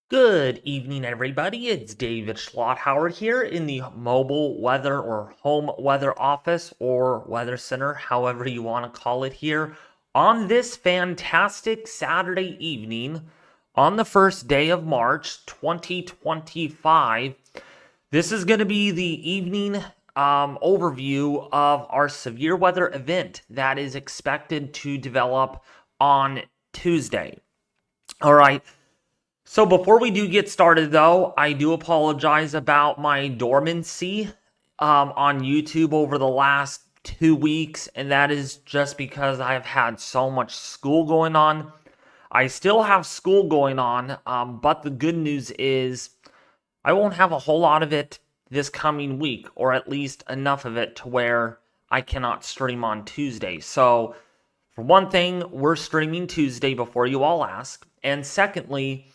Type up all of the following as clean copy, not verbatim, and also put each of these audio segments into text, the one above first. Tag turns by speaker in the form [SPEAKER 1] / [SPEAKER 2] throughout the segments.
[SPEAKER 1] Good evening, everybody. It's David Schlotthauer here in the mobile weather or home weather office or weather center, however you want to call it here, on this fantastic Saturday evening on the first day of March 2025. This is going to be the evening overview of our severe weather event that is expected to develop on Tuesday. All right. So before we do get started, though, I do apologize about my dormancy on YouTube over the last 2 weeks, and that is just because I've had so much school going on. I still have school going on, but the good news is I won't have a whole lot of it this coming week, or at least enough of it to where I cannot stream on Tuesday. So, for one thing, we're streaming Tuesday before you all ask, and secondly,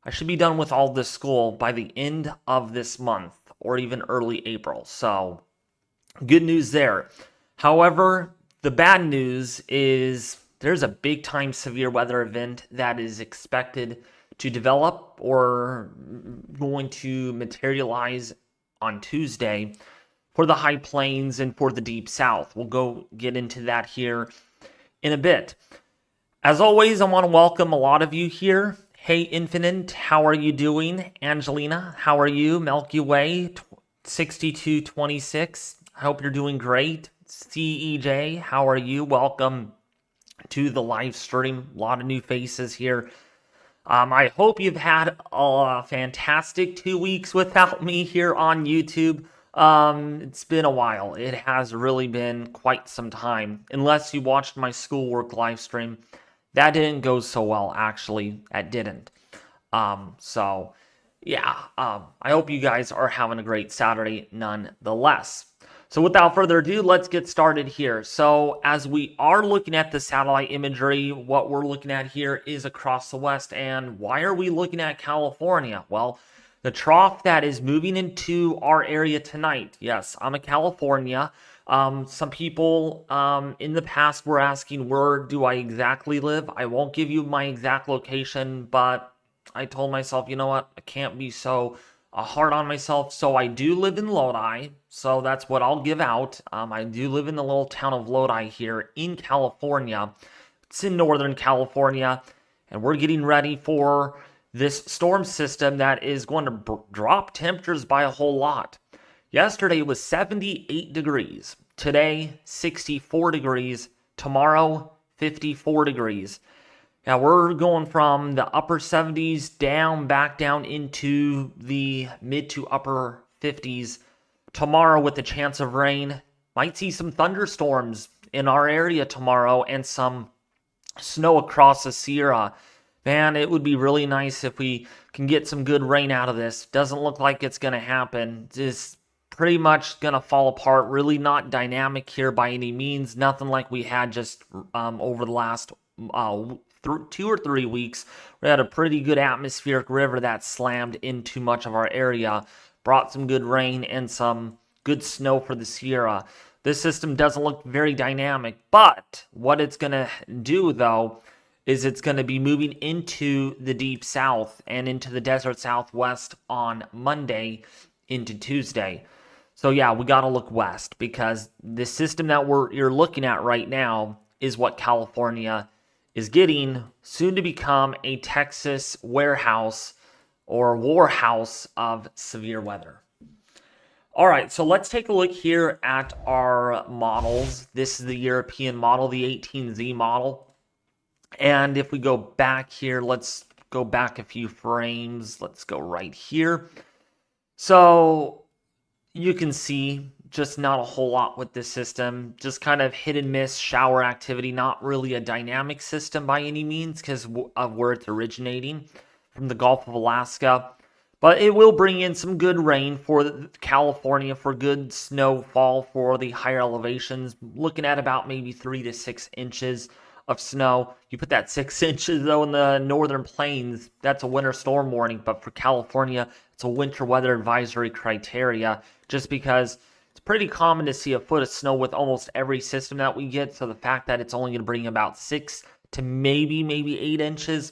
[SPEAKER 1] I should be done with all this school by the end of this month or even early April. So, good news there. However, the bad news is there's a big time severe weather event that is expected to develop or going to materialize on Tuesday for the high plains and for the deep south. We'll go get into that here in a bit. As always, I want to welcome a lot of you here. Hey, Infinite, how are you doing? Angelina, how are you? Milky Way, 6226, I hope you're doing great. CEJ, how are you? Welcome to the live stream. A lot of new faces here. I hope you've had a fantastic 2 weeks without me here on YouTube. It's been a while. It has really been quite some time. Unless you watched my schoolwork live stream. That didn't go so well, actually. That didn't. So, yeah. I hope you guys are having a great Saturday nonetheless. So without further ado, let's get started here. So as we are looking at the satellite imagery, what we're looking at here is across the west. And why are we looking at California? Well, the trough that is moving into our area tonight. Yes, I'm in California. Some people in the past were asking, where do I exactly live? I won't give you my exact location, but I told myself, you know what? I can't be so hard on myself. So I do live in Lodi. So that's what I'll give out. I do live in the little town of Lodi here in California. It's in Northern California. And we're getting ready for this storm system that is going to drop temperatures by a whole lot. Yesterday was 78 degrees. Today, 64 degrees. Tomorrow, 54 degrees. Now, we're going from the upper 70s back down into the mid to upper 50s. Tomorrow, with the chance of rain, might see some thunderstorms in our area tomorrow and some snow across the Sierra. Man, it would be really nice if we can get some good rain out of this. Doesn't look like it's going to happen. Just pretty much going to fall apart. Really not dynamic here by any means. Nothing like we had just over the last 2 or 3 weeks. We had a pretty good atmospheric river that slammed into much of our area. Brought some good rain and some good snow for the Sierra. This system doesn't look very dynamic. But what it's going to do, though, is it's going to be moving into the deep south and into the desert southwest on Monday into Tuesday. So yeah, we got to look west because the system that you're looking at right now is what California is getting, soon to become a Texas warehouse or warhouse of severe weather. All right, so let's take a look here at our models. This is the European model, the 18Z model. And if we go back here, let's go back a few frames. Let's go right here. So you can see just not a whole lot with this system. Just kind of hit and miss shower activity. Not really a dynamic system by any means because of where it's originating from the Gulf of Alaska. But it will bring in some good rain for California, for good snowfall for the higher elevations. Looking at about maybe 3 to 6 inches of snow. You put that 6 inches though in the northern plains, that's a winter storm warning. But for California, it's a winter weather advisory criteria just because it's pretty common to see a foot of snow with almost every system that we get. So the fact that it's only going to bring about 6 to maybe 8 inches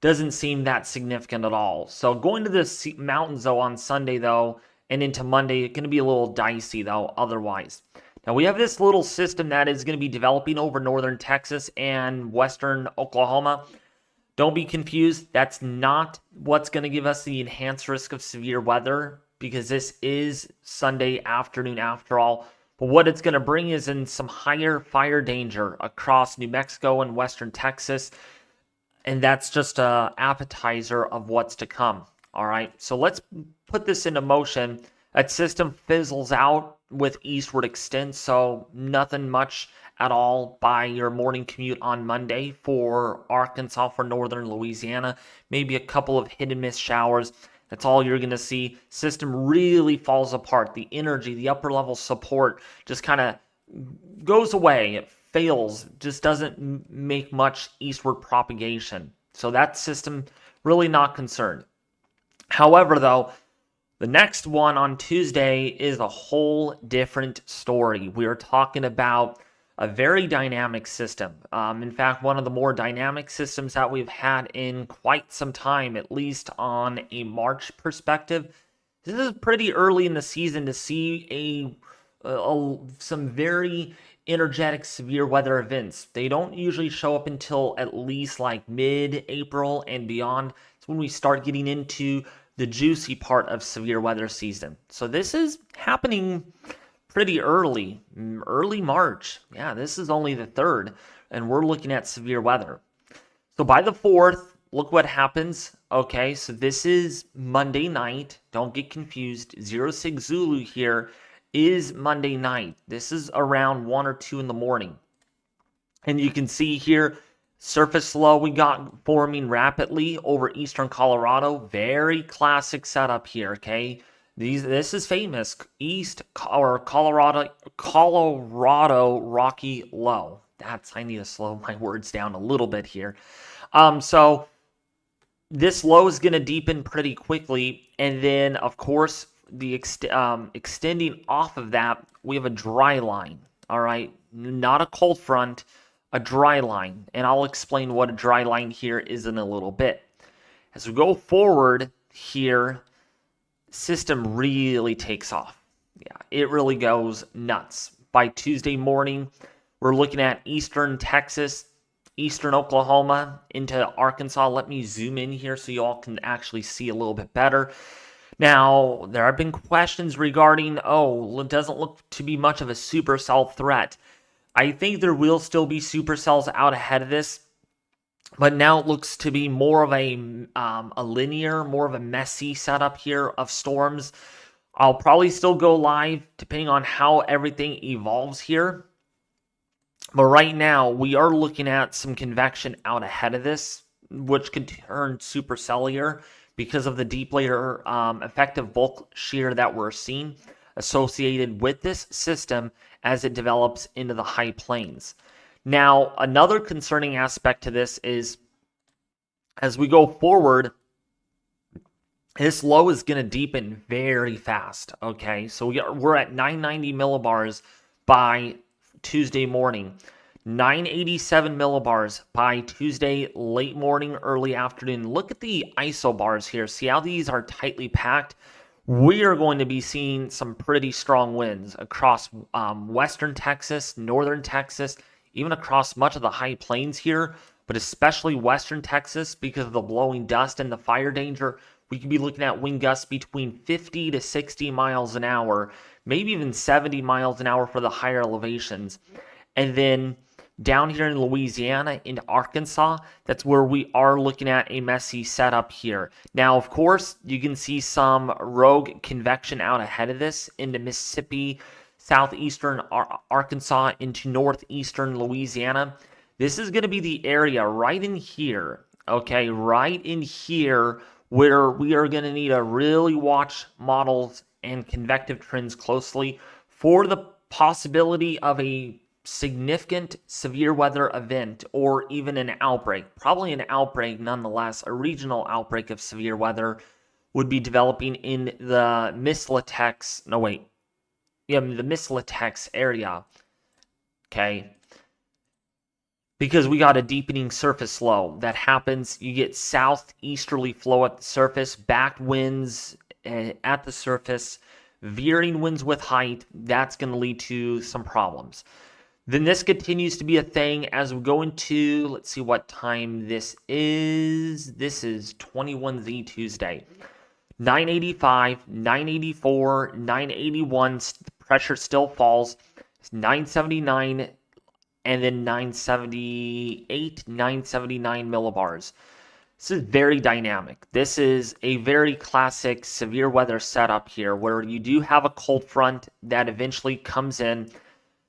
[SPEAKER 1] doesn't seem that significant at all. So going to the mountains, though, on Sunday, though, and into Monday, it's going to be a little dicey, though, otherwise. Now, we have this little system that is going to be developing over northern Texas and western Oklahoma. Don't be confused. That's not what's going to give us the enhanced risk of severe weather, because this is Sunday afternoon after all. But what it's going to bring is in some higher fire danger across New Mexico and western Texas. And that's just an appetizer of what's to come. All right, so let's put this into motion. That system fizzles out with eastward extent, so nothing much at all by your morning commute on Monday for Arkansas, for northern Louisiana. Maybe a couple of hit and miss showers. That's all you're going to see. System really falls apart. The energy, the upper level support just kind of goes away. It fails, just doesn't make much eastward propagation. So that system, really not concerned. However, though, the next one on Tuesday is a whole different story. We are talking about a very dynamic system. In fact, one of the more dynamic systems that we've had in quite some time, at least on a March perspective. This is pretty early in the season to see some very energetic severe weather events. They don't usually show up until at least like mid-April and beyond. It's when we start getting into the juicy part of severe weather season. So this is happening pretty early March. Yeah, this is only the 3rd, and we're looking at severe weather. So by the 4th, look what happens. Okay, so this is Monday night. Don't get confused. 06 Zulu here is Monday night. This is around 1 or 2 in the morning. And you can see here, surface low we got forming rapidly over eastern Colorado. Very classic setup here, okay? This is famous. Colorado Rocky Low. I need to slow my words down a little bit here. So this low is going to deepen pretty quickly, and then of course the extending off of that, we have a dry line. All right, not a cold front, a dry line, and I'll explain what a dry line here is in a little bit. As we go forward here, system really takes off. Yeah, it really goes nuts. By Tuesday morning, we're looking at eastern Texas, eastern Oklahoma into Arkansas. Let me zoom in here so you all can actually see a little bit better. Now, there have been questions regarding, it doesn't look to be much of a supercell threat. I think there will still be supercells out ahead of this, but now it looks to be more of a linear, more of a messy setup here of storms. I'll probably still go live depending on how everything evolves here. But right now, we are looking at some convection out ahead of this, which could turn supercellular because of the deep layer effective bulk shear that we're seeing associated with this system as it develops into the high plains. Now, another concerning aspect to this is as we go forward, this low is going to deepen very fast, okay? So we're at 990 millibars by Tuesday morning, 987 millibars by Tuesday late morning, early afternoon. Look at the isobars here. See how these are tightly packed? We are going to be seeing some pretty strong winds across western Texas, northern Texas, even across much of the high plains here, but especially western Texas because of the blowing dust and the fire danger. We could be looking at wind gusts between 50 to 60 miles an hour, maybe even 70 miles an hour for the higher elevations. And then down here in Louisiana, into Arkansas, that's where we are looking at a messy setup here. Now, of course, you can see some rogue convection out ahead of this into Mississippi, southeastern Arkansas, into northeastern Louisiana. This is going to be the area right in here, okay, right in here where we are going to need to really watch models and convective trends closely for the possibility of a significant severe weather event or even an outbreak. Probably an outbreak nonetheless. A regional outbreak of severe weather would be developing in the Mislatex, the Mislatex area. Okay. because we got a deepening surface low that happens. You get southeasterly flow at the surface, back winds at the surface, veering winds with height. That's going to lead to some problems. Then this continues to be a thing as we go into, let's see what time this is. This is 21Z Tuesday. 985, 984, 981, pressure still falls. 979, and then 978, 979 millibars. This is very dynamic. This is a very classic severe weather setup here where you do have a cold front that eventually comes in.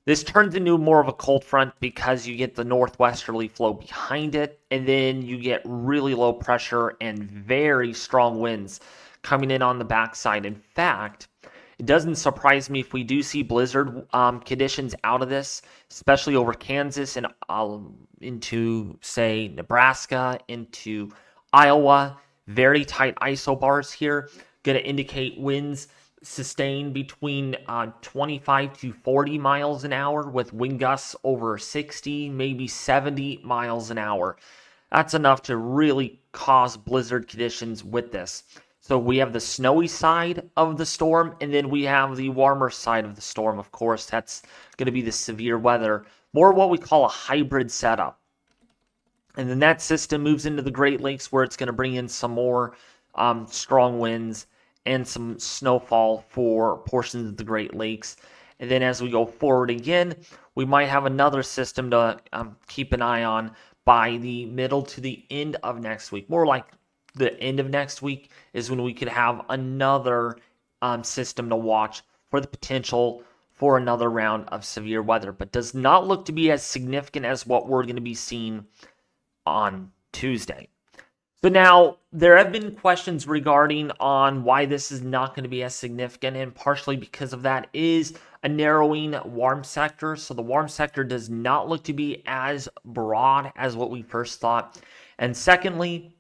[SPEAKER 1] This turns into more of a cold front because you get the northwesterly flow behind it, and then you get really low pressure and very strong winds coming in on the backside. In fact, it doesn't surprise me if we do see blizzard conditions out of this, especially over Kansas and into, say, Nebraska, into Iowa. Very tight isobars here. Going to indicate winds sustained between 25 to 40 miles an hour with wind gusts over 60, maybe 70 miles an hour. That's enough to really cause blizzard conditions with this. So we have the snowy side of the storm, and then we have the warmer side of the storm, of course. That's going to be the severe weather, more what we call a hybrid setup. And then that system moves into the Great Lakes where it's going to bring in some more strong winds and some snowfall for portions of the Great Lakes. And then as we go forward again, we might have another system to keep an eye on by the middle to the end of next week. More like the end of next week is when we could have another system to watch for the potential for another round of severe weather, but does not look to be as significant as what we're going to be seeing on Tuesday. So now there have been questions regarding on why this is not going to be as significant, and partially because of that is a narrowing warm sector. So the warm sector does not look to be as broad as what we first thought. And secondly,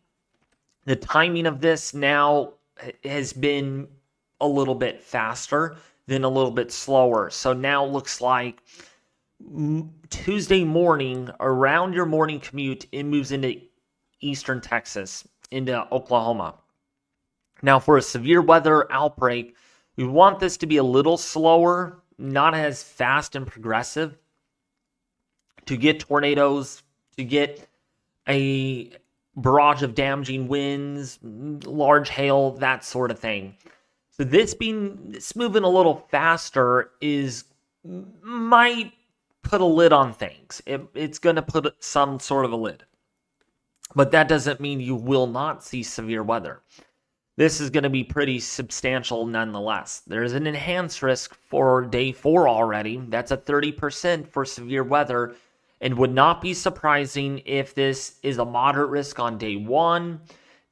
[SPEAKER 1] the timing of this now has been a little bit faster than a little bit slower. So now it looks like Tuesday morning, around your morning commute, it moves into eastern Texas, into Oklahoma. Now, for a severe weather outbreak, we want this to be a little slower, not as fast and progressive, to get tornadoes, to get a barrage of damaging winds, large hail, that sort of thing. So this moving a little faster might put a lid on things. It's going to put some sort of a lid. But that doesn't mean you will not see severe weather. This is going to be pretty substantial nonetheless. There's an enhanced risk for day 4 already. That's a 30% for severe weather, and would not be surprising if this is a moderate risk on day 1,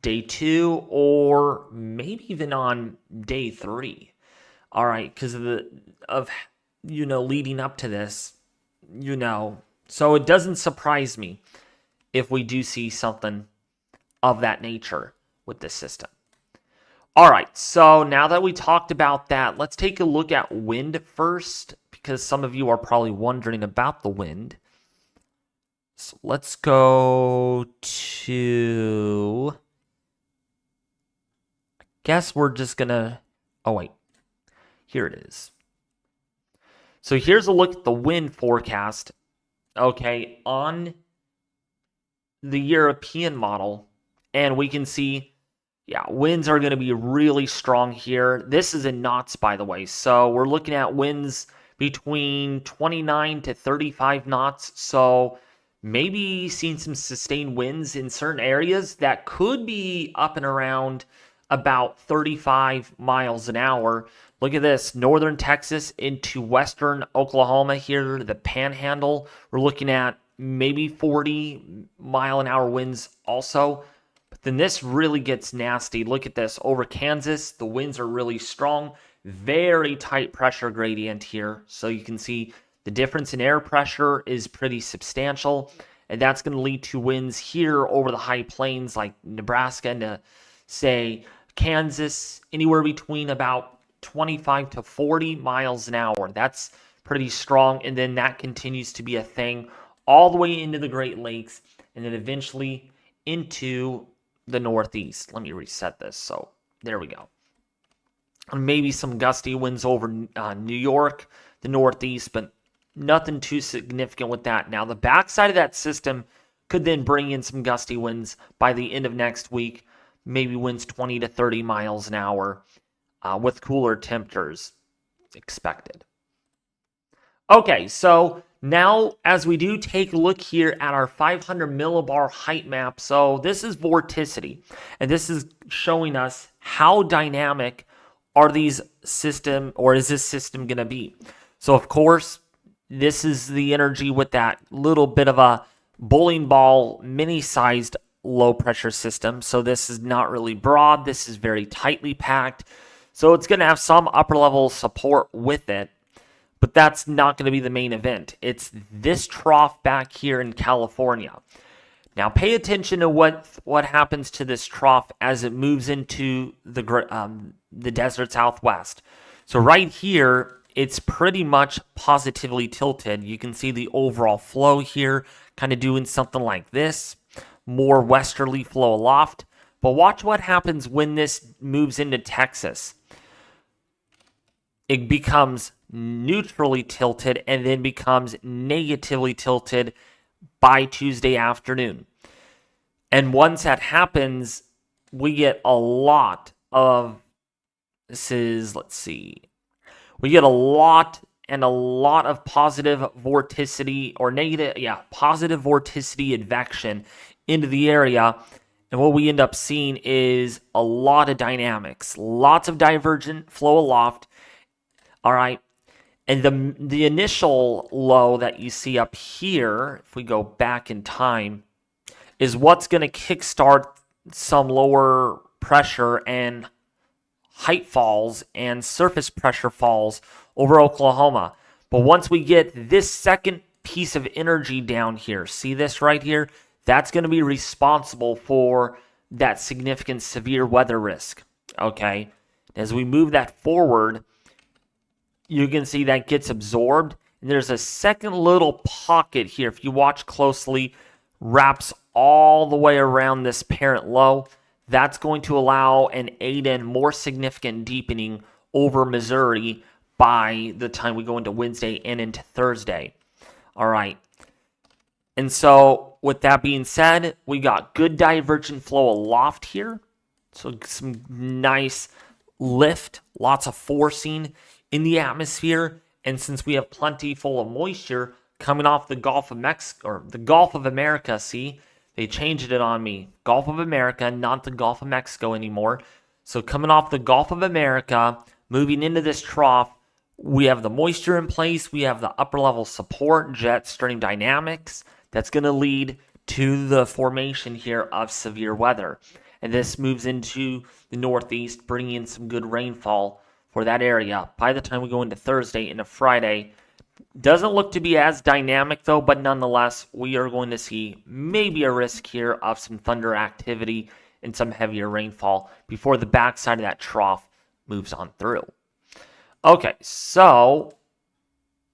[SPEAKER 1] day 2, or maybe even on day 3. All right, because of leading up to this, so it doesn't surprise me if we do see something of that nature with this system. All right, so now that we talked about that, let's take a look at wind first, because some of you are probably wondering about the wind. So let's go to, I guess we're just going to, oh wait, here it is. So here's a look at the wind forecast, okay, on the European model, and we can see, winds are going to be really strong here. This is in knots, by the way, so we're looking at winds between 29 to 35 knots, so maybe seeing some sustained winds in certain areas that could be up and around about 35 miles an hour. Look at this, northern Texas into western Oklahoma here, the panhandle. We're looking at maybe 40 mile an hour winds also. But then this really gets nasty. Look at this, over Kansas, the winds are really strong. Very tight pressure gradient here. So you can see the difference in air pressure is pretty substantial. And that's going to lead to winds here over the high plains like Nebraska and say Kansas, anywhere between about 25 to 40 miles an hour. That's pretty strong. And then that continues to be a thing all the way into the Great Lakes, and then eventually into the Northeast. Let me reset this. So there we go. And maybe some gusty winds over New York, the Northeast, but nothing too significant with that. Now, the backside of that system could then bring in some gusty winds by the end of next week, maybe winds 20 to 30 miles an hour with cooler temperatures expected. Okay, so now as we do take a look here at our 500 millibar height map, so this is vorticity, and this is showing us how dynamic are these system, or is this system going to be? So of course, this is the energy with that little bit of a bowling ball mini-sized low pressure system. So this is not really broad. This is very tightly packed. So it's going to have some upper level support with it, but that's not going to be the main event. It's this trough back here in California. Now pay attention to what happens to this trough as it moves into the desert Southwest. So right here, it's pretty much positively tilted. You can see the overall flow here, kind of doing something like this, more westerly flow aloft. But watch what happens when this moves into Texas. It becomes neutrally tilted and then becomes negatively tilted by Tuesday afternoon. And once that happens, we get a lot of, we get a lot of positive vorticity or positive vorticity advection into the area. And what we end up seeing is a lot of dynamics, lots of divergent flow aloft. All right. And the initial low that you see up here, if we go back in time, is what's going to kickstart some lower pressure and height falls and surface pressure falls over Oklahoma. But once we get this second piece of energy down here, see this right here? That's going to be responsible for that significant severe weather risk. Okay. As we move that forward, you can see that gets absorbed. And there's a second little pocket here, if you watch closely, wraps all the way around this parent low. That's going to allow and aid in more significant deepening over Missouri by the time we go into Wednesday and into Thursday. All right. And so with that being said, we got good divergent flow aloft here. So some nice lift, lots of forcing in the atmosphere. And since we have plenty full of moisture coming off the Gulf of Mexico, or the Gulf of America, see, they changed it on me. Gulf of America, not the Gulf of Mexico anymore. So coming off the Gulf of America, moving into this trough, we have the moisture in place. We have the upper level support, jet stream dynamics. That's going to lead to the formation here of severe weather. And this moves into the Northeast, bringing in some good rainfall for that area. By the time we go into Thursday, into Friday, doesn't look to be as dynamic though, but nonetheless, we are going to see maybe a risk here of some thunder activity and some heavier rainfall before the backside of that trough moves on through. Okay, so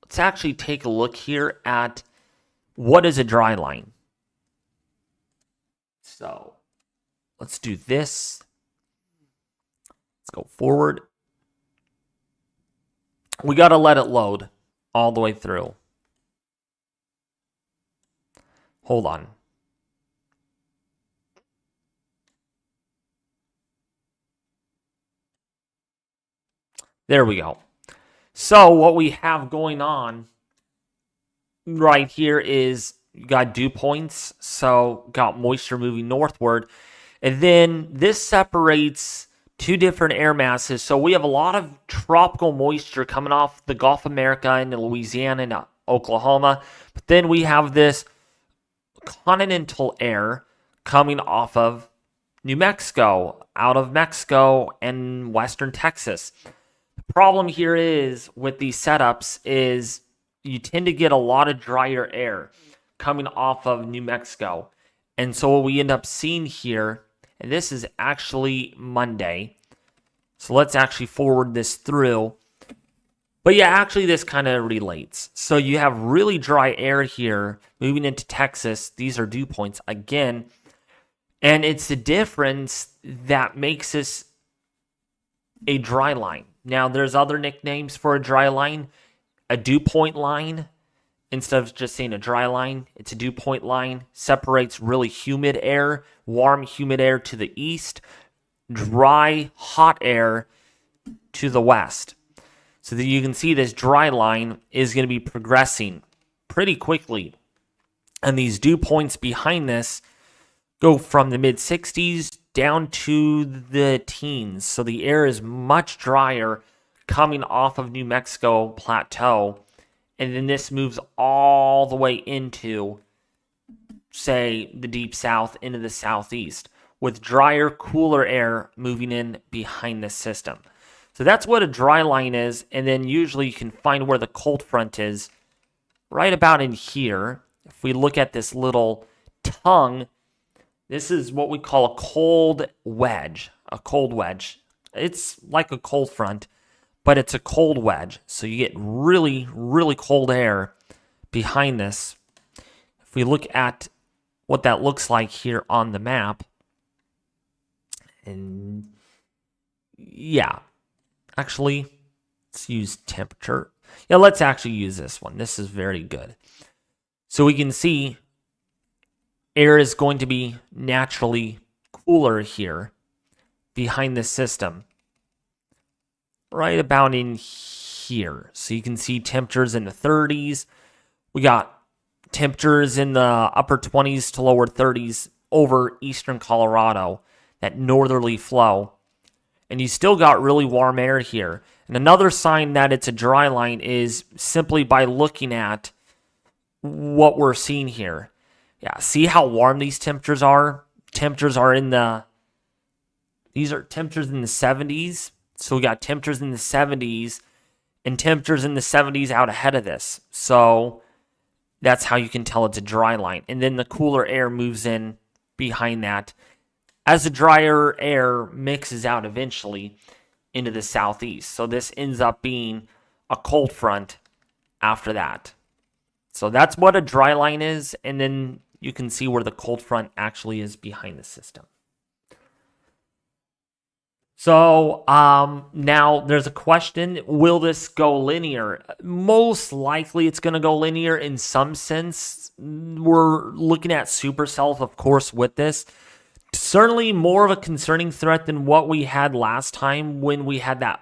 [SPEAKER 1] let's actually take a look here at what is a dry line. So let's do this. Let's go forward. We got to let it load all the way through. Hold on. There we go. So what we have going on right here is you got dew points. So got moisture moving northward. And then this separates two different air masses. So we have a lot of tropical moisture coming off the Gulf of America into Louisiana and Oklahoma. But then we have this continental air coming off of New Mexico, out of Mexico and western Texas. The problem here is with these setups is you tend to get a lot of drier air coming off of New Mexico. And so what we end up seeing here, and this is actually Monday. So let's actually forward this through. But yeah, actually, this kind of relates. So you have really dry air here moving into Texas. These are dew points again. And it's the difference that makes this a dry line. Now, there's other nicknames for a dry line. A dew point line, instead of just saying a dry line, it's a dew point line. Separates really humid air, warm, humid air to the east, dry, hot air to the west. So that you can see this dry line is going to be progressing pretty quickly. And these dew points behind this go from the mid 60s down to the teens. So the air is much drier coming off of New Mexico plateau. And then this moves all the way into, say, the deep south into the southeast, with drier, cooler air moving in behind this system. So that's what a dry line is. And then usually you can find where the cold front is right about in here. If we look at this little tongue, this is what we call a cold wedge. A cold wedge. It's like a cold front, but it's a cold wedge. So you get really, really cold air behind this. If we look at what that looks like here on the map, and yeah, actually, let's use temperature. Yeah, let's actually use this one. This is very good. So we can see air is going to be naturally cooler here behind this system, right about in here. So you can see temperatures in the 30s. We got temperatures in the upper 20s to lower 30s over eastern Colorado, that northerly flow. And you still got really warm air here. And another sign that it's a dry line is simply by looking at what we're seeing here. Yeah, see how warm these temperatures are? Temperatures are these are temperatures in the 70s. So we got temperatures in the 70s and temperatures in the 70s out ahead of this. So that's how you can tell it's a dry line. And then the cooler air moves in behind that as the drier air mixes out eventually into the southeast. So this ends up being a cold front after that. So that's what a dry line is. And then you can see where the cold front actually is behind the system. So now there's a question, will this go linear? Most likely it's going to go linear in some sense. We're looking at supercells, of course, with this. Certainly more of a concerning threat than what we had last time when we had that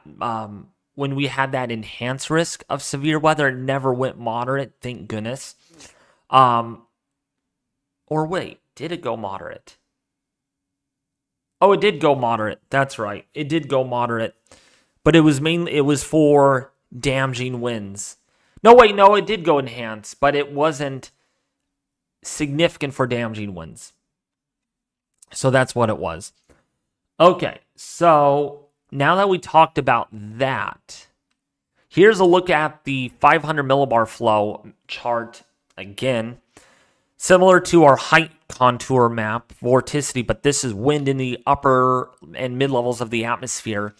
[SPEAKER 1] enhanced risk of severe weather. It never went moderate, thank goodness. Or wait, did it go moderate? Oh, it did go moderate. That's right. It did go moderate. But it was for damaging winds. No, wait, no, it did go enhanced, but it wasn't significant for damaging winds. So that's what it was. Okay, so now that we talked about that, here's a look at the 500 millibar flow chart again. Similar to our height contour map, vorticity, but this is wind in the upper and mid levels of the atmosphere.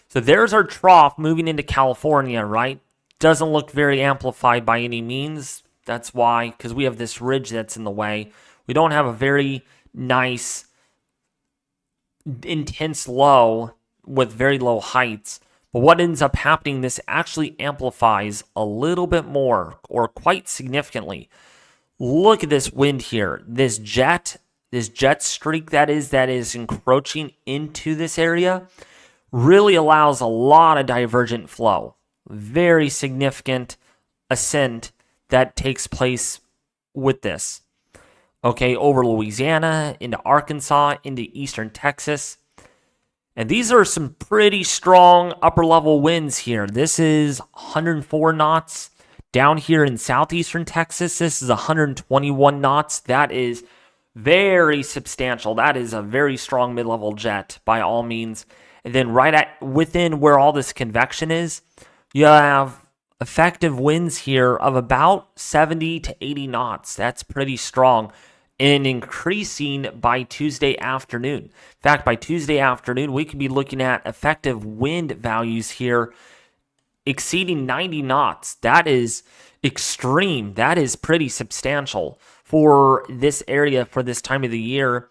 [SPEAKER 1] So there's our trough moving into California, right? Doesn't look very amplified by any means. That's why, because we have this ridge that's in the way. We don't have a very nice, intense low with very low heights. But what ends up happening, this actually amplifies a little bit more, or quite significantly. Look at this wind here. This jet streak that is encroaching into this area really allows a lot of divergent flow. Very significant ascent that takes place with this. Okay, over Louisiana, into Arkansas, into eastern Texas. And these are some pretty strong upper level winds here. This is 104 knots. Down here in southeastern Texas, this is 121 knots. That is very substantial. That is a very strong mid-level jet by all means. And then within where all this convection is, you have effective winds here of about 70 to 80 knots. That's pretty strong and increasing by Tuesday afternoon. In fact, by Tuesday afternoon, we could be looking at effective wind values here exceeding 90 knots. That is extreme. That is pretty substantial for this area for this time of the year.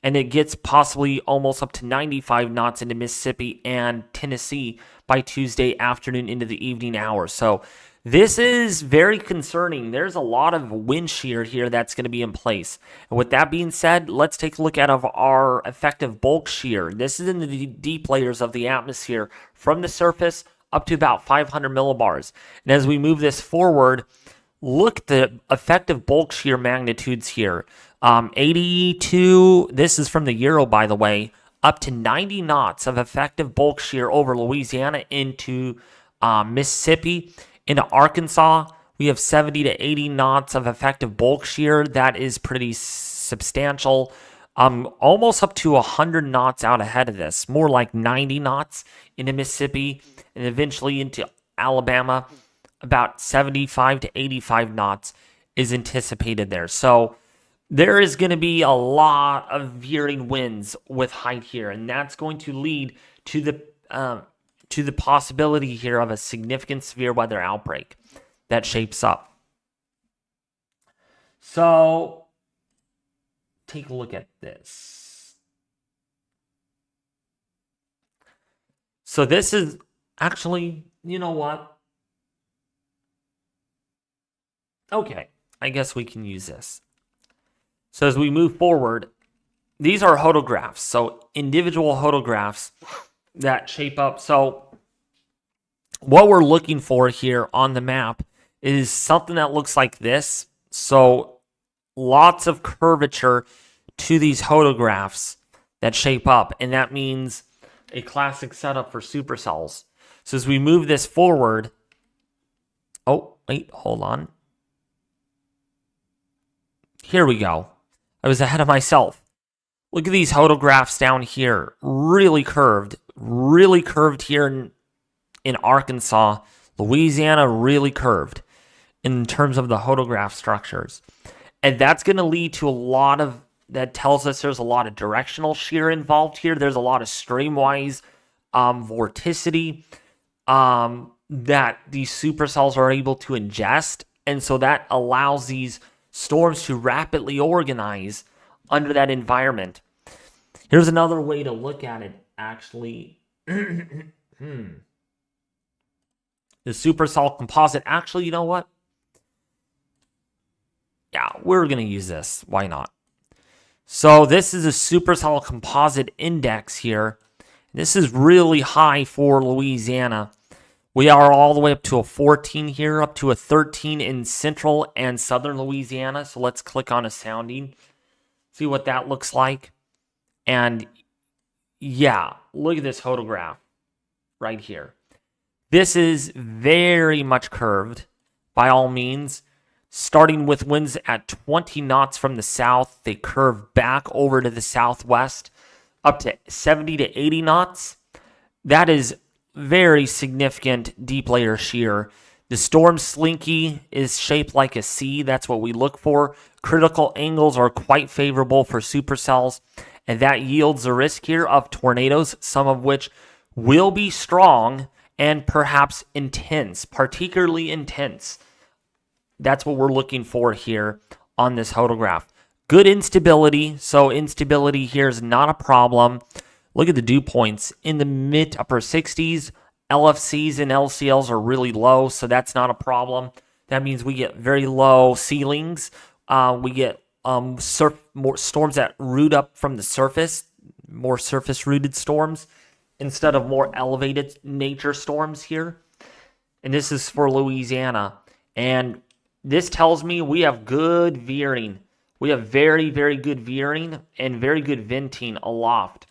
[SPEAKER 1] And it gets possibly almost up to 95 knots into Mississippi and Tennessee by Tuesday afternoon into the evening hours. So this is very concerning. There's a lot of wind shear here that's going to be in place. And with that being said, let's take a look at our effective bulk shear. This is in the deep layers of the atmosphere from the surface up to about 500 millibars. And as we move this forward, look at the effective bulk shear magnitudes here. 82, this is from the Euro, by the way, up to 90 knots of effective bulk shear over Louisiana into Mississippi. Into Arkansas, we have 70 to 80 knots of effective bulk shear. That is pretty substantial. Almost up to 100 knots out ahead of this. More like 90 knots into Mississippi and eventually into Alabama. About 75 to 85 knots is anticipated there. So there is going to be a lot of veering winds with height here, and that's going to lead to the possibility here of a significant severe weather outbreak that shapes up. So take a look at this. So this is actually, you know what? Okay, I guess we can use this. So as we move forward, these are photographs. So individual photographs that shape up. So what we're looking for here on the map is something that looks like this. So lots of curvature to these photographs that shape up. And that means a classic setup for supercells. So as we move this forward, oh, wait, hold on. Here we go. I was ahead of myself. Look at these photographs down here. Really curved here in Arkansas. Louisiana, really curved in terms of the photograph structures. And that's going to lead to that tells us there's a lot of directional shear involved here. There's a lot of streamwise vorticity that these supercells are able to ingest. And so that allows these storms to rapidly organize under that environment. Here's another way to look at it, actually. The supercell composite. Actually, you know what? Yeah, we're going to use this. Why not? So this is a supercell composite index here. This is really high for Louisiana. We are all the way up to a 14 here, up to a 13 in central and southern Louisiana. So let's click on a sounding, see what that looks like. And yeah, look at this photograph right here. This is very much curved by all means. Starting with winds at 20 knots from the south, they curve back over to the southwest up to 70 to 80 knots. That is very significant deep layer shear. The storm slinky is shaped like a C. That's what we look for. Critical angles are quite favorable for supercells, and that yields a risk here of tornadoes, some of which will be strong and perhaps intense, particularly intense. That's what we're looking for here on this photograph. Good instability. So instability here is not a problem. Look at the dew points in the mid upper 60s. LFCs and LCLs are really low, so that's not a problem. That means we get very low ceilings. We get more storms that root up from the surface, more surface-rooted storms instead of more elevated nature storms here. And this is for Louisiana. And this tells me we have good veering. We have very, very good veering and very good venting aloft.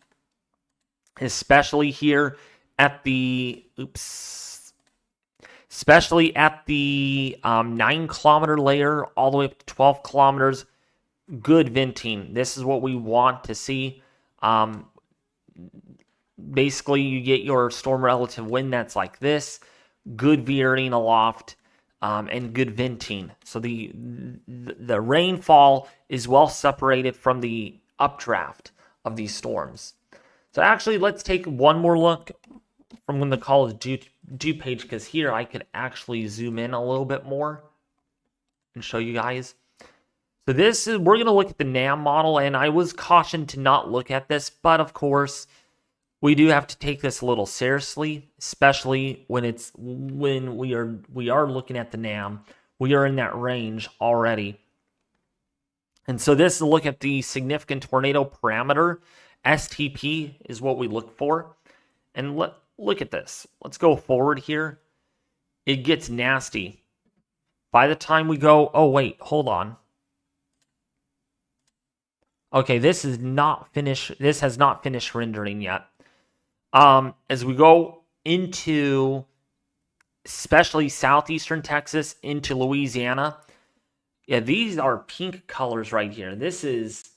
[SPEAKER 1] Especially here at the, 9-kilometer layer all the way up to 12 kilometers. Good venting. This is what we want to see. Basically, you get your storm relative wind that's like this. Good veering aloft. And good venting. So the rainfall is well separated from the updraft of these storms. So actually, let's take one more look I'm going to call it due page because here I could actually zoom in a little bit more and show you guys. So this is, we're going to look at the NAM model, and I was cautioned to not look at this, but of course, we do have to take this a little seriously, especially when we are looking at the NAM. We are in that range already. And so this is a look at the significant tornado parameter. STP is what we look for. And look at this. Let's go forward here. It gets nasty. By the time we go, oh wait, hold on. Okay, this is not finished. This has not finished rendering yet. As we go into, especially southeastern Texas, into Louisiana, yeah, these are pink colors right here. This is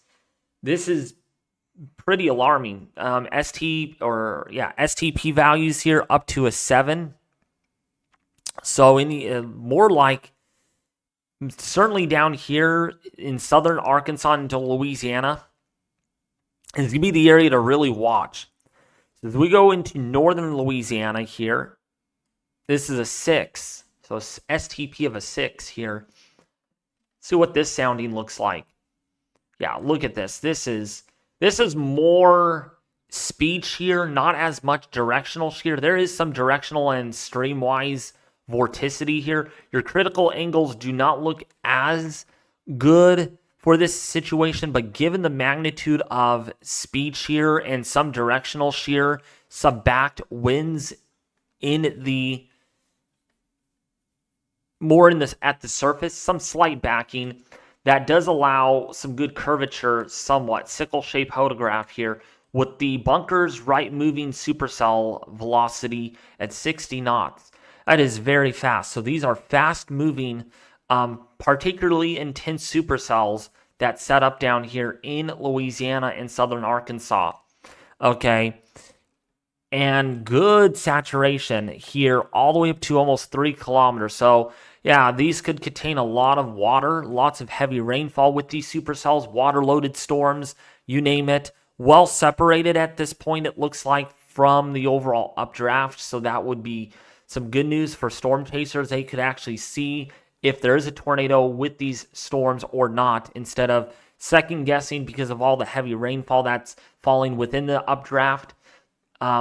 [SPEAKER 1] pretty alarming. STP values here up to a 7. So more like certainly down here in southern Arkansas into Louisiana is going to be the area to really watch. So as we go into northern Louisiana here, this is a 6. So STP of a 6 here. See what this sounding looks like. Yeah, look at this. This is more speed shear, not as much directional shear. There is some directional and stream-wise vorticity here. Your critical angles do not look as good for this situation, but given the magnitude of speed shear and some directional shear, sub-backed winds at the surface, some slight backing, that does allow some good curvature, somewhat sickle shape photograph here with the bunker's right moving supercell velocity at 60 knots. That is very fast. So these are fast moving, particularly intense supercells that set up down here in Louisiana and southern Arkansas. Okay. And good saturation here all the way up to almost 3 kilometers. So yeah, these could contain a lot of water, lots of heavy rainfall with these supercells, water-loaded storms, you name it. Well separated at this point, it looks like, from the overall updraft. So that would be some good news for storm chasers. They could actually see if there is a tornado with these storms or not, instead of second guessing because of all the heavy rainfall that's falling within the updraft,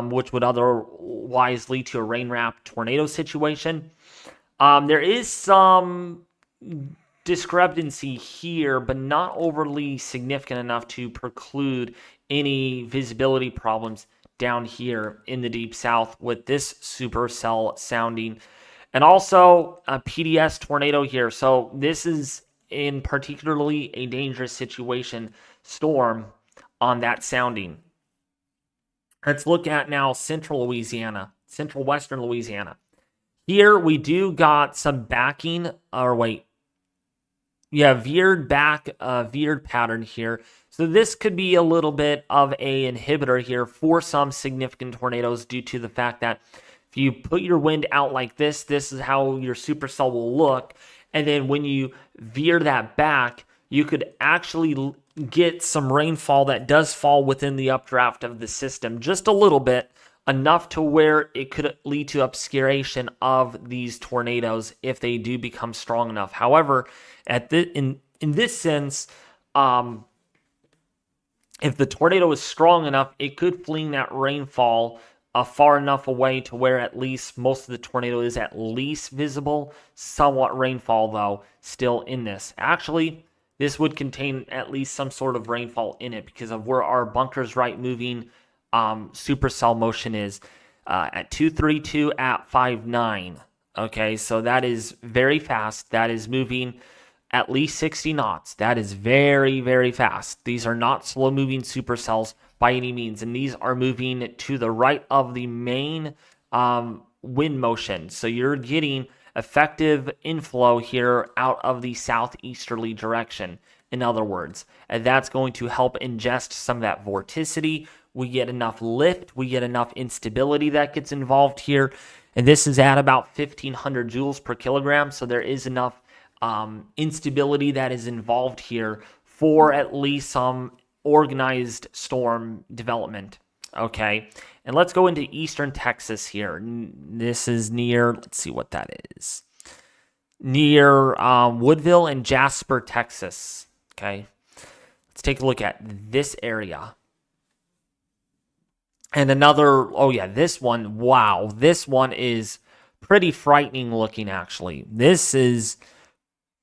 [SPEAKER 1] which would otherwise lead to a rain-wrapped tornado situation. There is some discrepancy here, but not overly significant enough to preclude any visibility problems down here in the deep south with this supercell sounding. And also a PDS tornado here. So this is in particularly a dangerous situation storm on that sounding. Let's look at now central Louisiana, central western Louisiana. Here we do got some backing, or wait, yeah, veered pattern here. So this could be a little bit of a inhibitor here for some significant tornadoes due to the fact that if you put your wind out like this, this is how your supercell will look. And then when you veer that back, you could actually get some rainfall that does fall within the updraft of the system, just a little bit, enough to where it could lead to obscuration of these tornadoes if they do become strong enough. However, in this sense, if the tornado is strong enough, it could fling that rainfall far enough away to where at least most of the tornado is at least visible. Somewhat rainfall, though, still in this. Actually, this would contain at least some sort of rainfall in it because of where our bunker's right moving supercell motion is at 232 at 5.9. Okay, so that is very fast. That is moving at least 60 knots. That is very, very fast. These are not slow-moving supercells by any means, and these are moving to the right of the main wind motion. So you're getting effective inflow here out of the southeasterly direction, in other words. And that's going to help ingest some of that vorticity. We get enough lift. We get enough instability that gets involved here. And this is at about 1,500 joules per kilogram. So there is enough instability that is involved here for at least some organized storm development. Okay. And let's go into eastern Texas here. This is near, let's see what that is. Near Woodville and Jasper, Texas. Okay. Let's take a look at this area. And another, oh yeah, this one, wow. This one is pretty frightening looking, actually. This is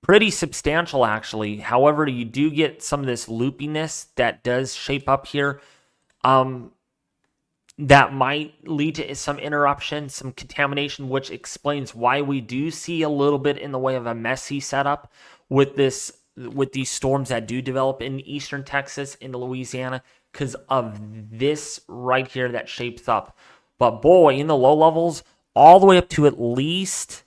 [SPEAKER 1] pretty substantial, actually. However, you do get some of this loopiness that does shape up here. That might lead to some interruption, some contamination, which explains why we do see a little bit in the way of a messy setup with these storms that do develop in eastern Texas into Louisiana because of this right here that shapes up. But boy, in the low levels, all the way up to at least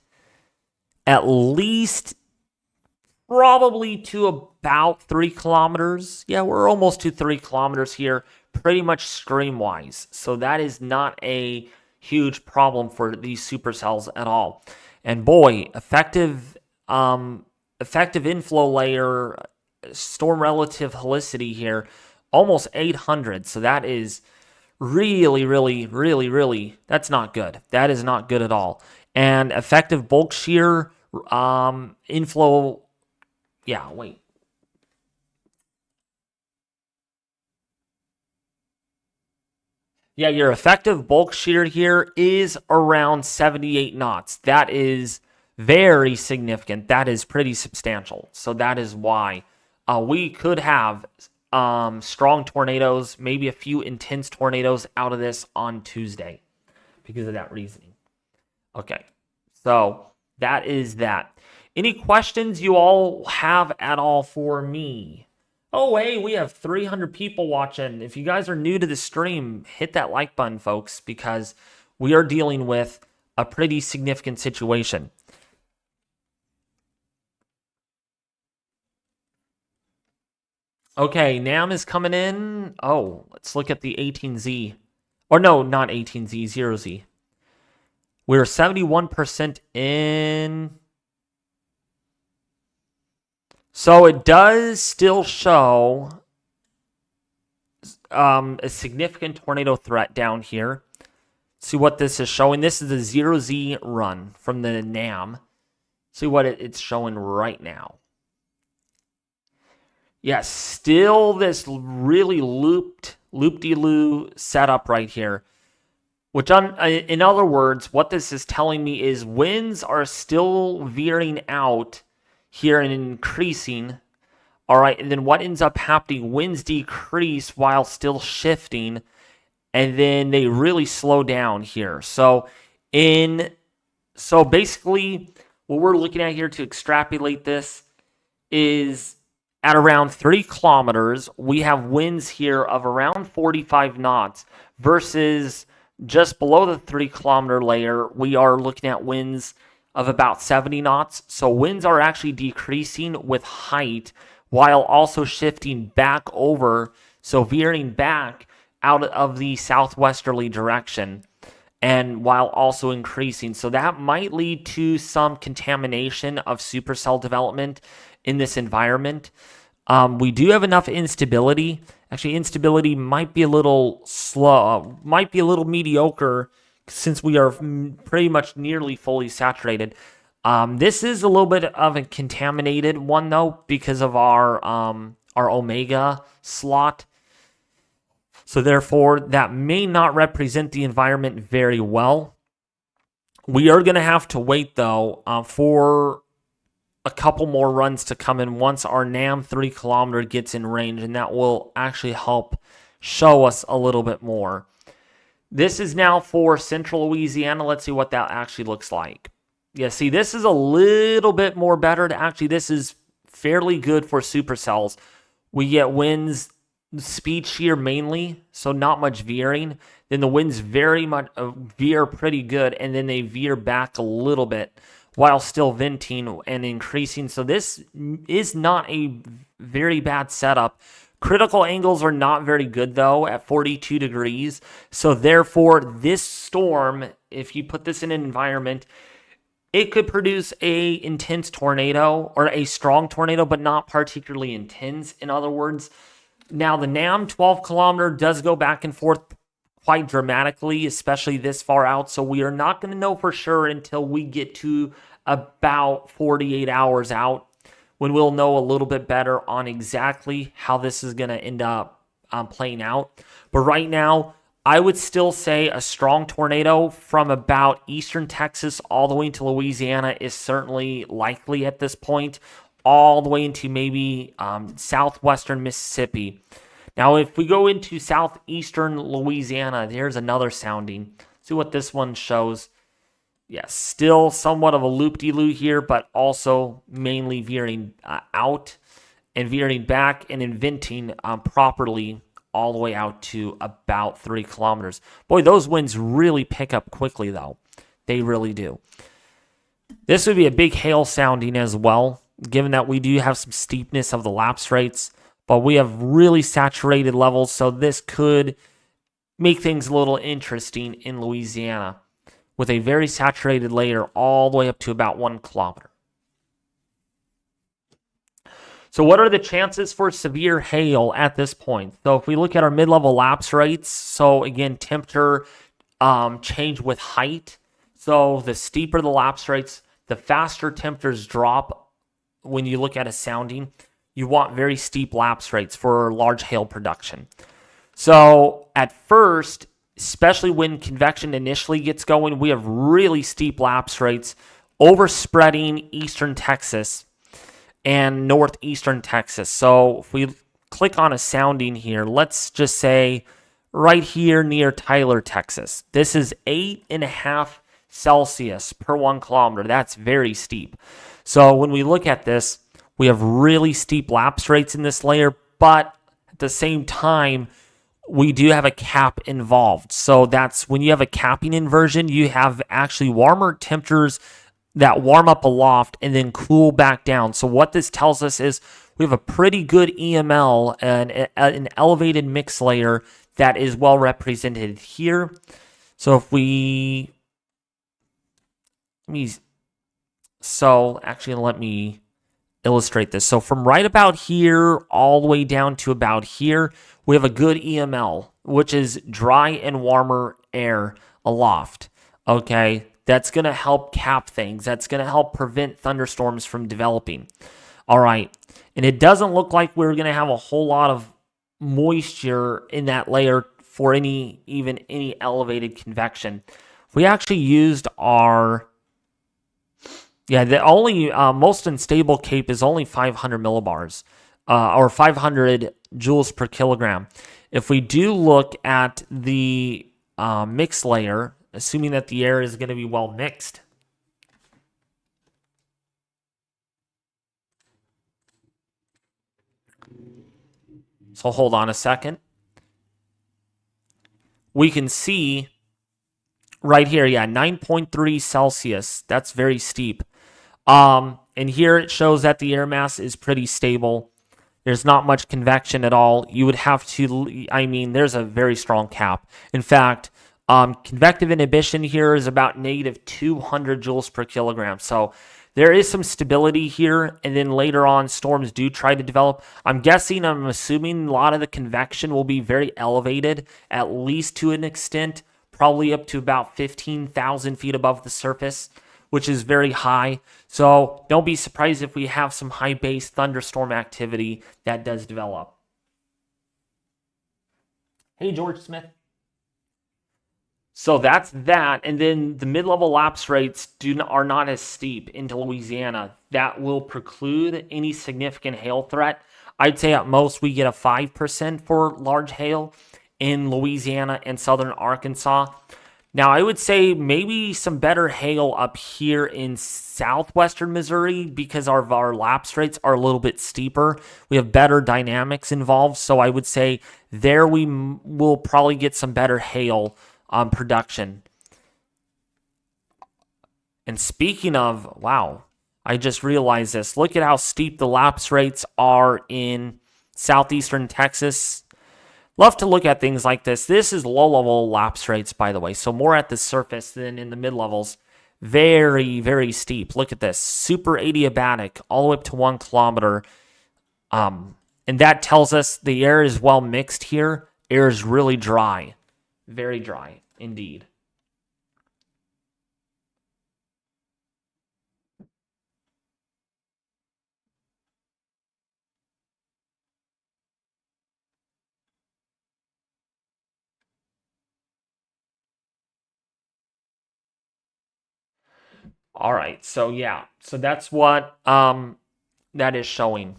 [SPEAKER 1] probably to about 3 kilometers. Yeah, we're almost to 3 kilometers here, pretty much stream-wise. So that is not a huge problem for these supercells at all. And boy, effective inflow layer, storm relative helicity here, almost 800. So that is really, that's not good. That is not good at all. And effective bulk shear inflow, yeah, wait. Yeah, your effective bulk shear here is around 78 knots. That is very significant. That is pretty substantial. So that is why we could have strong tornadoes, maybe a few intense tornadoes out of this on Tuesday because of that reasoning. Okay, so that is that. Any questions you all have at all for me? Oh, hey, we have 300 people watching. If you guys are new to the stream, hit that like button, folks, because we are dealing with a pretty significant situation. Okay, NAM is coming in. Oh, let's look at the 18Z. Or no, not 18Z, 0Z. We're 71% in. So it does still show a significant tornado threat down here. See what this is showing. This is a 0Z run from the NAM. See what it's showing right now. Yes, still this really loop-de-loo setup right here. Which, in other words, what this is telling me is winds are still veering out here and increasing. All right, and then what ends up happening, winds decrease while still shifting, and then they really slow down here. So basically what we're looking at here to extrapolate this is at around 3 kilometers, we have winds here of around 45 knots versus just below the 3 kilometer layer, we are looking at winds of about 70 knots. So winds are actually decreasing with height while also shifting back over, so veering back out of the southwesterly direction and while also increasing. So that might lead to some contamination of supercell development in this environment. We do have enough instability. Actually, instability might be a little slow, might be a little mediocre since we are pretty much nearly fully saturated. This is a little bit of a contaminated one though because of our omega slot. So therefore, that may not represent the environment very well. We are going to have to wait though for a couple more runs to come in once our NAM 3 kilometer gets in range, and that will actually help show us a little bit more. This is now for central Louisiana. Let's see what that actually looks like. Yeah, see, this is a little bit more better. Actually, this is fairly good for supercells. We get winds, speed shear mainly, so not much veering. Then the winds very much veer pretty good, and then they veer back a little bit while still venting and increasing. So this is not a very bad setup. Critical angles are not very good, though, at 42 degrees. So therefore, this storm, if you put this in an environment, it could produce a intense tornado or a strong tornado, but not particularly intense, in other words. Now, the NAM 12 kilometer does go back and forth quite dramatically, especially this far out. So we are not going to know for sure until we get to about 48 hours out, when we'll know a little bit better on exactly how this is going to end up playing out. But right now, I would still say a strong tornado from about eastern Texas all the way into Louisiana is certainly likely at this point, all the way into maybe southwestern Mississippi. Now, if we go into southeastern Louisiana, there's another sounding. See what this one shows. Yes, still somewhat of a loop-de-loop here, but also mainly veering out and veering back and inventing properly all the way out to about 3 kilometers. Boy, those winds really pick up quickly, though. They really do. This would be a big hail sounding as well, given that we do have some steepness of the lapse rates, but we have really saturated levels, so this could make things a little interesting in Louisiana with a very saturated layer all the way up to about 1 kilometer. So what are the chances for severe hail at this point? So if we look at our mid-level lapse rates, so again, temperature change with height. So the steeper the lapse rates, the faster temperatures drop when you look at a sounding. You want very steep lapse rates for large hail production. So at first, especially when convection initially gets going, we have really steep lapse rates overspreading eastern Texas and northeastern Texas. So if we click on a sounding here, let's just say right here near Tyler, Texas. This is 8.5 Celsius per 1 kilometer. That's very steep. So when we look at this, we have really steep lapse rates in this layer, but at the same time, we do have a cap involved. So that's when you have a capping inversion, you have actually warmer temperatures that warm up aloft and then cool back down. So what this tells us is we have a pretty good EML and an elevated mix layer that is well represented here. So if we, let me illustrate this. So from right about here all the way down to about here, we have a good EML, which is dry and warmer air aloft. Okay, that's going to help cap things. That's going to help prevent thunderstorms from developing. All right, and it doesn't look like we're going to have a whole lot of moisture in that layer for any elevated convection. We actually used our the only most unstable CAPE is only 500 millibars or 500 joules per kilogram. If we do look at the mix layer, assuming that the air is going to be well mixed, so hold on a second. We can see right here, 9.3 Celsius. That's very steep. And here it shows that the air mass is pretty stable. There's not much convection at all. You would have to, there's a very strong cap. In fact, convective inhibition here is about negative 200 joules per kilogram. So there is some stability here, and then later on, storms do try to develop. I'm assuming a lot of the convection will be very elevated, at least to an extent, probably up to about 15,000 feet above the surface, which is very high. So don't be surprised if we have some high base thunderstorm activity that does develop. Hey, George Smith. So that's that. And then the mid-level lapse rates are not as steep into Louisiana. That will preclude any significant hail threat. I'd say at most we get a 5% for large hail in Louisiana and southern Arkansas. Now, I would say maybe some better hail up here in southwestern Missouri because our lapse rates are a little bit steeper. We have better dynamics involved, so I would say there we will probably get some better hail production. And speaking of, wow, I just realized this. Look at how steep the lapse rates are in southeastern Texas. Love to look at things like this. This is low-level lapse rates, by the way, so more at the surface than in the mid-levels. Very, very steep. Look at this. Super adiabatic, all the way up to 1 kilometer. And that tells us the air is well mixed here. Air is really dry. Very dry, indeed. All right, so yeah, so that's what that is showing.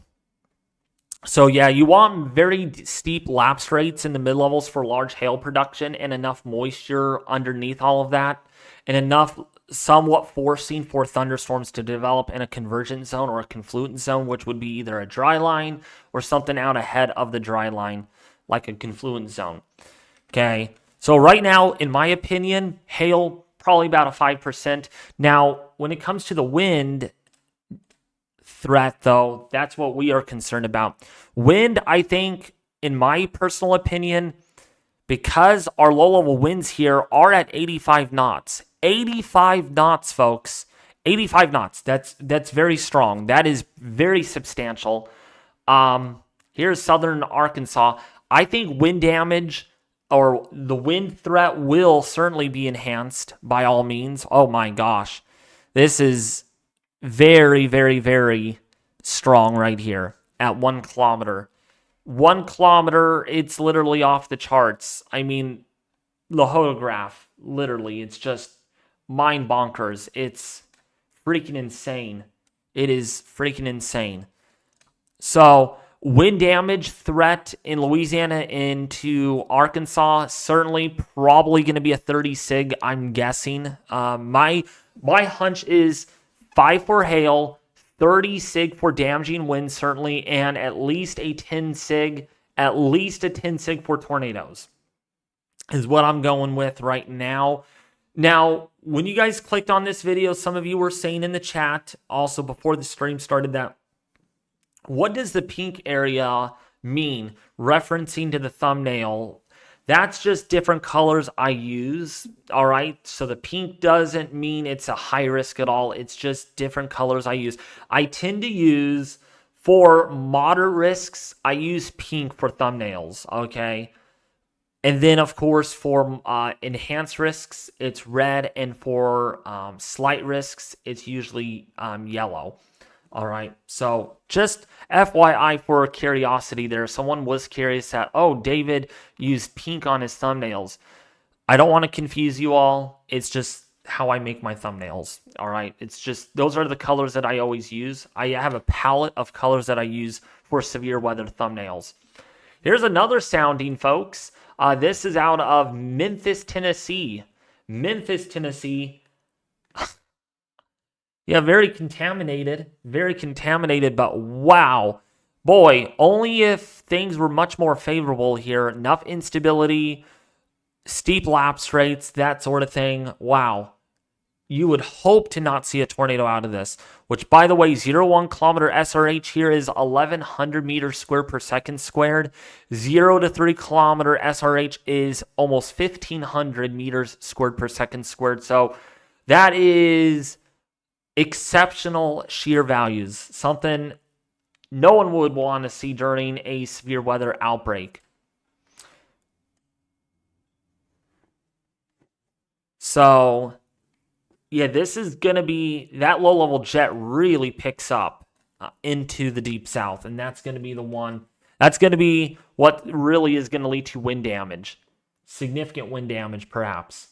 [SPEAKER 1] So yeah, you want very steep lapse rates in the mid-levels for large hail production and enough moisture underneath all of that, and enough somewhat forcing for thunderstorms to develop in a convergent zone or a confluent zone, which would be either a dry line or something out ahead of the dry line, like a confluent zone. Okay, so right now, in my opinion, hail probably about a 5%. Now, when it comes to the wind threat, though, that's what we are concerned about. Wind, I think, in my personal opinion, because our low-level winds here are at 85 knots. 85 knots, folks. 85 knots. That's very strong. That is very substantial. Here's southern Arkansas. I think wind damage or the wind threat will certainly be enhanced by all means. Oh my gosh. This is very, very, very strong right here at 1 kilometer. 1 kilometer, it's literally off the charts. I mean, the photograph, literally, it's just mind bonkers. It's freaking insane. It is freaking insane. So, wind damage threat in Louisiana into Arkansas, certainly probably going to be a 30 sig, I'm guessing. My hunch is 5 for hail, 30 sig for damaging winds, certainly, and at least a 10 sig for tornadoes is what I'm going with right now. Now, when you guys clicked on this video, some of you were saying in the chat, also before the stream started, that what does the pink area mean, referencing to the thumbnail? That's just different colors I use, all right? So the pink doesn't mean it's a high risk at all. It's just different colors I use. I tend to use, for moderate risks, I use pink for thumbnails, okay? And then, of course, for enhanced risks, it's red. And for slight risks, it's usually yellow. All right, so just FYI for curiosity there. Someone was curious that, oh, David used pink on his thumbnails. I don't want to confuse you all. It's just how I make my thumbnails, all right? It's just, those are the colors that I always use. I have a palette of colors that I use for severe weather thumbnails. Here's another sounding, folks. This is out of Memphis, Tennessee. Memphis, Tennessee. Yeah, very contaminated, but wow. Boy, only if things were much more favorable here, enough instability, steep lapse rates, that sort of thing. Wow. You would hope to not see a tornado out of this, which, by the way, 0-1 kilometer SRH here is 1,100 meters squared per second squared. 0 to 3 kilometer SRH is almost 1,500 meters squared per second squared. So that is exceptional shear values, something no one would want to see during a severe weather outbreak. So, yeah, this is going to be, that low-level jet really picks up into the deep south, and that's going to be the one, that's going to be what really is going to lead to wind damage. Significant wind damage, perhaps.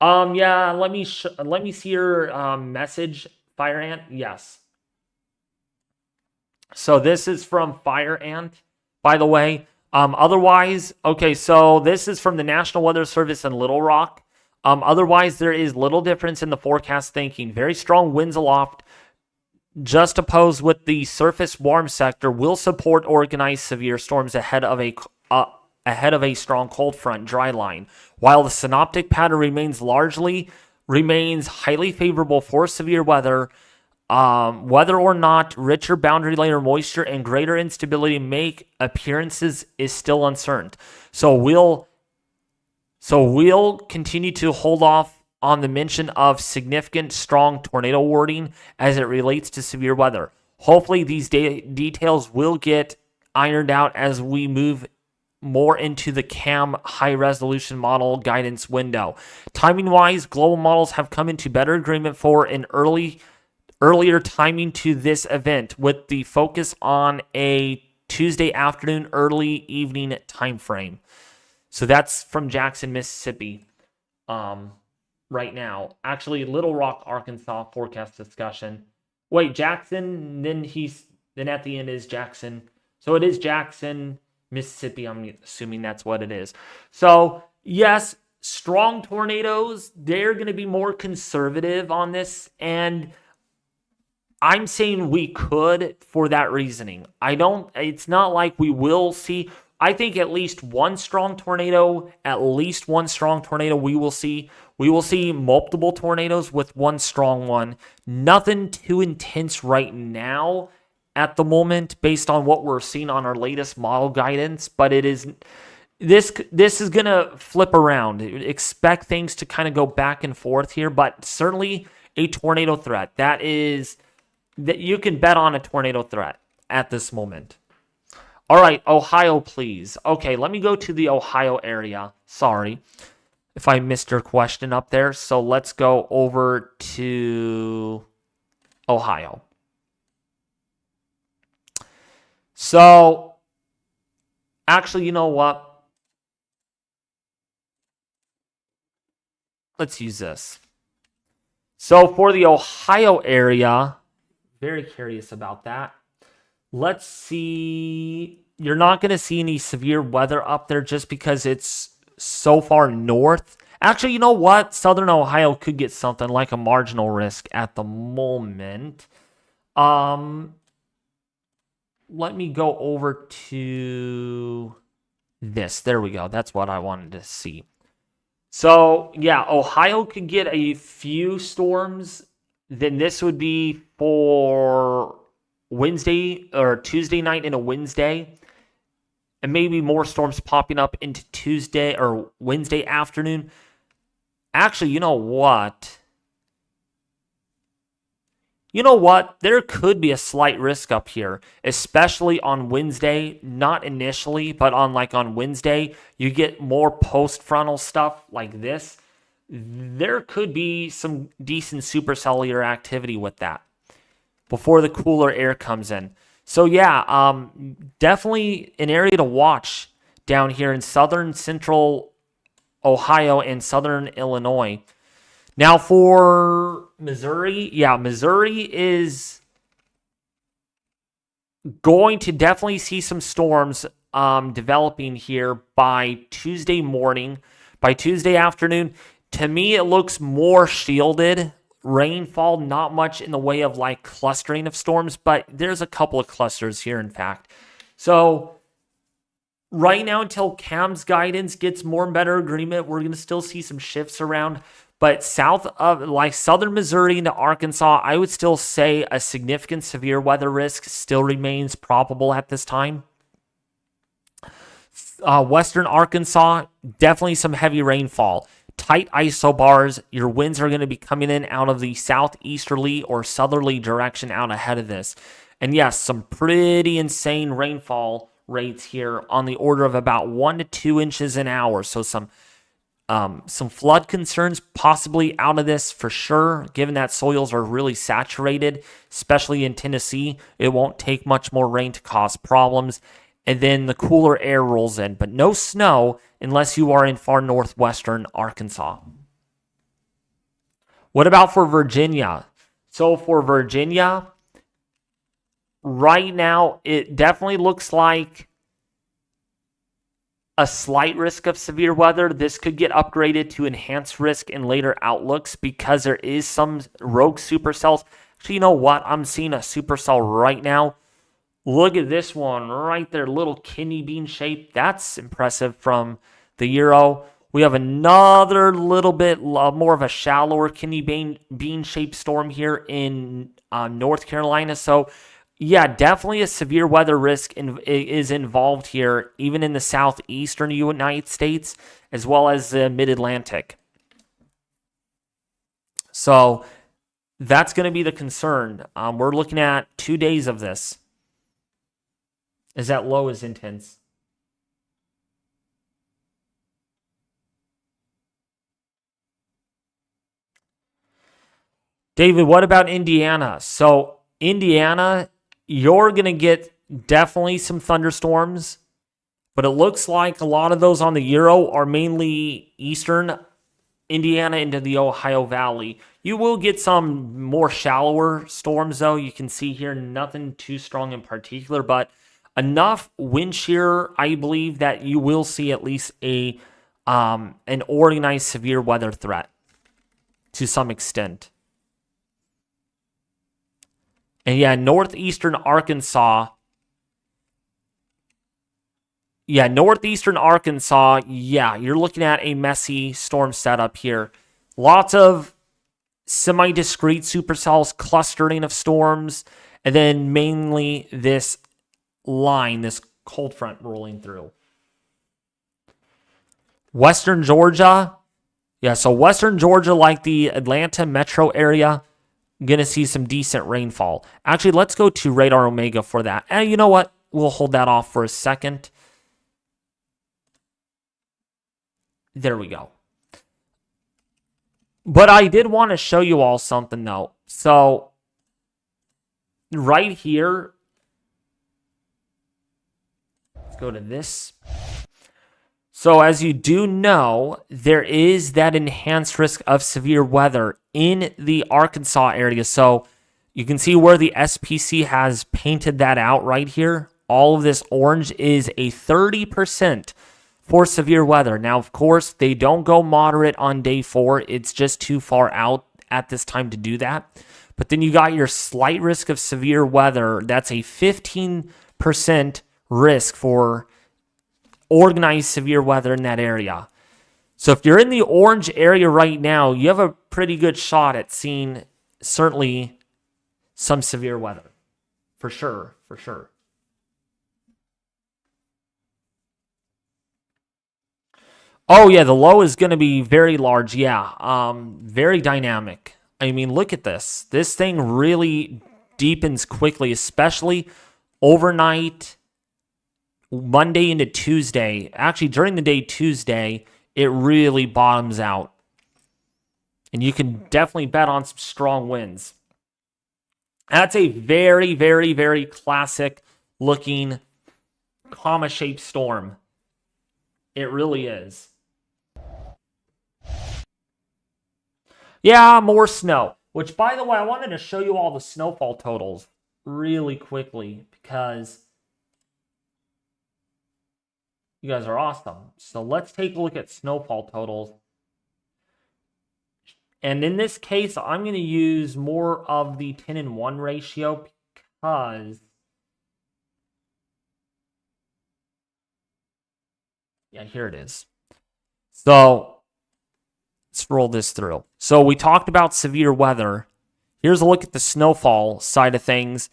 [SPEAKER 1] Yeah, let me see your message, Fire Ant. Yes. So this is from Fire Ant, by the way. Otherwise, okay, so this is from the National Weather Service in Little Rock. Otherwise, there is little difference in the forecast thinking. Very strong winds aloft, just opposed with the surface warm sector, will support organized severe storms ahead of a strong cold front dry line. While the synoptic pattern remains highly favorable for severe weather, whether or not richer boundary layer moisture and greater instability make appearances is still uncertain. So we'll continue to hold off on the mention of significant strong tornado warning as it relates to severe weather. Hopefully these details will get ironed out as we move more into the CAM high-resolution model guidance window. Timing-wise, global models have come into better agreement for an earlier timing to this event, with the focus on a Tuesday afternoon, early evening time frame. So that's from Jackson, Mississippi. Right now, actually, Little Rock, Arkansas forecast discussion. Wait, Jackson. Then at the end is Jackson. So it is Jackson, Mississippi. I'm assuming that's what it is. So yes, strong tornadoes. They're going to be more conservative on this, and I'm saying we could for that reasoning. It's not like we will see. I think at least one strong tornado we will see. We will see multiple tornadoes with one strong one. Nothing too intense right now at the moment based on what we're seeing on our latest model guidance, but this is going to flip around. Expect things to kind of go back and forth here, but certainly a tornado threat. That you can bet on a tornado threat at this moment. All right, Ohio, please. Okay, let me go to the Ohio area. Sorry if I missed your question up there. So let's go over to Ohio. So, actually, you know what? Let's use this. So for the Ohio area, very curious about that. Let's see. You're not going to see any severe weather up there just because it's so far north. Actually, you know what? Southern Ohio could get something like a marginal risk at the moment. Let me go over to this. There we go. That's what I wanted to see. So, yeah, Ohio could get a few storms. Then this would be for Wednesday or Tuesday night into Wednesday. And maybe more storms popping up into Tuesday or Wednesday afternoon. Actually, you know what? There could be a slight risk up here, especially on Wednesday. Not initially, but on Wednesday, you get more post-frontal stuff like this. There could be some decent supercellular activity with that before the cooler air comes in. So yeah, definitely an area to watch down here in southern central Ohio and southern Illinois. Now for Missouri, Missouri is going to definitely see some storms developing here by Tuesday morning, by Tuesday afternoon. To me, it looks more shielded. Rainfall, not much in the way of clustering of storms, but there's a couple of clusters here, in fact. So right now, until CAM's guidance gets more and better agreement, we're going to still see some shifts around. But south of southern Missouri into Arkansas, I would still say a significant severe weather risk still remains probable at this time. Western Arkansas, definitely some heavy rainfall. Tight isobars. Your winds are going to be coming in out of the southeasterly or southerly direction out ahead of this. And yes, some pretty insane rainfall rates here on the order of about 1 to 2 inches an hour. So some flood concerns possibly out of this for sure, given that soils are really saturated, especially in Tennessee. It won't take much more rain to cause problems. And then the cooler air rolls in, but no snow unless you are in far northwestern Arkansas. What about for Virginia? So for Virginia, right now, it definitely looks like a slight risk of severe weather. This could get upgraded to enhanced risk in later outlooks because there is some rogue supercells. Actually, you know what? I'm seeing a supercell right now. Look at this one right there, little kidney bean shape. That's impressive from the Euro. We have another little bit more of a shallower kidney bean shaped storm here in North Carolina. So, yeah, definitely a severe weather risk is involved here, even in the southeastern United States, as well as the mid-Atlantic. So that's going to be the concern. We're looking at 2 days of this. Is that low as intense? David, what about Indiana? So, Indiana, you're going to get definitely some thunderstorms, but it looks like a lot of those on the Euro are mainly eastern Indiana into the Ohio Valley. You will get some more shallower storms, though. You can see here nothing too strong in particular, but enough wind shear, I believe, that you will see at least an organized severe weather threat to some extent. And yeah, northeastern Arkansas. Yeah, northeastern Arkansas. Yeah, you're looking at a messy storm setup here. Lots of semi-discrete supercells, clustering of storms, and then mainly this line, this cold front rolling through. Western Georgia. Yeah, so Western Georgia, like the Atlanta metro area, going to see some decent rainfall. Actually, let's go to Radar Omega for that. And you know what? We'll hold that off for a second. There we go. But I did want to show you all something, though. So, right here, let's go to this. So, as you do know, there is that enhanced risk of severe weather in the Arkansas area. So, you can see where the SPC has painted that out right here. All of this orange is a 30% for severe weather. Now, of course, they don't go moderate on day 4. It's just too far out at this time to do that. But then you got your slight risk of severe weather. That's a 15% risk for organized severe weather in that area. So if you're in the orange area right now, you have a pretty good shot at seeing certainly some severe weather. For sure, for sure. Oh, yeah, the low is going to be very large. Yeah, very dynamic. I mean, look at this. This thing really deepens quickly, especially overnight, Monday into Tuesday. Actually, during the day Tuesday, it really bottoms out. And you can definitely bet on some strong winds. That's a very, very, very classic looking comma-shaped storm. It really is. Yeah, more snow. Which, by the way, I wanted to show you all the snowfall totals really quickly because you guys are awesome. So let's take a look at snowfall totals. And in this case, I'm going to use more of the 10-1 ratio because yeah, here it is. So let's roll this through. So we talked about severe weather. Here's a look at the snowfall side of things.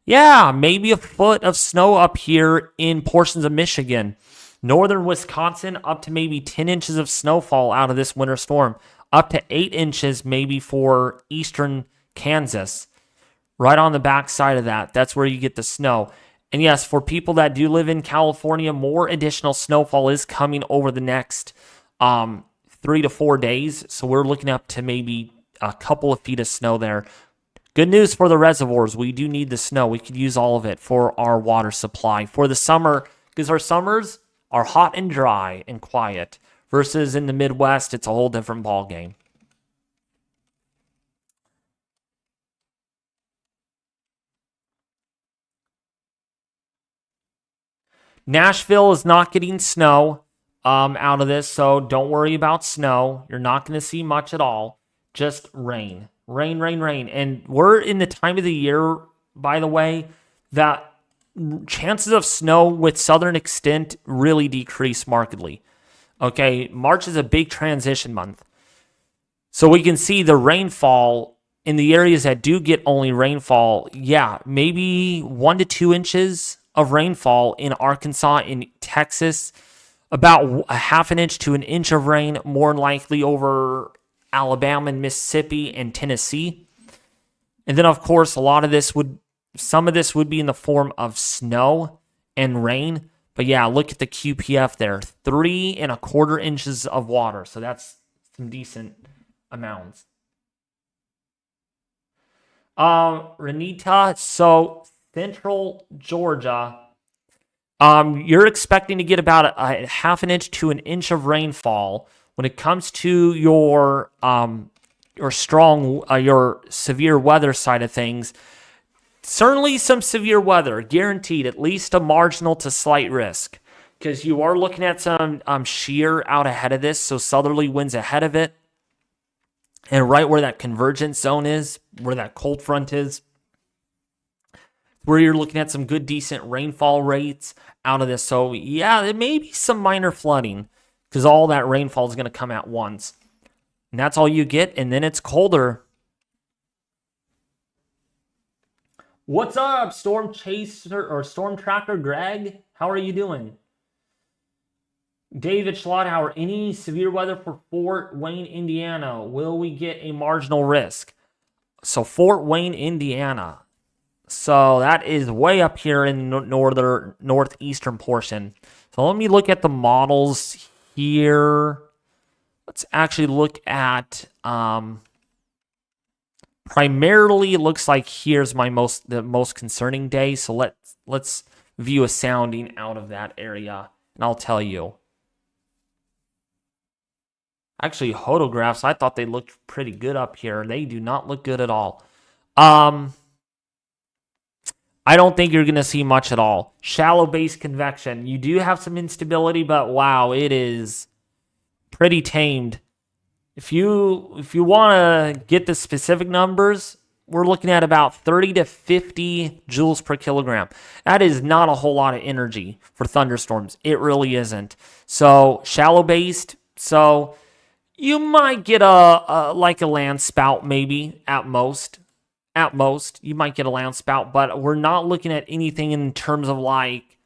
[SPEAKER 1] Yeah, maybe a foot of snow up here in portions of Michigan. Northern Wisconsin, up to maybe 10 inches of snowfall out of this winter storm. Up to 8 inches maybe for eastern Kansas. Right on the back side of that, that's where you get the snow. And yes, for people that do live in California, more additional snowfall is coming over the next 3 to 4 days. So we're looking up to maybe a couple of feet of snow there. Good news for the reservoirs. We do need the snow. We could use all of it for our water supply. For the summer, because our summers are hot and dry and quiet. Versus in the Midwest, it's a whole different ballgame. Nashville is not getting snow out of this, so don't worry about snow. You're not going to see much at all. Just rain. Rain, rain, rain. And we're in the time of the year, by the way, that chances of snow with southern extent really decrease markedly. Okay, March is a big transition month. So we can see the rainfall in the areas that do get only rainfall. Yeah, maybe 1 to 2 inches of rainfall in Arkansas, in Texas. About a half an inch to an inch of rain, more likely over Alabama and Mississippi and Tennessee. And then, of course, some of this would be in the form of snow and rain. But yeah, look at the QPF there, 3 1/4 inches of water. So that's some decent amounts. Renita, so Central Georgia, you're expecting to get about a half an inch to an inch of rainfall. When it comes to your your severe weather side of things, certainly some severe weather, guaranteed, at least a marginal to slight risk, because you are looking at some shear out ahead of this, so southerly winds ahead of it, and right where that convergence zone is, where that cold front is, where you're looking at some good, decent rainfall rates out of this. So yeah, there may be some minor flooding, because all that rainfall is going to come at once. And that's all you get, and then it's colder. What's up, Storm Chaser or Storm Tracker Greg? How are you doing? David Schlotthauer, any severe weather for Fort Wayne, Indiana? Will we get a marginal risk? So Fort Wayne, Indiana. So that is way up here in the northeastern portion. So let me look at the models here. Let's actually look at primarily. It looks like here's the most concerning day. So let's view a sounding out of that area, and I'll tell you. Actually, photographs, I thought they looked pretty good up here. They do not look good at all. I don't think you're going to see much at all. Shallow base convection. You do have some instability, but wow, it is pretty tamed. If you want to get the specific numbers, we're looking at about 30 to 50 joules per kilogram. That is not a whole lot of energy for thunderstorms. It really isn't. So shallow based, so you might get a land spout maybe at most. At most, you might get a land spout, but we're not looking at anything in terms of like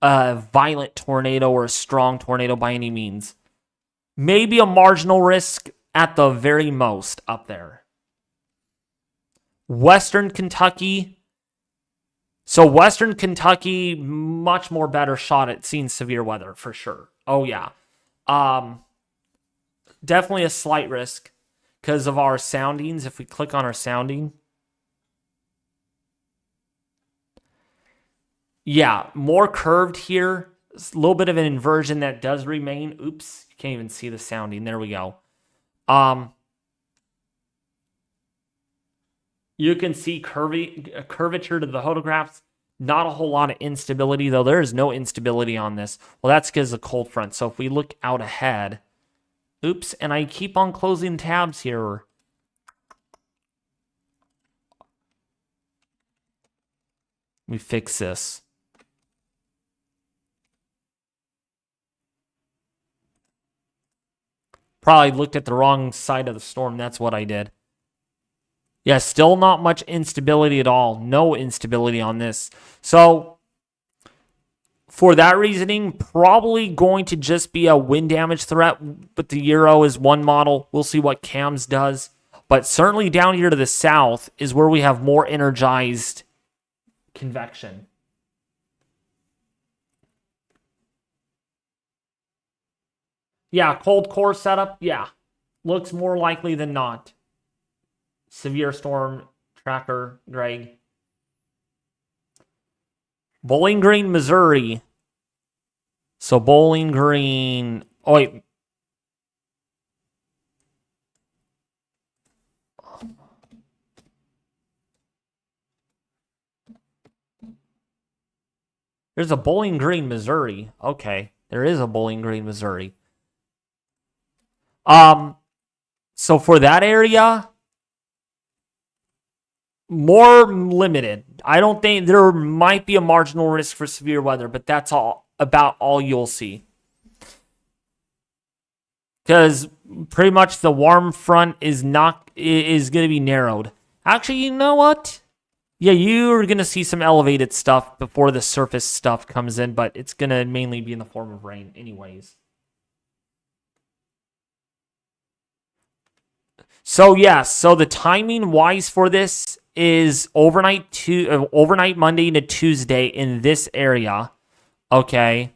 [SPEAKER 1] a violent tornado or a strong tornado by any means. Maybe a marginal risk at the very most up there. Western Kentucky. So Western Kentucky, much more better shot at seeing severe weather for sure. Oh yeah. Definitely a slight risk because of our soundings. If we click on our sounding. Yeah, more curved here. A little bit of an inversion that does remain. Oops, you can't even see the sounding. There we go. You can see curvature to the photographs. Not a whole lot of instability, though. There is no instability on this. Well, that's because of the cold front. So if we look out ahead. Oops, and I keep on closing tabs here. Let me fix this. Probably looked at the wrong side of the storm. That's what I did. Yeah, still not much instability at all. No instability on this. So, for that reasoning, probably going to just be a wind damage threat. But the Euro is one model. We'll see what CAMS does. But certainly down here to the south is where we have more energized convection. Yeah, cold core setup, yeah. Looks more likely than not. Severe storm tracker, Greg. Bowling Green, Missouri. So Bowling Green. Oh, wait. There's a Bowling Green, Missouri. Okay, there is a Bowling Green, Missouri. So for that area, more limited. I don't think there might be a marginal risk for severe weather, but that's about all you'll see. Because pretty much the warm front is going to be narrowed. Actually, you know what? Yeah, you're going to see some elevated stuff before the surface stuff comes in, but it's going to mainly be in the form of rain anyways. So yes, so the timing wise for this is overnight Monday to Tuesday in this area. Okay.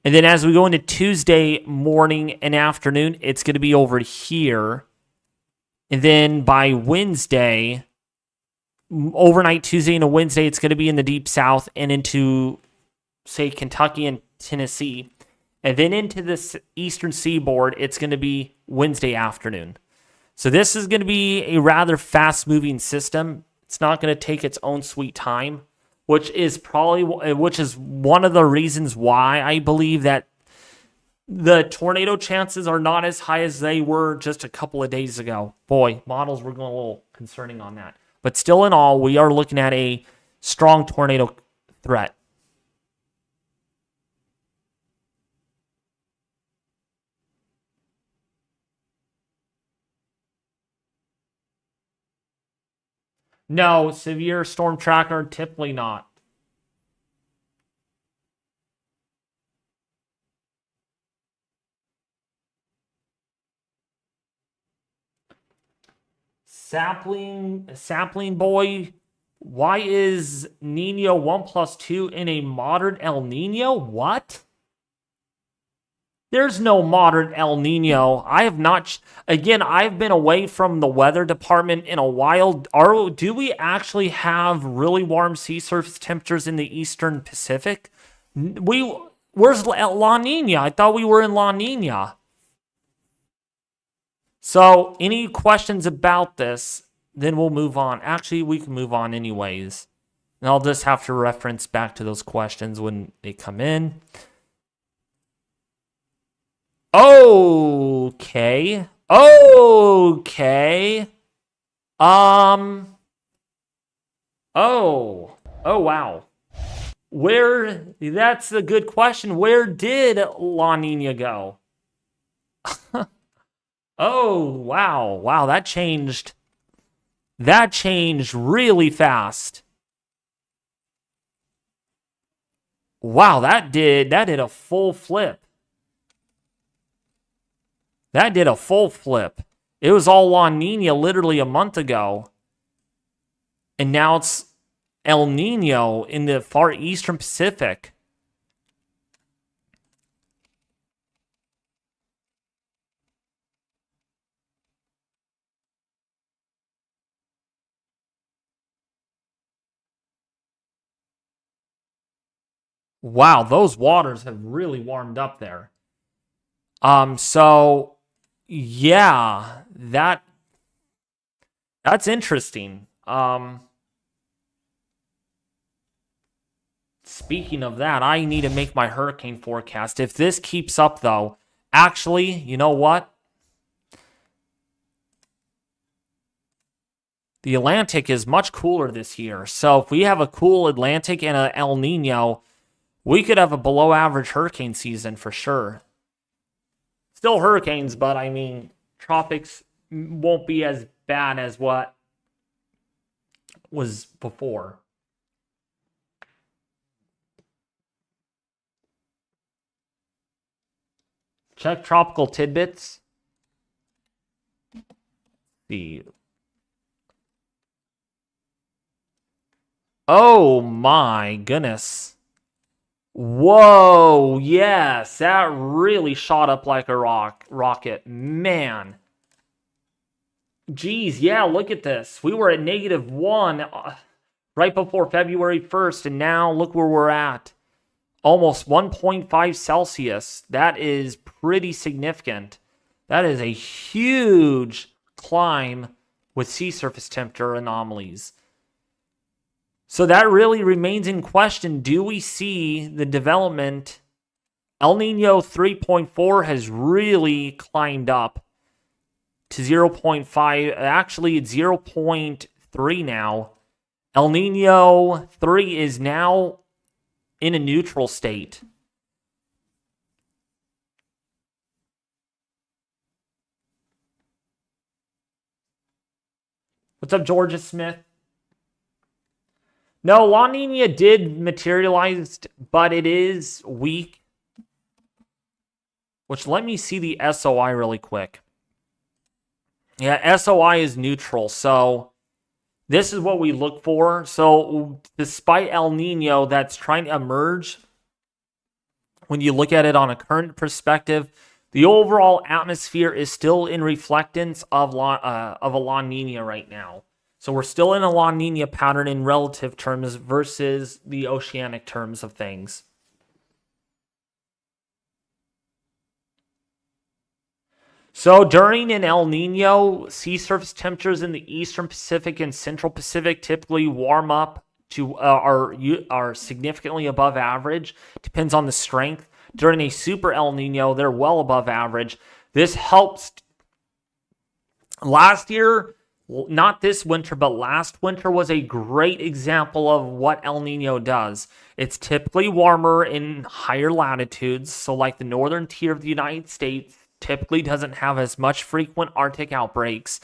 [SPEAKER 1] And then as we go into Tuesday morning and afternoon, it's going to be over here. And then by Wednesday, overnight Tuesday into Wednesday, it's going to be in the deep south and into, say, Kentucky and Tennessee. And then into the eastern seaboard, it's going to be Wednesday afternoon. So this is going to be a rather fast-moving system. It's not going to take its own sweet time, which is one of the reasons why I believe that the tornado chances are not as high as they were just a couple of days ago. Boy, models were going a little concerning on that. But still in all, we are looking at a strong tornado threat. No, severe storm tracker, typically not. Sapling boy, why is Nino 1+2 in a moderate El Nino? What? There's no moderate El Nino. I have not. Again, I've been away from the weather department in a while. Do we actually have really warm sea surface temperatures in the eastern Pacific? Where's La Nina? I thought we were in La Nina. So, any questions about this? Then we'll move on. Actually, we can move on anyways. And I'll just have to reference back to those questions when they come in. Okay. Oh, wow. That's a good question. Where did La Nina go? Oh, wow. Wow, that changed. That changed really fast. Wow, that did a full flip. That did a full flip. It was all La Nina literally a month ago. And now it's El Nino in the far eastern Pacific. Wow, those waters have really warmed up there. So yeah, that's interesting. Speaking of that, I need to make my hurricane forecast. If this keeps up though, actually, you know what? The Atlantic is much cooler this year. So if we have a cool Atlantic and an El Nino, we could have a below average hurricane season for sure. Still hurricanes, but I mean, tropics won't be as bad as what was before. Check tropical tidbits. Oh my goodness. Whoa, yes, that really shot up like a rocket. Man. Geez, yeah, look at this. We were at -1 right before February 1st, and now look where we're at. Almost 1.5 Celsius. That is pretty significant. That is a huge climb with sea surface temperature anomalies. So that really remains in question. Do we see the development? El Nino 3.4 has really climbed up to 0.5. Actually, it's 0.3 now. El Nino 3 is now in a neutral state. What's up, Georgia Smith? No, La Nina did materialize, but it is weak. Which, let me see the SOI really quick. Yeah, SOI is neutral, so this is what we look for. So, despite El Nino that's trying to emerge, when you look at it on a current perspective, The overall atmosphere is still in reflectance of a La Nina right now. So we're still in a La Nina pattern in relative terms versus the oceanic terms of things. So during an El Nino, sea surface temperatures in the eastern Pacific and central Pacific typically warm up to are significantly above average. Depends on the strength. During a super El Nino, they're well above average. This helps. Last year, not this winter, but last winter was a great example of what El Nino does. It's typically warmer in higher latitudes, so like the northern tier of the United States typically doesn't have as much frequent Arctic outbreaks.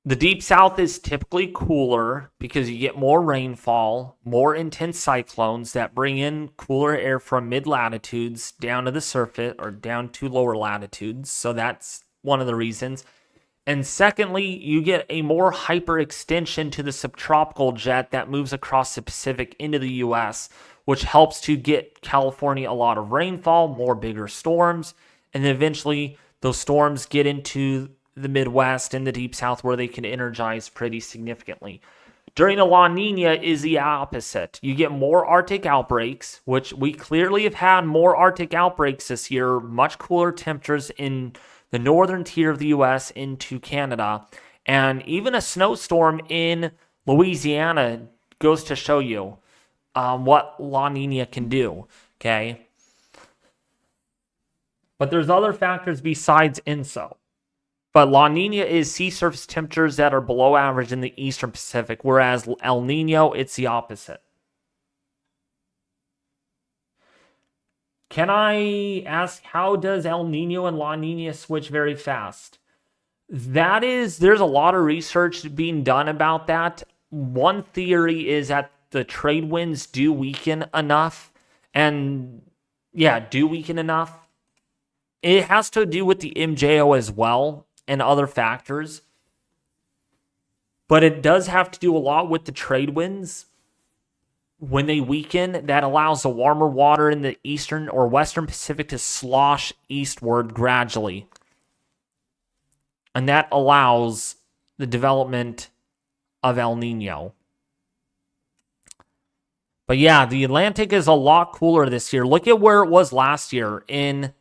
[SPEAKER 1] The deep south is typically cooler because you get more rainfall, more intense cyclones that bring in cooler air from mid-latitudes down to the surface or down to lower latitudes. So that's one of the reasons. And secondly, you get a more hyperextension to the subtropical jet that moves across the Pacific into the U.S., which helps to get California a lot of rainfall, more bigger storms, and then eventually those storms get into the Midwest and the Deep South where they can energize pretty significantly. During a La Nina is the opposite. You get more Arctic outbreaks, which we clearly have had more Arctic outbreaks this year, much cooler temperatures in the northern tier of the U.S. into Canada, and even a snowstorm in Louisiana goes to show you what La Nina can do, okay? But there's other factors besides INSO. But La Nina is sea surface temperatures that are below average in the eastern Pacific, whereas El Nino, it's the opposite. Can I ask, how does El Nino and La Nina switch very fast? There's a lot of research being done about that. One theory is that the trade winds do weaken enough. And yeah, do weaken enough. It has to do with the MJO as well and other factors. But it does have to do a lot with the trade winds. When they weaken, that allows the warmer water in the eastern or western Pacific to slosh eastward gradually. And that allows the development of El Nino. But yeah, the Atlantic is a lot cooler this year. Look at where it was last year in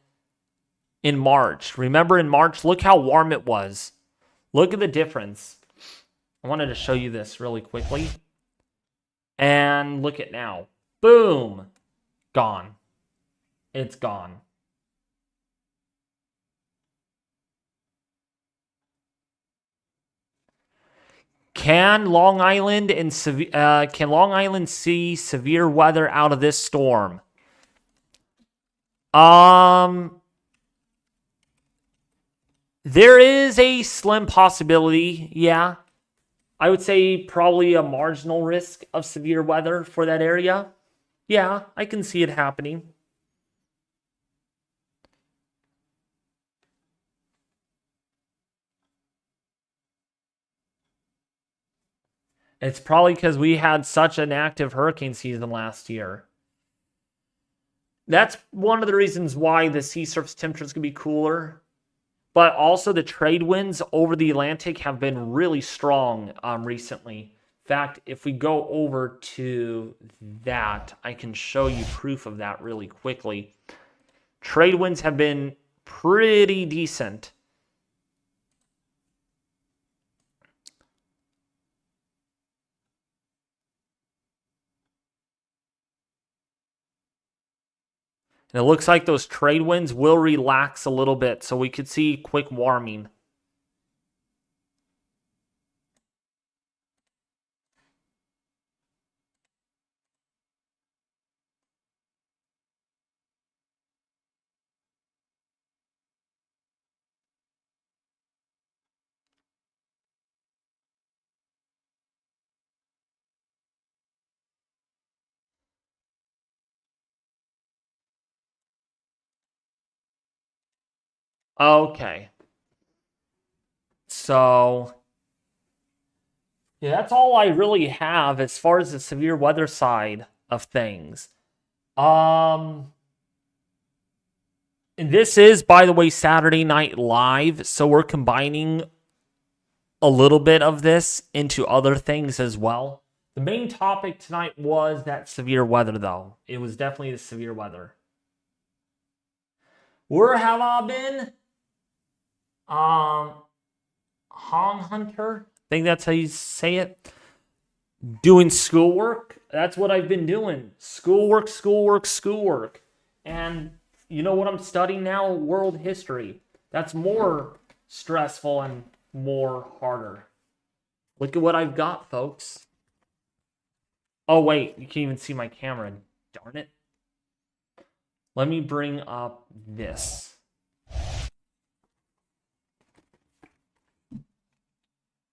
[SPEAKER 1] March. Remember in March, look how warm it was. Look at the difference. I wanted to show you this really quickly. And look at now. Boom. Gone. It's gone. Can Long Island see severe weather out of this storm? There is a slim possibility, yeah. I would say probably a marginal risk of severe weather for that area. Yeah, I can see it happening. It's probably because we had such an active hurricane season last year. That's one of the reasons why the sea surface temperatures can be cooler. But also the trade winds over the Atlantic have been really strong recently. In fact, if we go over to that, I can show you proof of that really quickly. Trade winds have been pretty decent. And it looks like those trade winds will relax a little bit, so we could see quick warming. Okay. So, yeah, that's all I really have as far as the severe weather side of things. Um, and this is, by the way, Saturday Night Live, so we're combining a little bit of this into other things as well. The main topic tonight was that severe weather, though. It was definitely the severe weather. Where have I been? Hong Hunter. I think that's how you say it. Doing schoolwork. That's what I've been doing. Schoolwork, schoolwork, schoolwork. And you know what I'm studying now? World history. That's more stressful and more harder. Look at what I've got, folks. Oh, wait. You can't even see my camera. Darn it. Let me bring up this.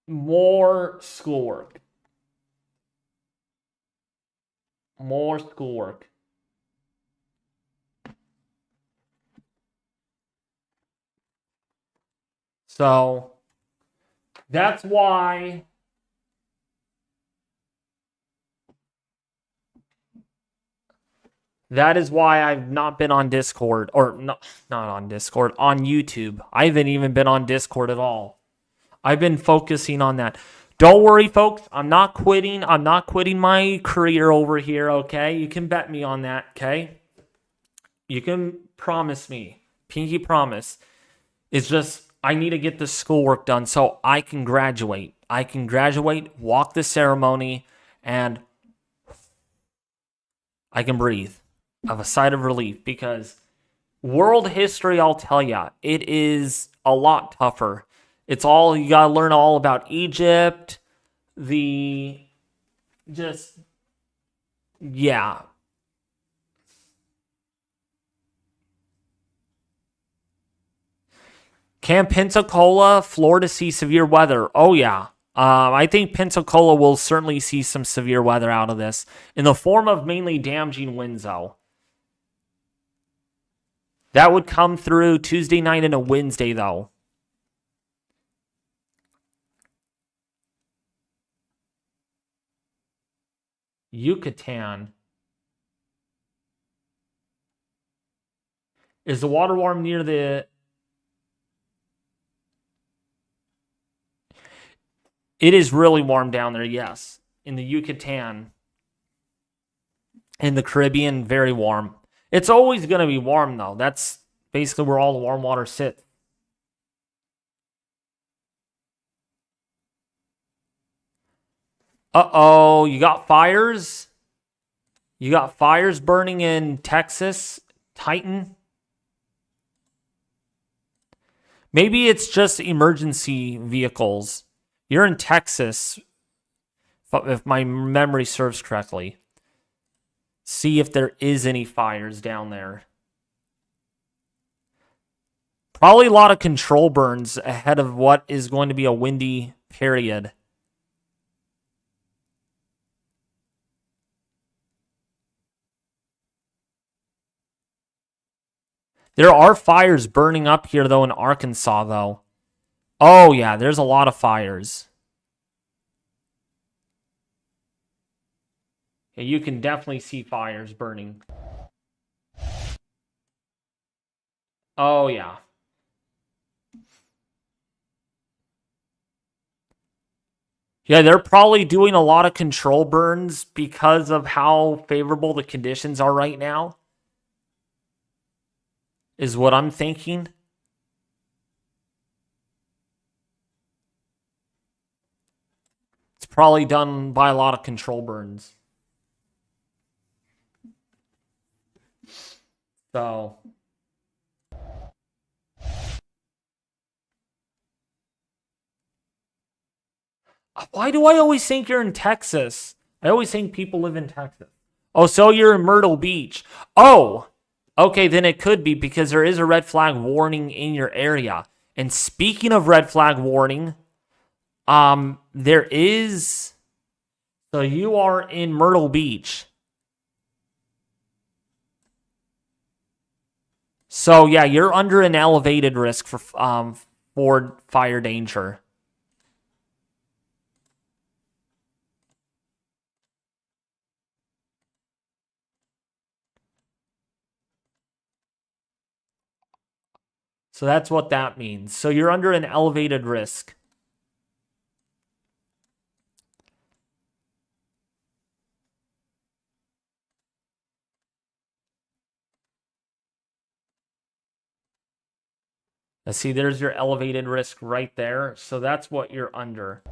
[SPEAKER 1] More schoolwork. More schoolwork. So that's why I've not been on Discord, or not on Discord, on YouTube. I haven't even been on Discord at all. I've been focusing on that. Don't worry, folks. I'm not quitting. I'm not quitting my career over here, okay? You can bet me on that, okay? You can promise me. Pinky promise. It's just I need to get the schoolwork done so I can graduate. I can graduate, walk the ceremony, and I can breathe. I have a sigh of relief because world history, I'll tell ya, it is a lot tougher. It's all, you gotta learn all about Egypt, yeah. Can Pensacola, Florida see severe weather? Oh, yeah. I think Pensacola will certainly see some severe weather out of this in the form of mainly damaging winds, though. That would come through Tuesday night and a Wednesday, though. Yucatan. Is the water warm near the... It is really warm down there, yes. In the Yucatan. In the Caribbean, very warm. It's always going to be warm, though. That's basically where all the warm water sits. Uh-oh, you got fires? You got fires burning in Texas, Titan? Maybe it's just emergency vehicles. You're in Texas, if my memory serves correctly. See if there is any fires down there. Probably a lot of control burns ahead of what is going to be a windy period. There are fires burning up here, though, in Arkansas, though. Oh, yeah, there's a lot of fires. Yeah, you can definitely see fires burning. Oh, yeah. Yeah, they're probably doing a lot of control burns because of how favorable the conditions are right now. Is what I'm thinking. It's probably done by a lot of control burns. So... Why do I always think you're in Texas? I always think people live in Texas. Oh, so you're in Myrtle Beach. Oh, okay, then it could be because there is a red flag warning in your area. And speaking of red flag warning, there is... So you are in Myrtle Beach. So yeah, you're under an elevated risk for fire danger. So that's what that means. So you're under an elevated risk. Let's see, there's your elevated risk right there. So that's what you're under.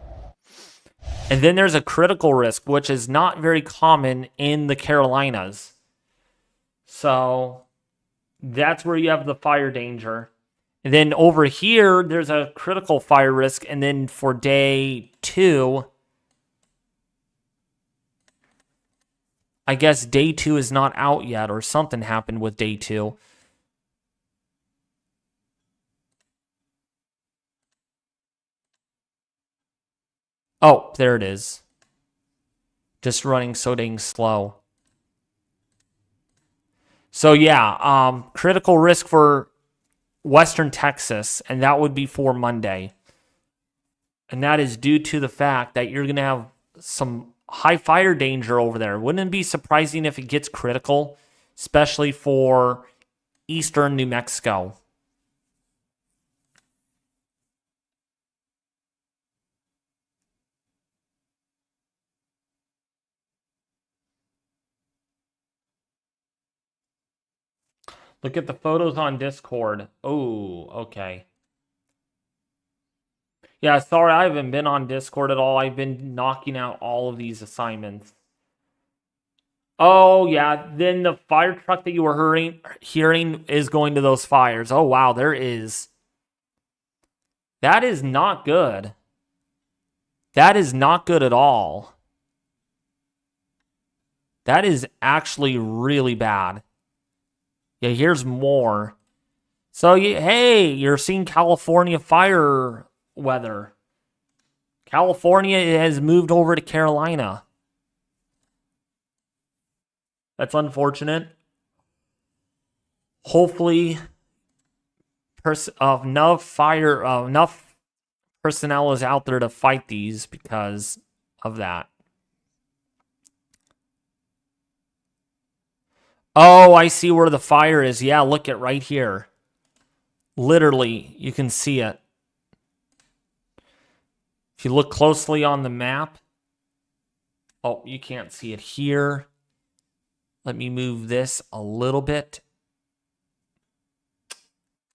[SPEAKER 1] And then there's a critical risk, which is not very common in the Carolinas. So that's where you have the fire danger. And then over here, there's a critical fire risk. And then for day 2, I guess day 2 is not out yet, or something happened with day 2. Oh, there it is. Just running so dang slow. So yeah, critical risk for Western Texas, and that would be for Monday. And that is due to the fact that you're going to have some high fire danger over there. Wouldn't it be surprising if it gets critical, especially for eastern New Mexico? Look at the photos on Discord. Oh, okay. Yeah, sorry, I haven't been on Discord at all. I've been knocking out all of these assignments. Oh, yeah. Then the fire truck that you were hearing is going to those fires. Oh, wow, there is. That is not good. That is not good at all. That is actually really bad. Yeah, here's more. So, hey, you're seeing California fire weather. California has moved over to Carolina. That's unfortunate. Hopefully, enough personnel is out there to fight these because of that. Oh, I see where the fire is. Yeah, look at right here. Literally, you can see it. If you look closely on the map. Oh, you can't see it here. Let me move this a little bit.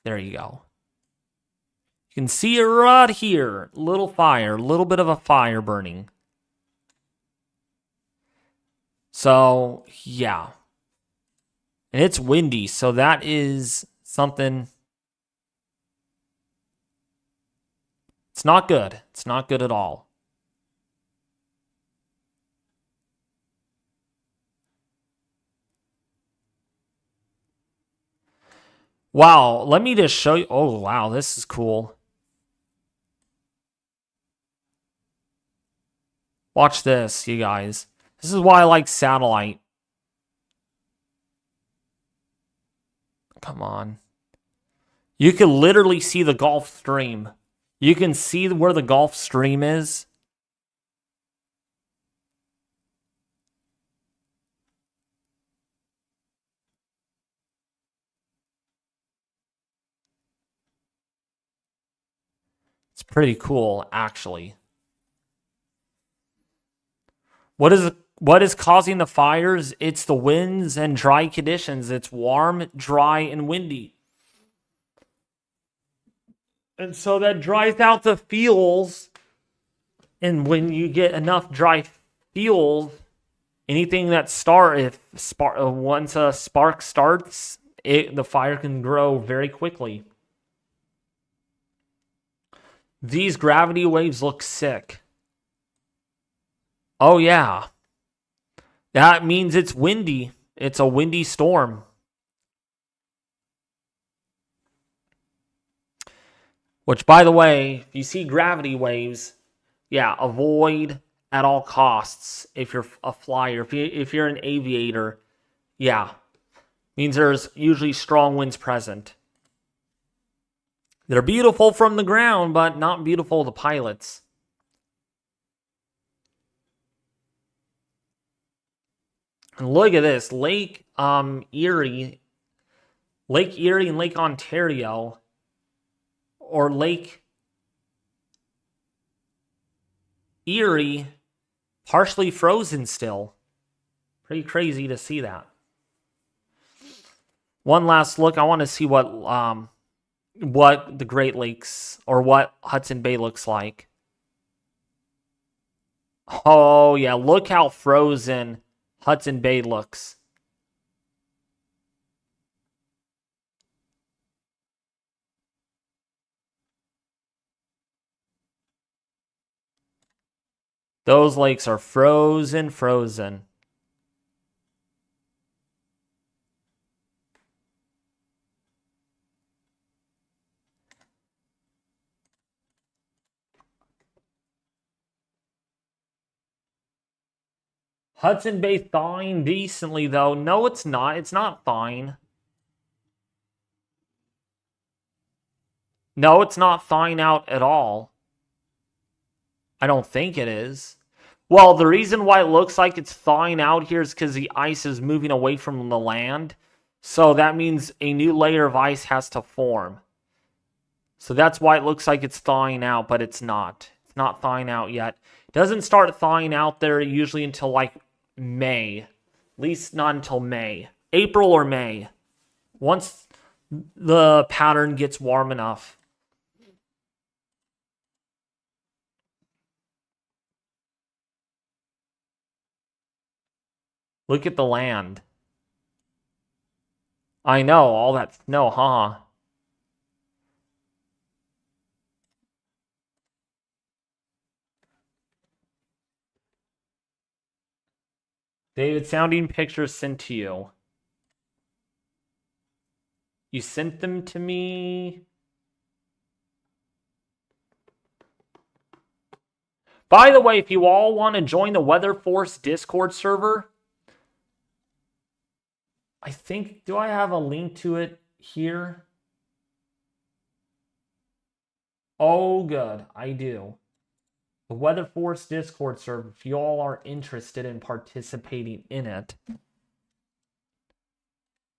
[SPEAKER 1] There you go. You can see it right here. Little fire, little bit of a fire burning. So, yeah. And it's windy, so that is something. It's not good. It's not good at all. Wow, let me just show you. Oh, wow, this is cool. Watch this, you guys. This is why I like satellite. Come on. You can literally see the Gulf Stream. You can see where the Gulf Stream is. It's pretty cool, actually. What is causing the fires? It's the winds and dry conditions. It's warm, dry, and windy. And so that dries out the fuels. And when you get enough dry fuels, anything that once a spark starts, the fire can grow very quickly. These gravity waves look sick. Oh, yeah. That means it's windy. It's a windy storm. Which, by the way, if you see gravity waves, yeah, avoid at all costs if you're a flyer. If you're an aviator, yeah, means there's usually strong winds present. They're beautiful from the ground, but not beautiful to pilots. And look at this, Lake Erie and Lake Ontario. or Lake Erie partially frozen still. Pretty crazy to see that. One last look. I want to see what the Great Lakes or what Hudson Bay looks like. Oh, yeah. Look how frozen Hudson Bay looks. Those lakes are frozen. Hudson Bay thawing decently, though. No, it's not. It's not thawing. No, it's not thawing out at all. I don't think it is. Well, the reason why it looks like it's thawing out here is because the ice is moving away from the land. So that means a new layer of ice has to form. So that's why it looks like it's thawing out, but it's not. It's not thawing out yet. It doesn't start thawing out there usually until like May. At least not until May. April or May. Once the pattern gets warm enough. Look at the land. I know, all that snow, huh? David, sounding pictures sent to you. You sent them to me? By the way, if you all want to join the Weather Force Discord server, I think, do I have a link to it here? Oh, good. I do. The Weather Force Discord server, if you all are interested in participating in it.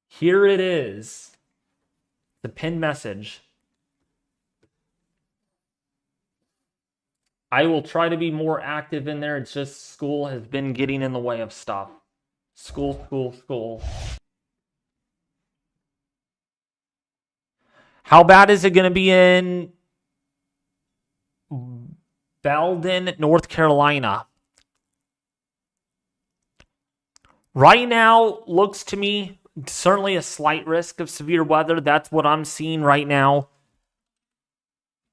[SPEAKER 1] Here it is. The pinned message. I will try to be more active in there. It's just school has been getting in the way of stuff. School. How bad is it going to be in Belden, North Carolina? Right now, looks to me, certainly a slight risk of severe weather. That's what I'm seeing right now.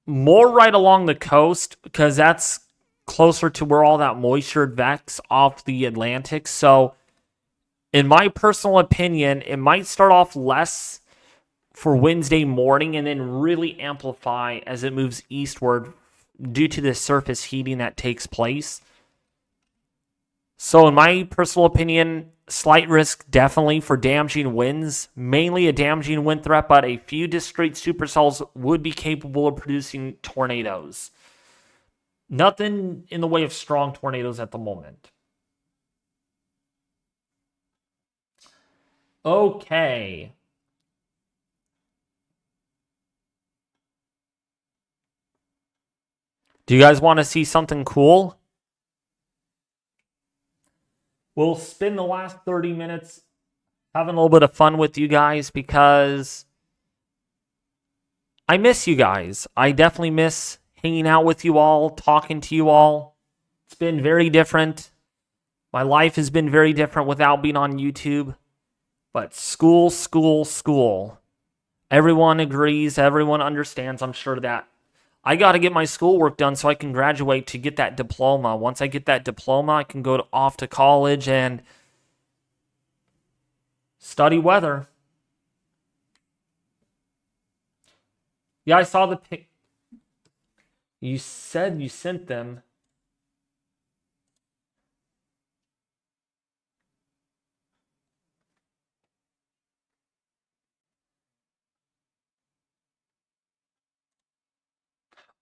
[SPEAKER 1] More right along the coast, because that's closer to where all that moisture advects off the Atlantic. So, in my personal opinion, it might start off less for Wednesday morning and then really amplify as it moves eastward due to the surface heating that takes place. So in my personal opinion, slight risk definitely for damaging winds, mainly a damaging wind threat, but a few discrete supercells would be capable of producing tornadoes. Nothing in the way of strong tornadoes at the moment. Okay. Do you guys want to see something cool? We'll spend the last 30 minutes having a little bit of fun with you guys because I miss you guys. I definitely miss hanging out with you all, talking to you all. It's been very different. My life has been very different without being on YouTube. But school. Everyone agrees. Everyone understands. I'm sure that I got to get my schoolwork done so I can graduate to get that diploma. Once I get that diploma, I can go off to college and study weather. Yeah, I saw the pic. You said you sent them.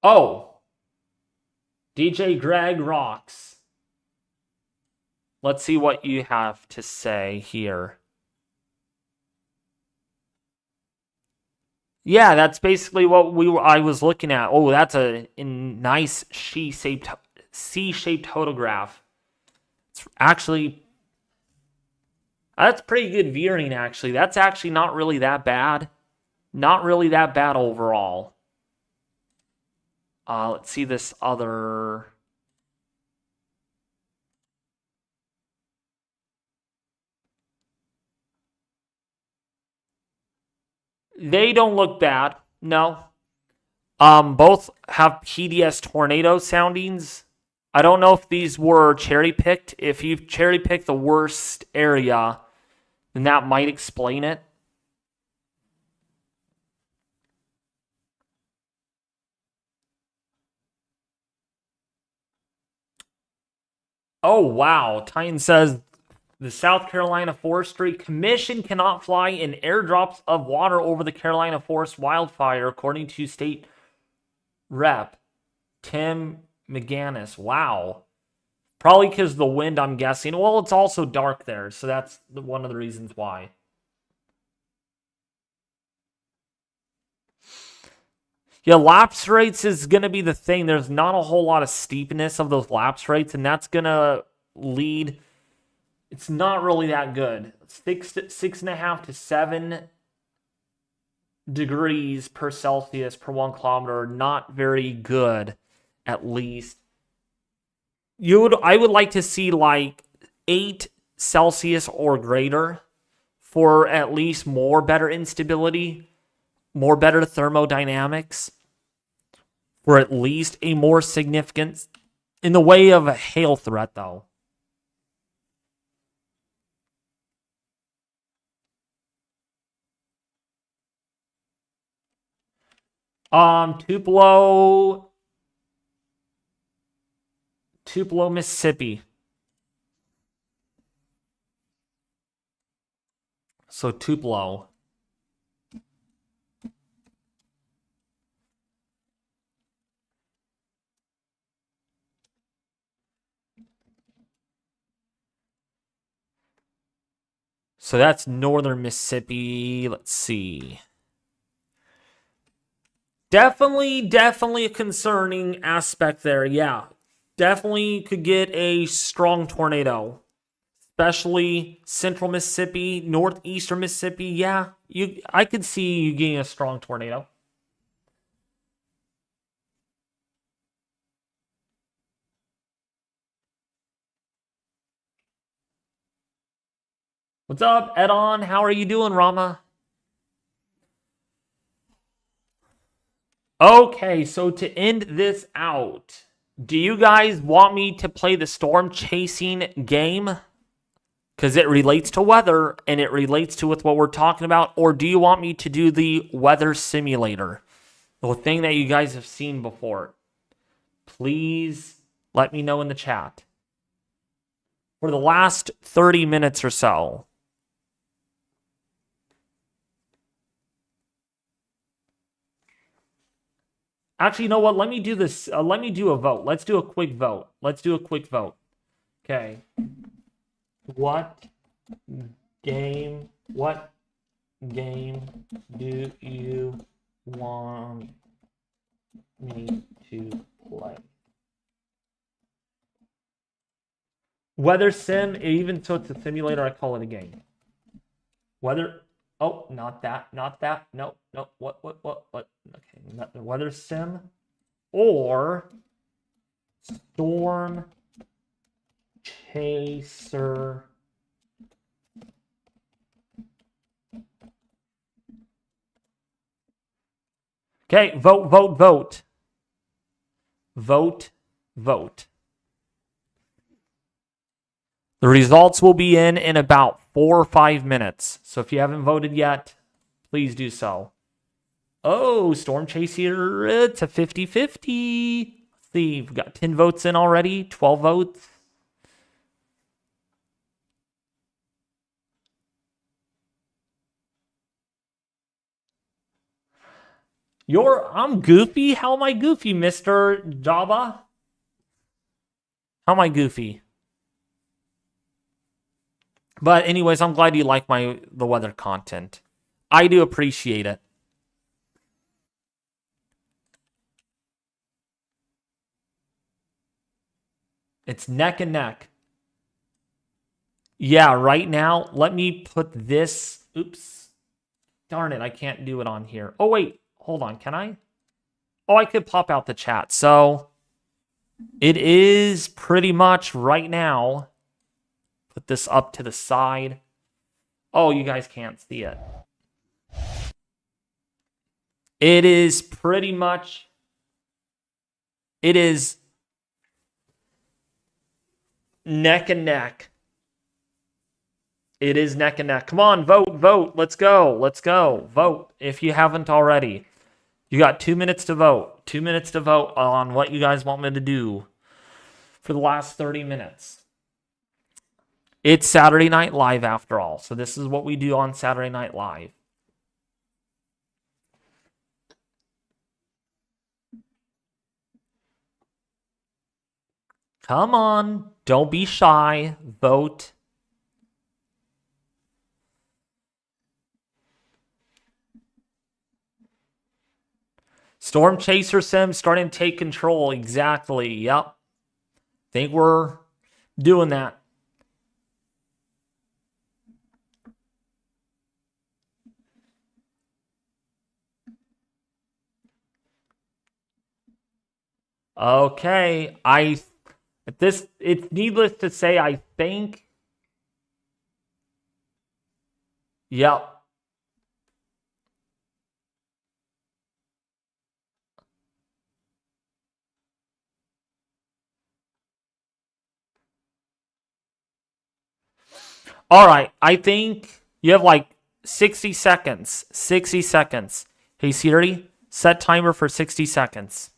[SPEAKER 1] Oh, DJ Greg rocks. Let's see what you have to say here. Yeah, that's basically what I was looking at. Oh, that's a nice C-shaped photograph. It's actually that's pretty good veering actually. That's actually not really that bad. Not really that bad overall. Let's see this other. They don't look bad. No. Both have PDS tornado soundings. I don't know if these were cherry picked. If you've cherry picked the worst area, then that might explain it. Oh, wow. Titan says the South Carolina Forestry Commission cannot fly in airdrops of water over the Carolina Forest wildfire, according to state rep Tim McGannis. Wow. Probably because the wind, I'm guessing. Well, it's also dark there, so that's one of the reasons why. Yeah, lapse rates is going to be the thing. There's not a whole lot of steepness of those lapse rates, and that's going to lead. It's not really that good. 6.5 to 7 degrees per Celsius per 1 kilometer, not very good, at least. I would like to see like 8 Celsius or greater for at least more better instability, more better thermodynamics, for at least a more significant in the way of a hail threat, though. Tupelo, Mississippi. So Tupelo. So that's northern Mississippi. Let's see. Definitely a concerning aspect there. Yeah. Definitely could get a strong tornado. Especially central Mississippi, northeastern Mississippi. Yeah, I could see you getting a strong tornado. What's up, Edon? How are you doing, Rama? Okay, so to end this out, do you guys want me to play the storm chasing game? Because it relates to weather and it relates to with what we're talking about. Or do you want me to do the weather simulator? The thing that you guys have seen before. Please let me know in the chat. For the last 30 minutes or so. Actually, you know what? Let me do this. Let me do a vote. Let's do a quick vote. Okay. What game do you want me to play? Weather sim, even so it's a simulator, I call it a game. Weather, oh, not that. No, what? Okay, not the weather sim or storm chaser. Okay, vote. The results will be in about 4 or 5 minutes. So if you haven't voted yet, please do so. Oh, Storm Chaser, it's a 50-50. Let's see, we've got 10 votes in already, 12 votes. I'm goofy? How am I goofy, Mr. Java? How am I goofy? But anyways, I'm glad you like the weather content. I do appreciate it. It's neck and neck. Yeah, right now, let me put this. Oops. Darn it, I can't do it on here. Oh, wait. Hold on. Can I? Oh, I could pop out the chat. So it is pretty much right now. Put this up to the side. Oh, you guys can't see it. It is pretty much. It is neck and neck. It is neck and neck. Come on, vote, vote. Let's go. Let's go. Vote if you haven't already. You got 2 minutes to vote. 2 minutes to vote on what you guys want me to do for the last 30 minutes. It's Saturday Night Live after all. So this is what we do on Saturday Night Live. Come on. Don't be shy. Vote. Storm Chaser Sim starting to take control. Exactly. Yep. Think we're doing that. Okay. It's needless to say, I think. Yep. All right. I think you have like 60 seconds. 60 seconds. Hey Siri, set timer for 60 seconds.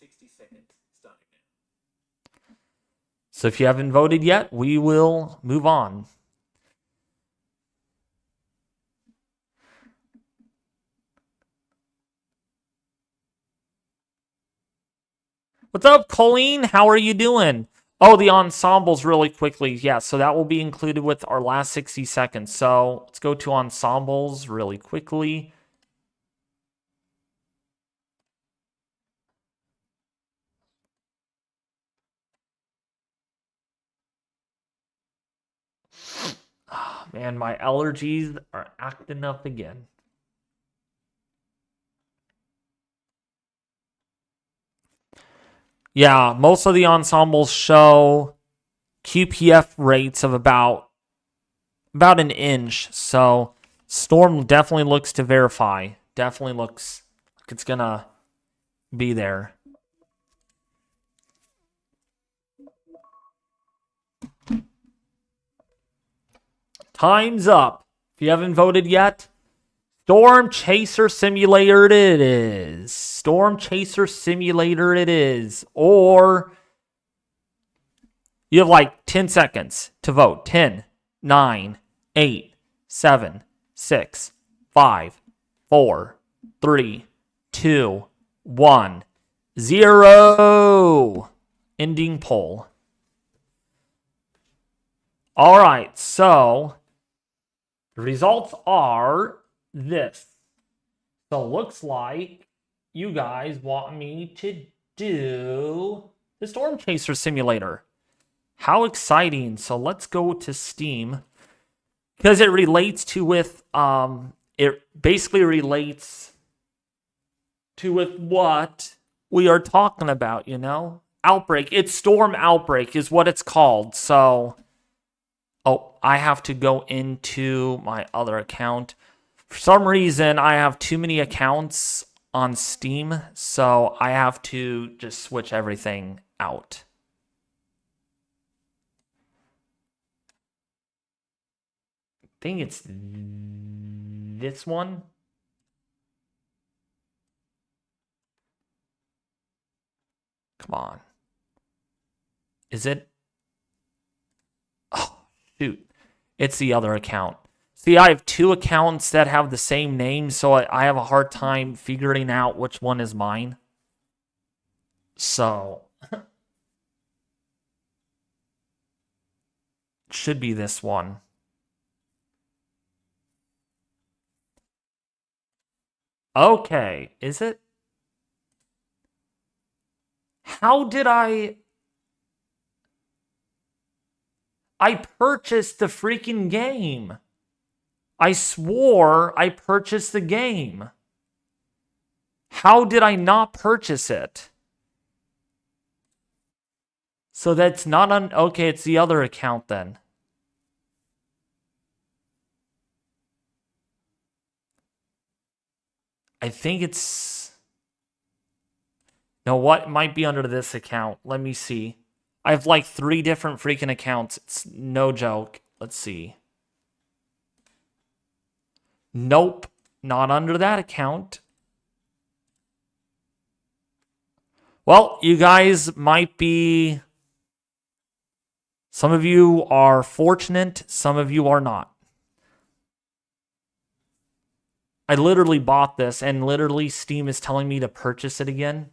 [SPEAKER 1] 60 seconds. Starting now. So if you haven't voted yet, we will move on. What's up, Colleen? How are you doing? Oh, the ensembles really quickly. Yeah, so that will be included with our last 60 seconds. So let's go to ensembles really quickly. Oh, man, my allergies are acting up again. Yeah, most of the ensembles show QPF rates of about an inch. So Storm definitely looks to verify. Definitely looks like it's gonna be there. Time's up. If you haven't voted yet, Storm Chaser Simulator it is. Storm Chaser Simulator it is. Or you have like 10 seconds to vote. 10, 9, 8, 7, 6, 5, 4, 3, 2, 1, 0. Ending poll. All right, so the results are this. So it looks like you guys want me to do the Storm Chaser Simulator. How exciting. So let's go to Steam. Because it relates to with it basically relates to with what we are talking about, you know? Outbreak. It's Storm Outbreak is what it's called. So I have to go into my other account. For some reason, I have too many accounts on Steam, so I have to just switch everything out. I think it's this one. Come on. Is it? Oh, shoot. It's the other account. See, I have two accounts that have the same name, so I have a hard time figuring out which one is mine. So, it should be this one. Okay, is it? How did I purchased the freaking game. I swore I purchased the game. How did I not purchase it? So that's not on... Okay, it's the other account then. I think it's... No, what might be under this account? Let me see. I have like 3 different freaking accounts. It's no joke. Let's see. Nope, not under that account. Well, you guys might be... Some of you are fortunate, some of you are not. I literally bought this, and literally Steam is telling me to purchase it again.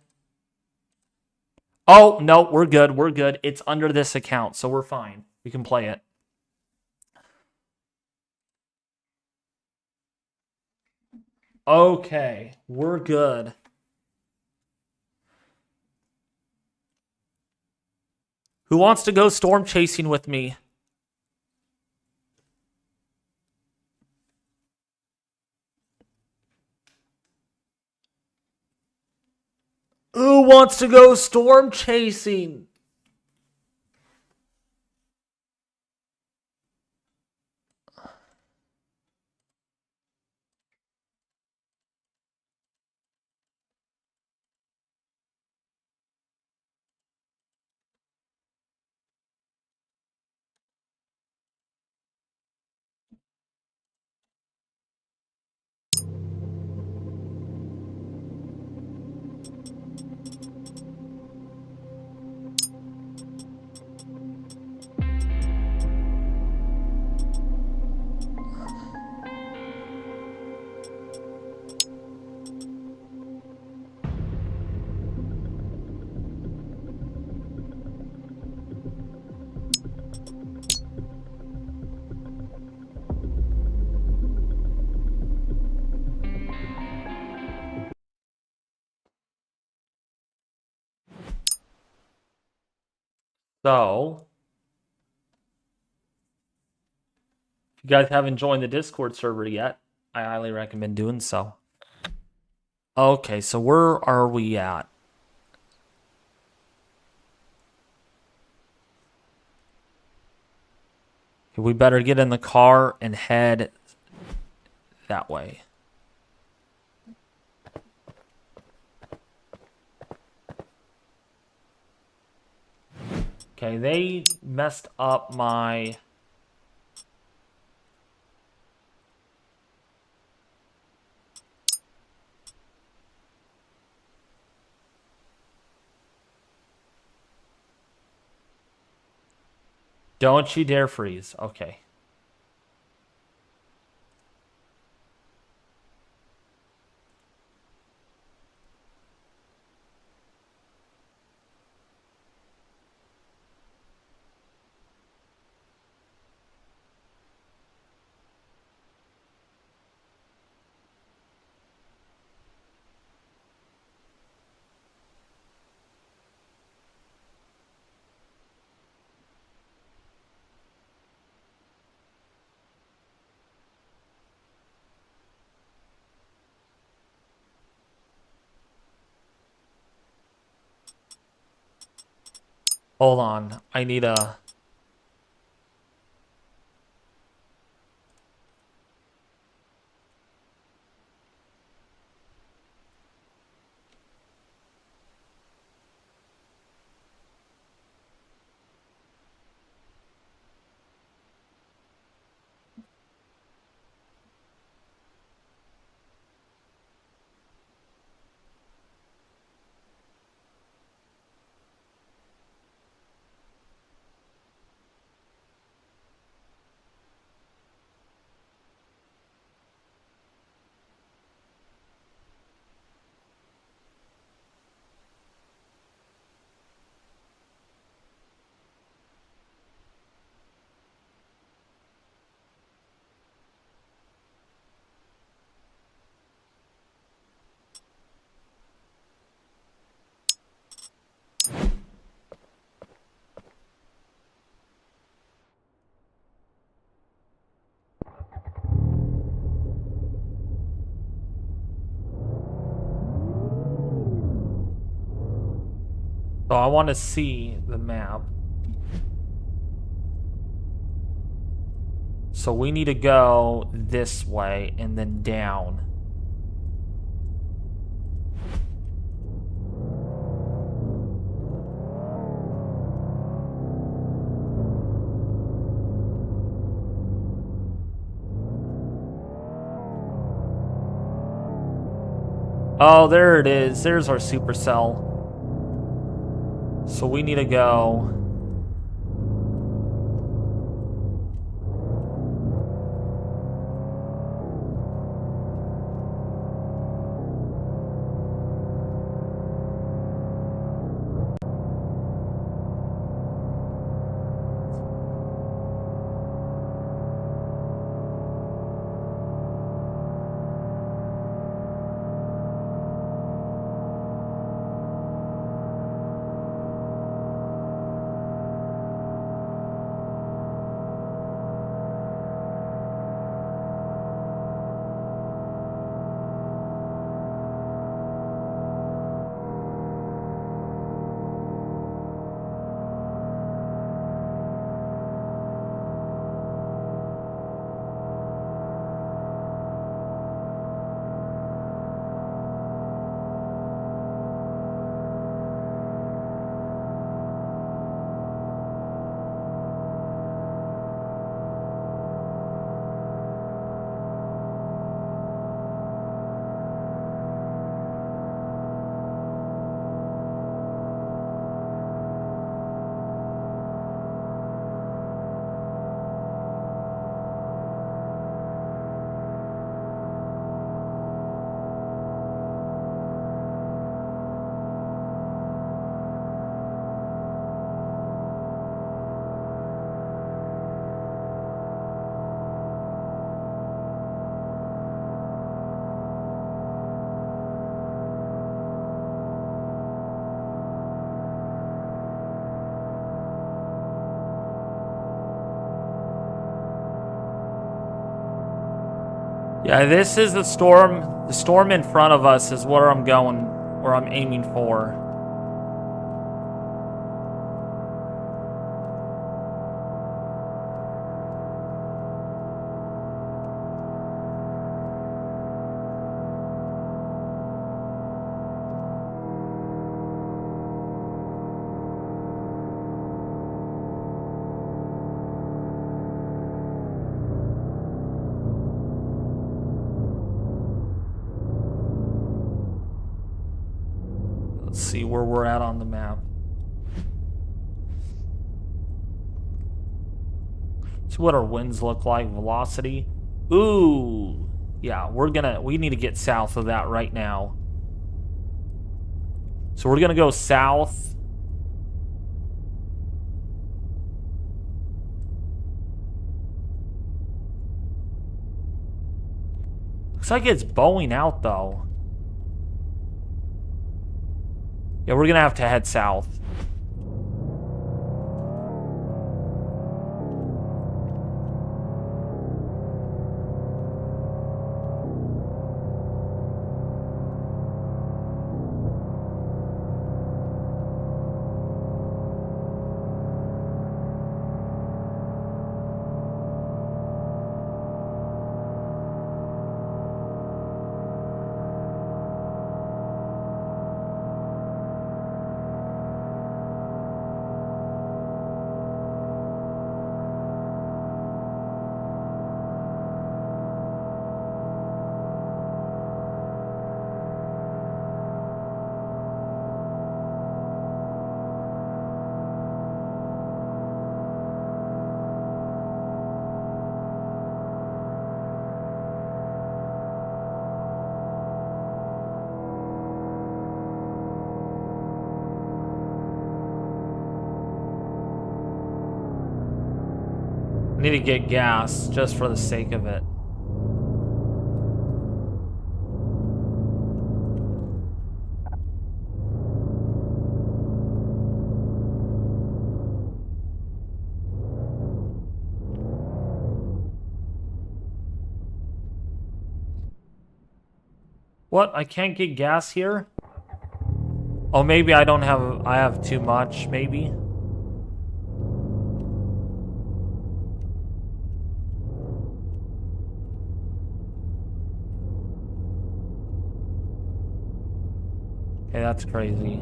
[SPEAKER 1] Oh, no, we're good. We're good. It's under this account, so we're fine. We can play it. Okay, we're good. Who wants to go storm chasing with me? Who wants to go storm chasing? So, if you guys haven't joined the Discord server yet, I highly recommend doing so. Okay, so where are we at? We better get in the car and head that way. Okay, they messed up my... Don't you dare freeze. Okay. Hold on. I need a... So I want to see the map. So we need to go this way and then down. Oh, there it is. There's our supercell. So we need to go. Yeah, this is the storm. The storm in front of us is where I'm going, where I'm aiming for. Let's see where we're at on the map. See what our winds look like, velocity. Ooh, yeah, we need to get south of that right now. So we're gonna go south. Looks like it's bowing out though. Yeah, we're gonna have to head south. Need to get gas just for the sake of it. What? I can't get gas here? Oh, maybe I don't have... I have too much, maybe? Okay, that's crazy.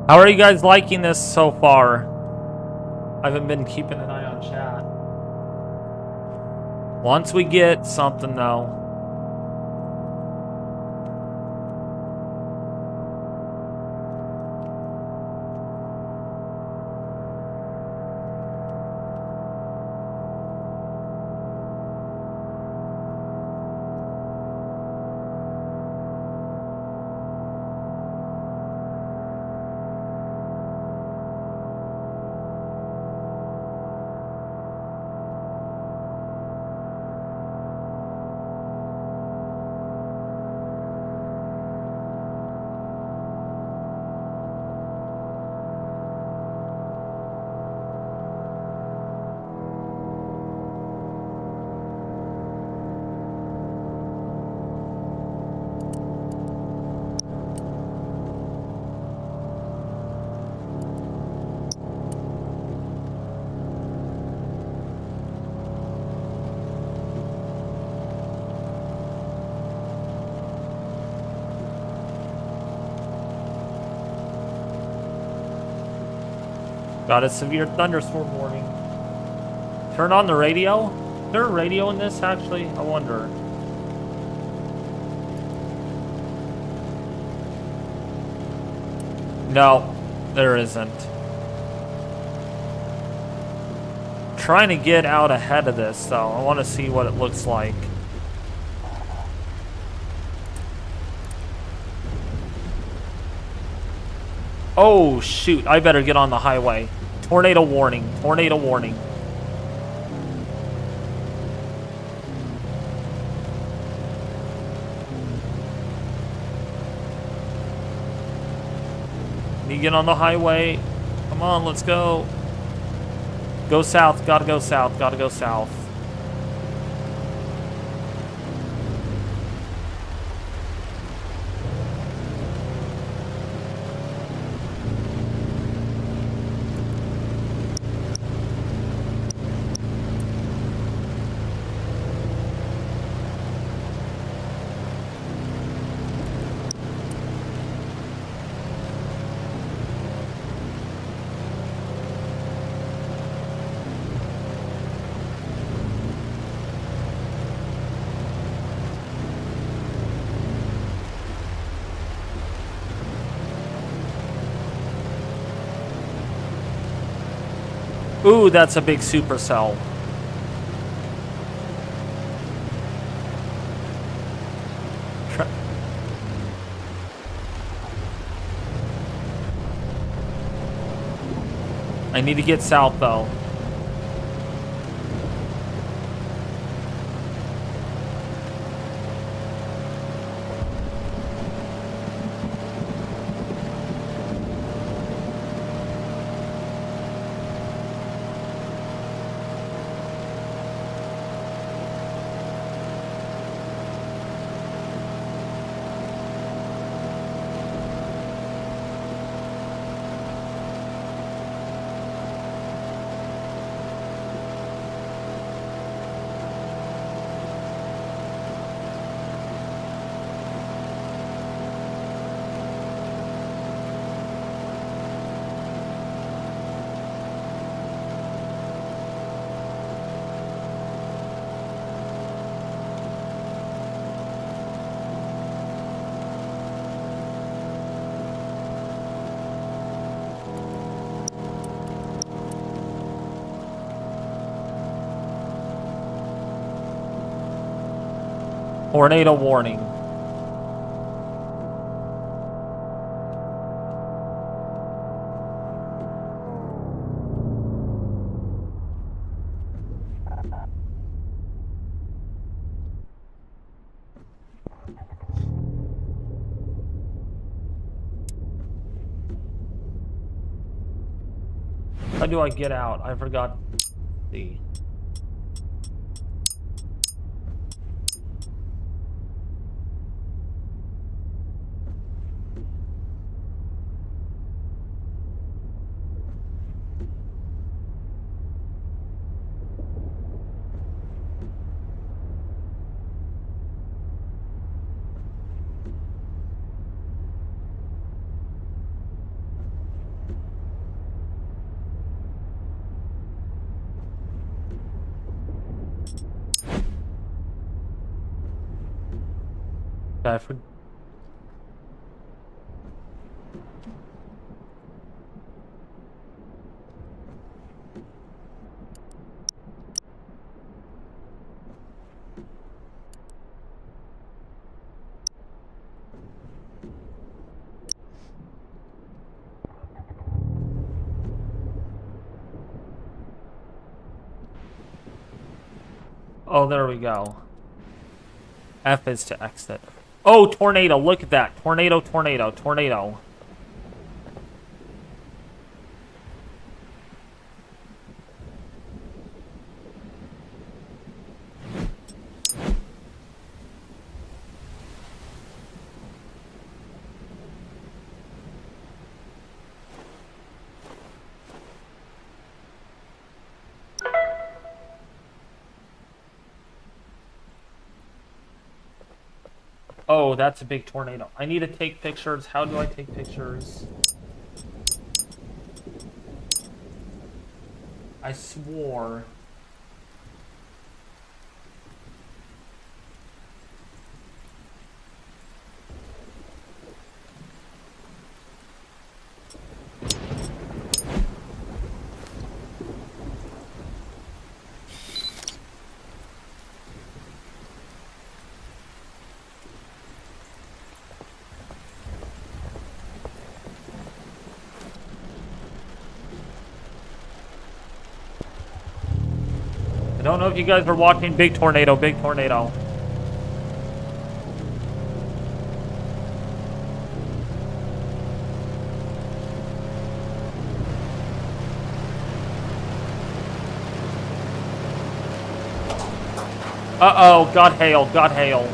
[SPEAKER 1] How are you guys liking this so far? I haven't been keeping an eye on chat. Once we get something, though. Got a severe thunderstorm warning. Turn on the radio? Is there a radio in this, actually? I wonder. No, there isn't. Trying to get out ahead of this, though. I want to see what it looks like. Oh, shoot. I better get on the highway. Tornado warning. Tornado warning. You get on the highway. Come on, let's go. Go south. Gotta go south. Gotta go south. Ooh, that's a big supercell. I need to get south, though. Tornado warning. How do I get out? I forgot the... I forgot. Oh, there we go. F is to exit. Oh, tornado. Look at that. Tornado, tornado, tornado. Oh, that's a big tornado. I need to take pictures. How do I take pictures? I swore. I don't know if you guys are watching Big Tornado, Big Tornado. Uh-oh, got hail, got hail.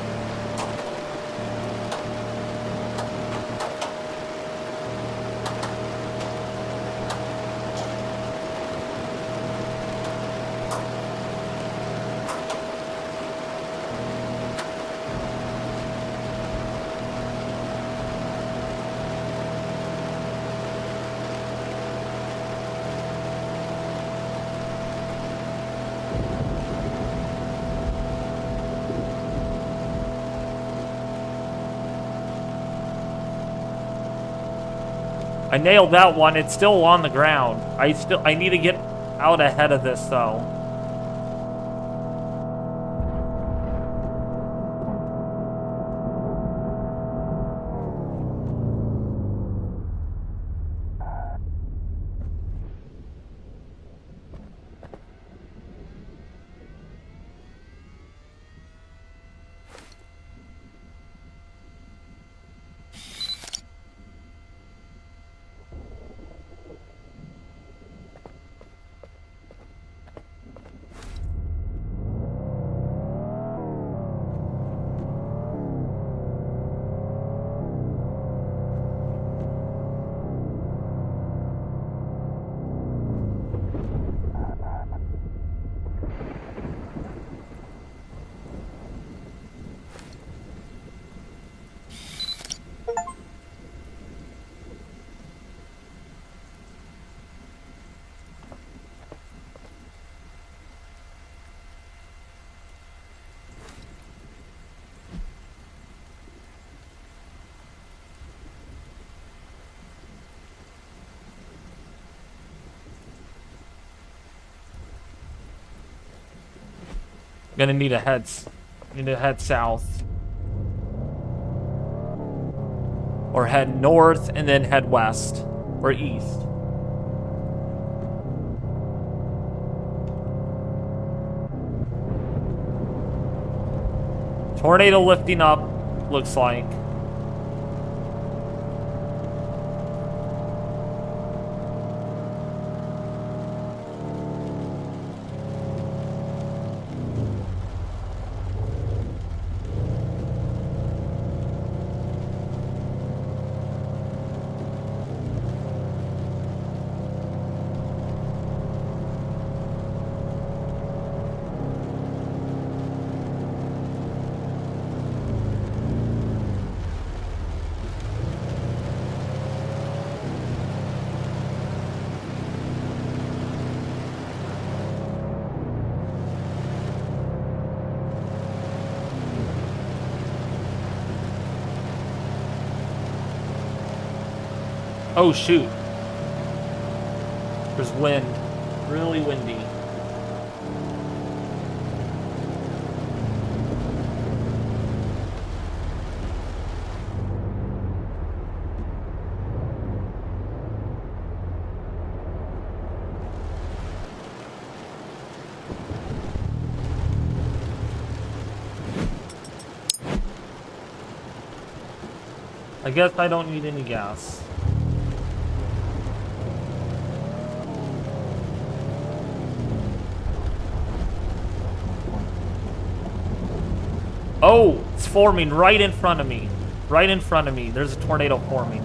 [SPEAKER 1] I nailed that one. It's still on the ground. I need to get out ahead of this though. Gonna need to head south. or head north and then head west or east. Tornado lifting up, looks like. Oh shoot. There's wind. Really windy. I guess I don't need any gas. Oh, it's forming right in front of me. Right in front of me. There's a tornado forming.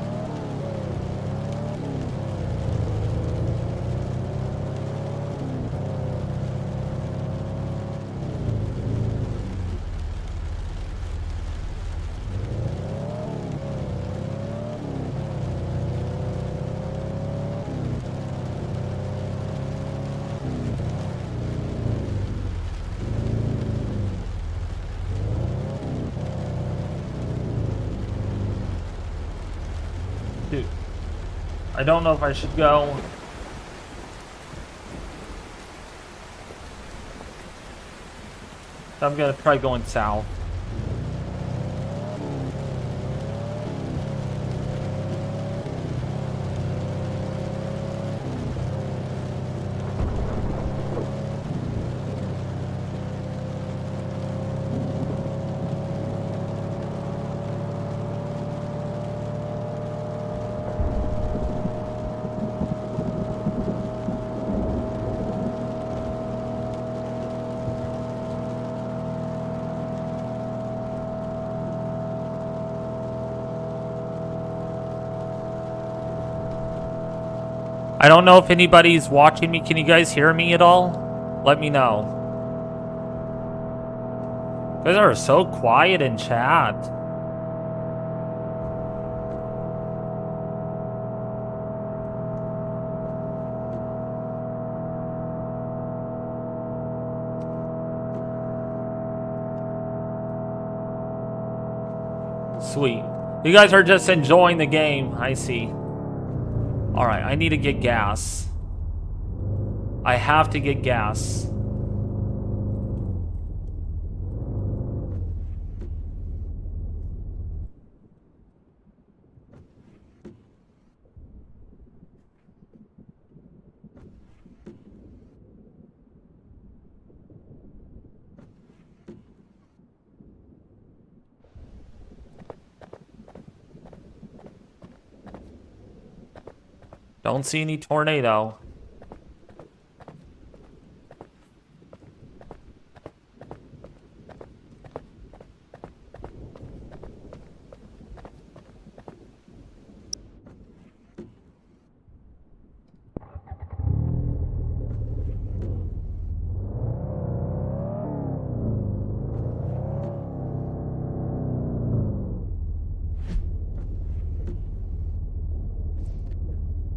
[SPEAKER 1] Dude, I don't know if I should go. I'm gonna try going south. I don't know if anybody's watching me. Can you guys hear me at all? Let me know. You guys are so quiet in chat. Sweet. You guys are just enjoying the game, I see. Alright, I need to get gas. I have to get gas. Don't see any tornado.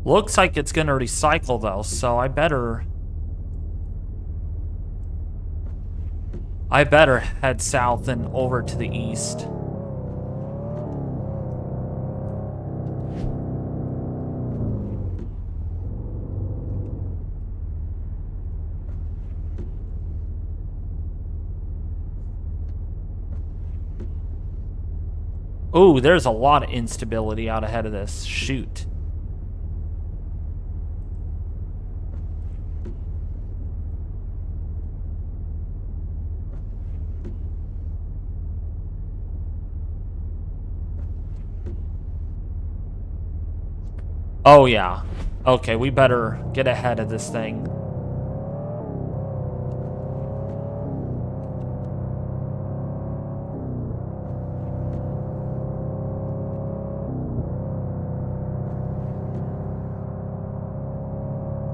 [SPEAKER 1] Looks like it's gonna recycle though, so I better head south and over to the east. Oh, there's a lot of instability out ahead of this. Shoot. Oh, yeah. Okay, we better get ahead of this thing.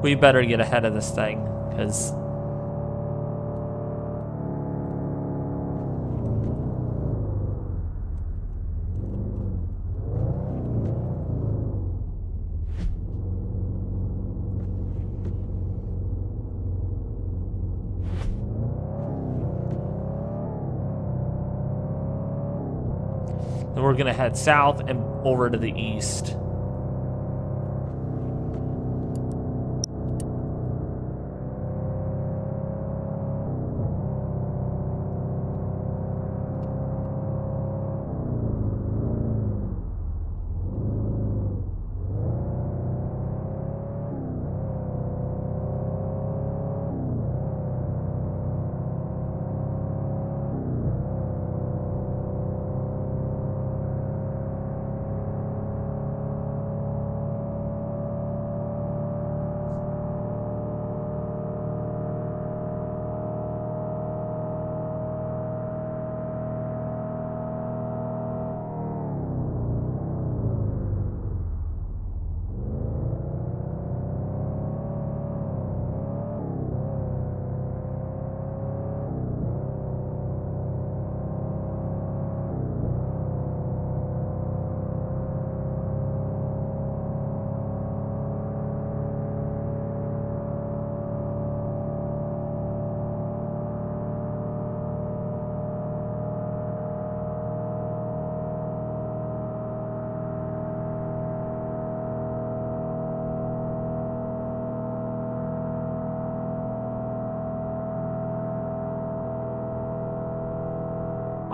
[SPEAKER 1] We better get ahead of this thing, because... Then we're gonna head south and over to the east.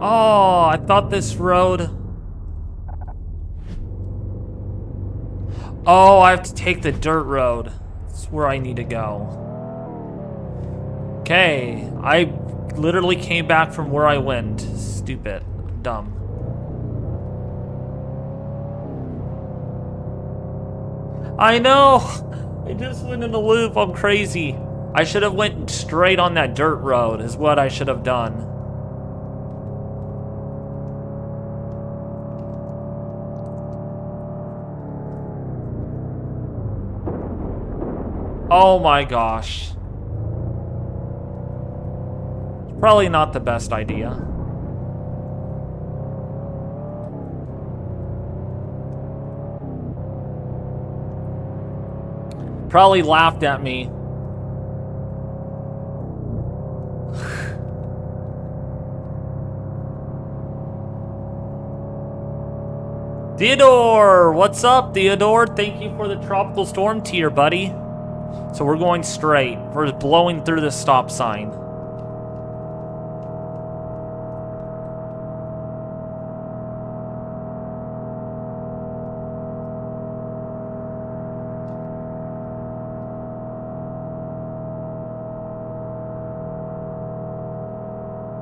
[SPEAKER 1] Oh, I thought this road... Oh, I have to take the dirt road. That's where I need to go. Okay, I literally came back from where I went. Stupid. Dumb. I know! I just went in a loop. I'm crazy. I should have went straight on that dirt road is what I should have done. Oh my gosh. Probably not the best idea. Probably laughed at me. Theodore! What's up, Theodore? Thank you for the tropical storm tier, buddy. So we're going straight. We're blowing through the stop sign.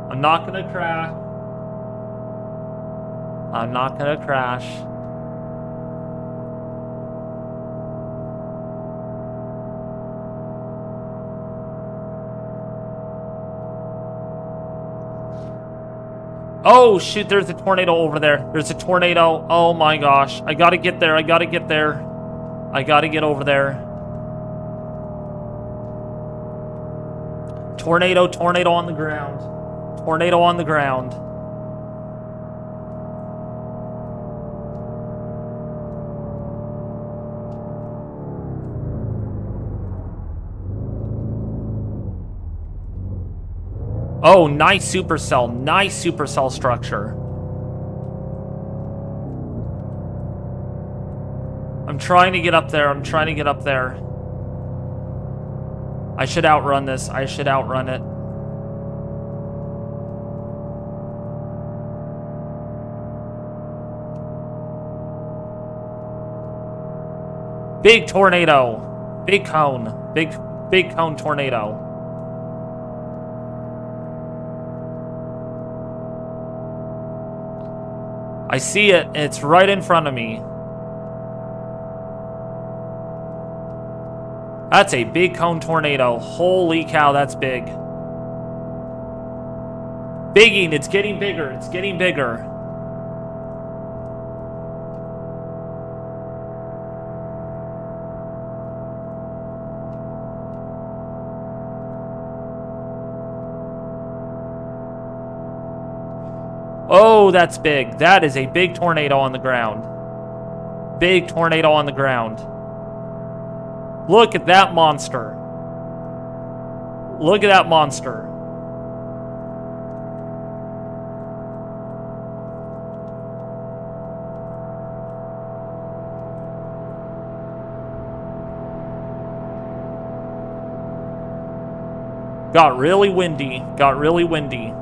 [SPEAKER 1] I'm not gonna crash. I'm not gonna crash. Oh, shoot, there's a tornado over there. There's a tornado. Oh, my gosh. I gotta get there. I gotta get there. I gotta get over there. Tornado, tornado on the ground. Tornado on the ground. Oh, nice supercell. Nice supercell structure. I'm trying to get up there. I'm trying to get up there. I should outrun this. I should outrun it. Big tornado. Big cone. Big cone tornado. I see it. It's right in front of me. That's a big cone tornado. Holy cow, that's big. Bigging. It's getting bigger. It's getting bigger. Oh, that's big. That is a big tornado on the ground. Big tornado on the ground. Look at that monster. Look at that monster. Got really windy. Got really windy.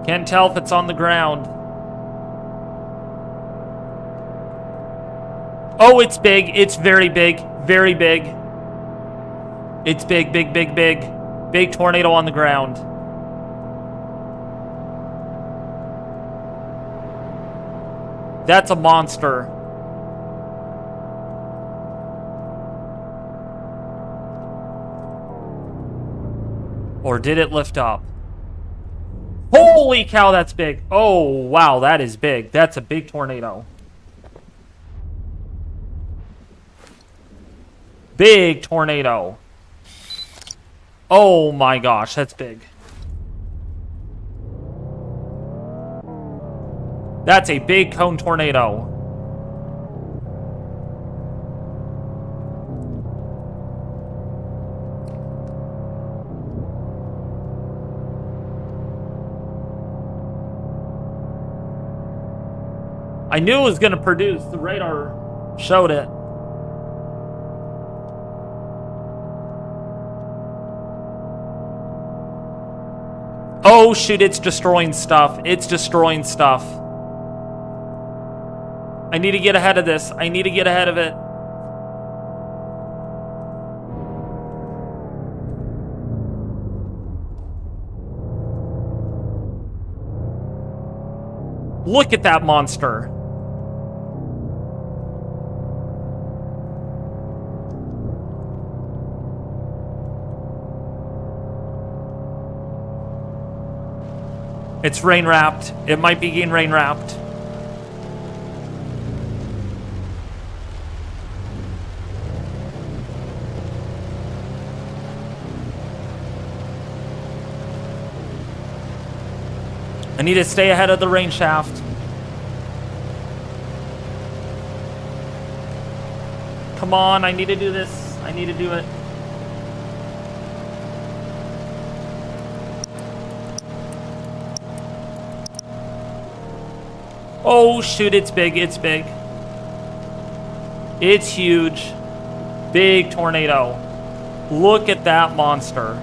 [SPEAKER 1] Can't tell if it's on the ground. Oh, it's big. It's very big. Very big. It's big, big, big, big. Big tornado on the ground. That's a monster. Or did it lift up? Holy cow, that's big. Oh, wow, that is big. That's a big tornado. Big tornado. Oh my gosh, that's big. That's a big cone tornado. I knew it was going to produce. The radar showed it. Oh, shoot, it's destroying stuff. It's destroying stuff. I need to get ahead of this. I need to get ahead of it. Look at that monster. It's rain wrapped. It might be getting rain wrapped. I need to stay ahead of the rain shaft. Come on, I need to do this. I need to do it. Oh, shoot, it's big, it's big. It's huge. Big tornado. Look at that monster.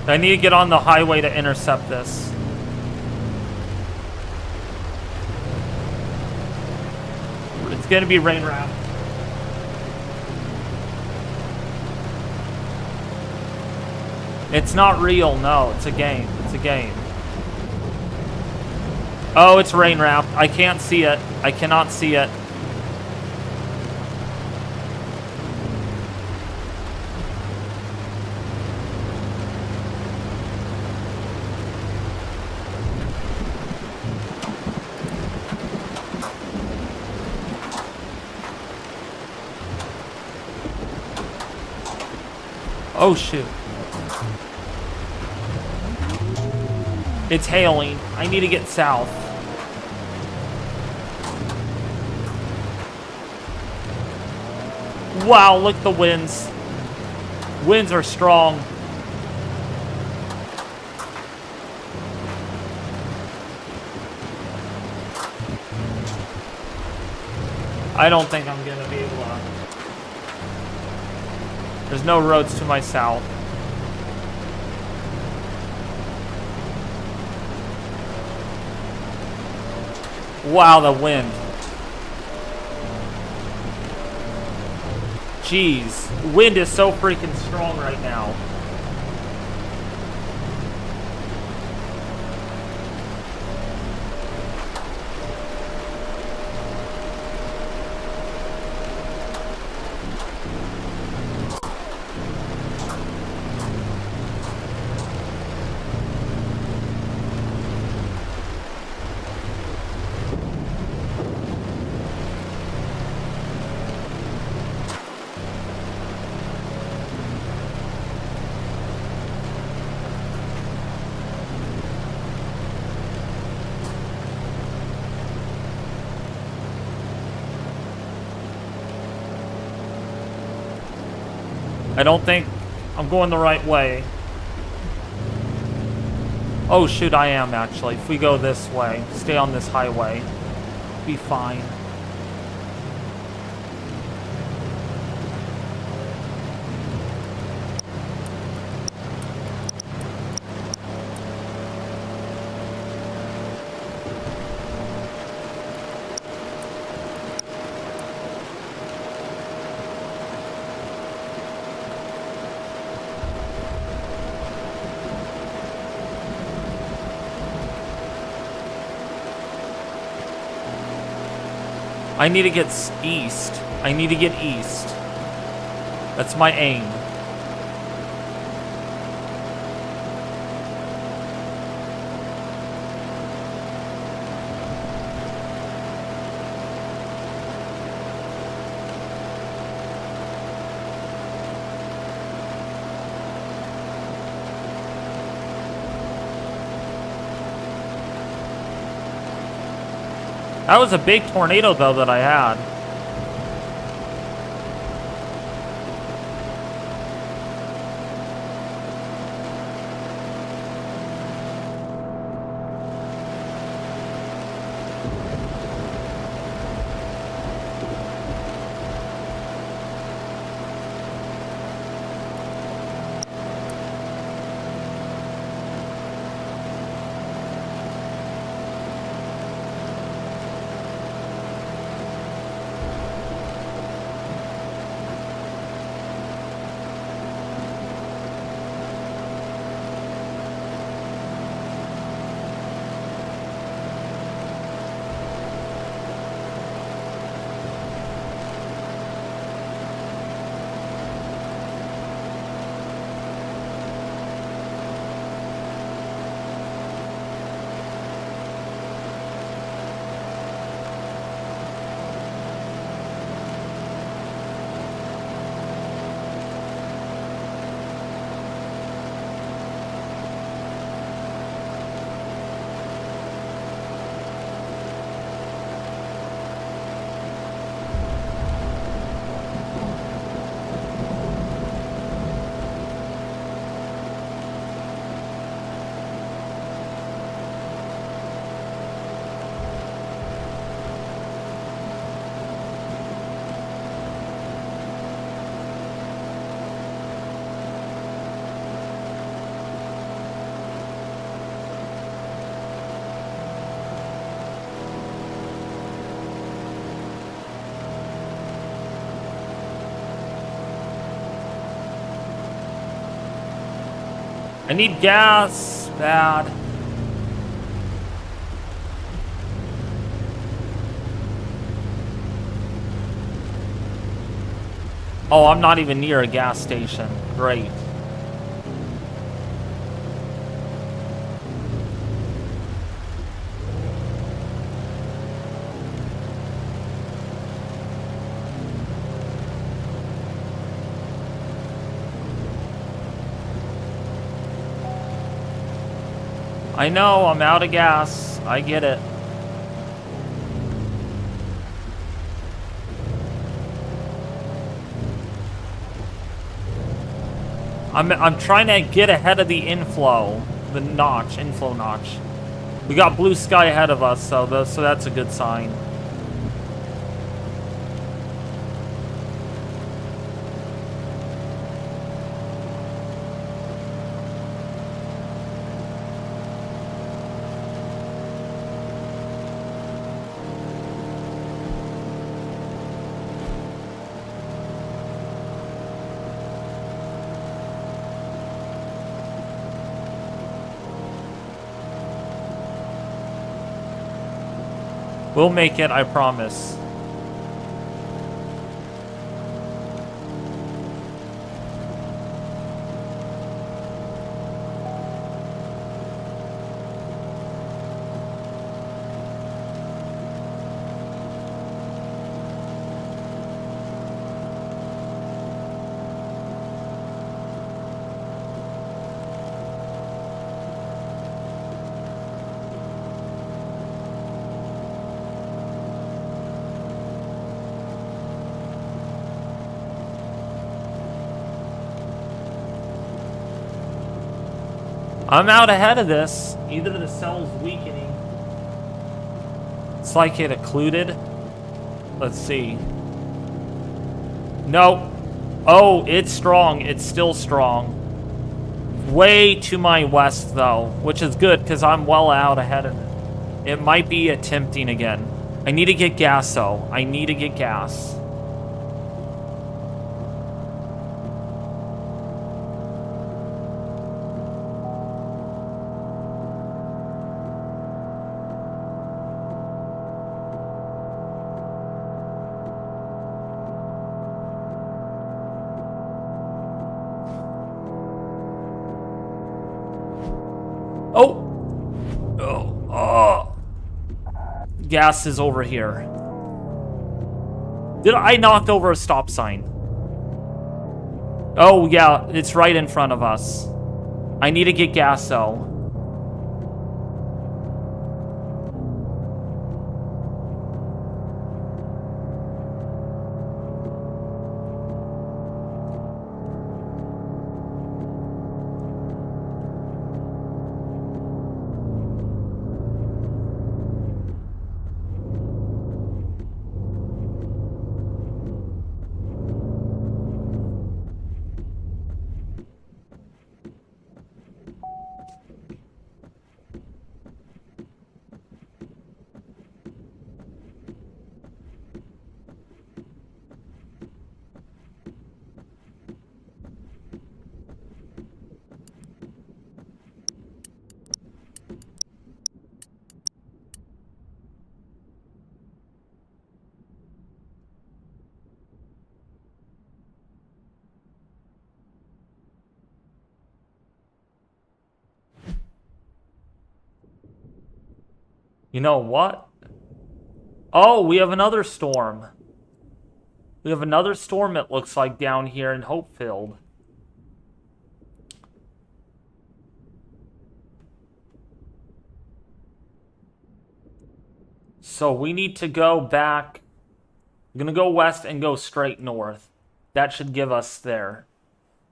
[SPEAKER 1] I need to get on the highway to intercept this. It's going to be rain wrapped. It's not real, no. It's a game. It's a game. Oh, it's rain wrapped. I can't see it. I cannot see it. Oh, shoot. It's hailing. I need to get south. Wow, look at the winds. Winds are strong. I don't think I'm gonna be able to. There's no roads to my south. Wow, the wind. Jeez, wind is so freaking strong right now. I don't think I'm going the right way. Oh shoot, I am actually. If we go this way, stay on this highway, be fine. I need to get east. I need to get east. That's my aim. That was a big tornado, though, that I had. I need gas. Bad. Oh, I'm not even near a gas station. Great. I know, I'm out of gas. I get it. I'm trying to get ahead of the inflow, inflow notch. We got blue sky ahead of us, so that's a good sign. We'll make it, I promise. I'm out ahead of this. Either the cell's weakening. It's like it occluded. Let's see. No. Oh, it's strong. It's still strong. Way to my west, though, which is good because I'm well out ahead of it. It might be attempting again. I need to get gas, though. I need to get gas. Gas is over here. I knocked over a stop sign? Oh, yeah, it's right in front of us. I need to get gas, though. You know what? Oh, we have another storm. We have another storm, it looks like, down here in Hopefield. So we need to go back. We're going to go west and go straight north. That should give us there.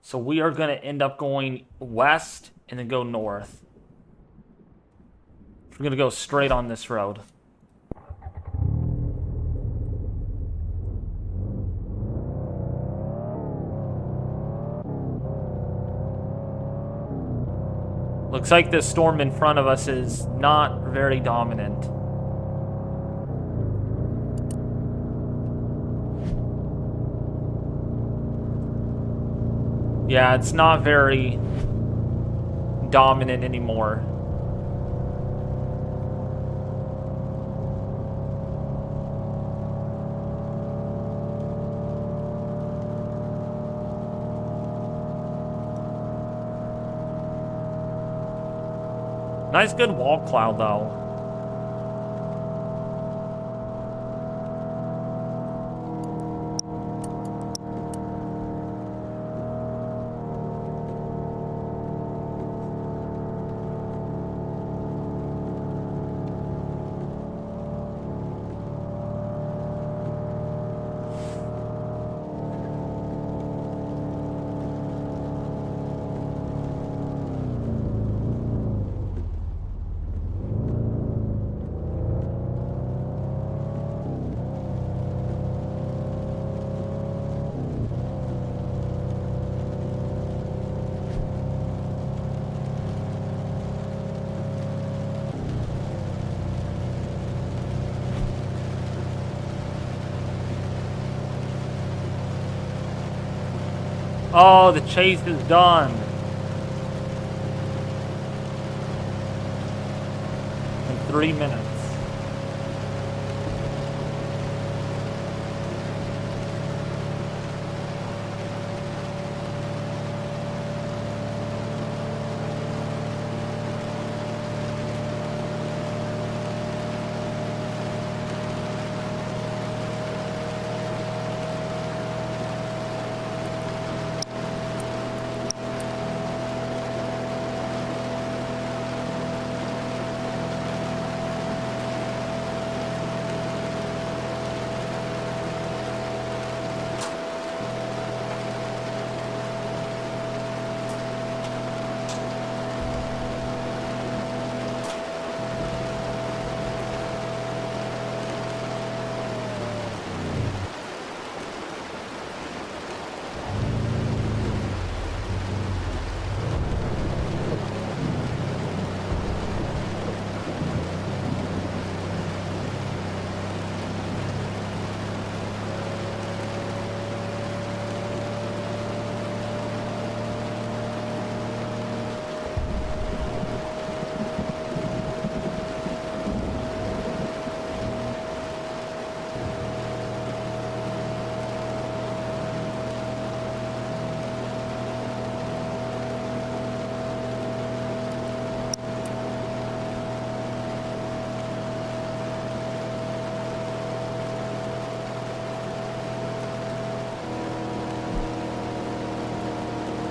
[SPEAKER 1] So we are going to end up going west and then go north. We're going to go straight on this road. Looks like this storm in front of us is not very dominant. Yeah, it's not very... dominant anymore. Nice good wall cloud though. Oh, the chase is done. In 3 minutes.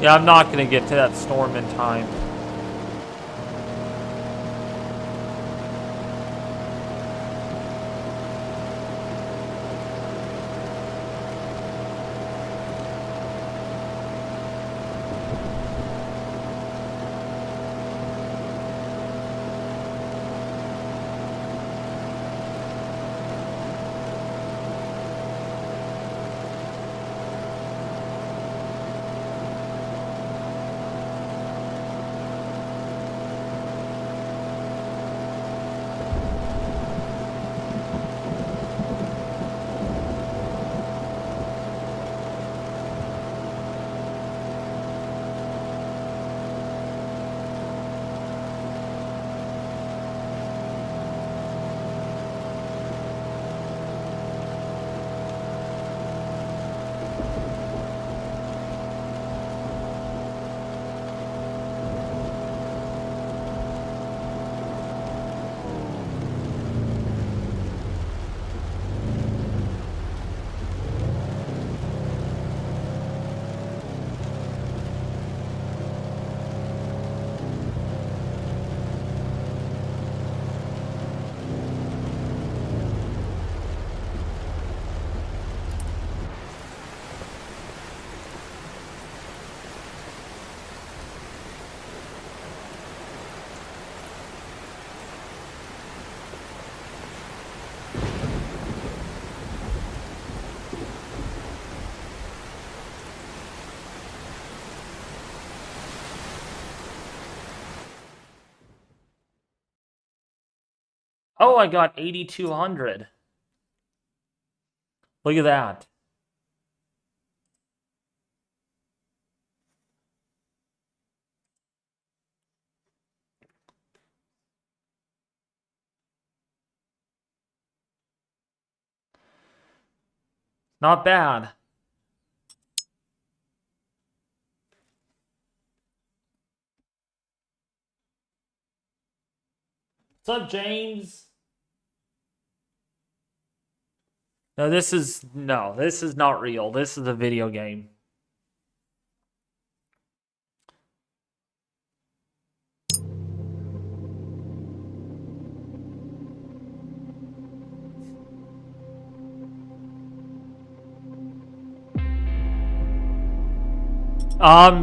[SPEAKER 1] Yeah, I'm not going to get to that storm in time. Oh, I got 8,200. Look at that. Not bad. What's up, James? No, this is not real. This is a video game.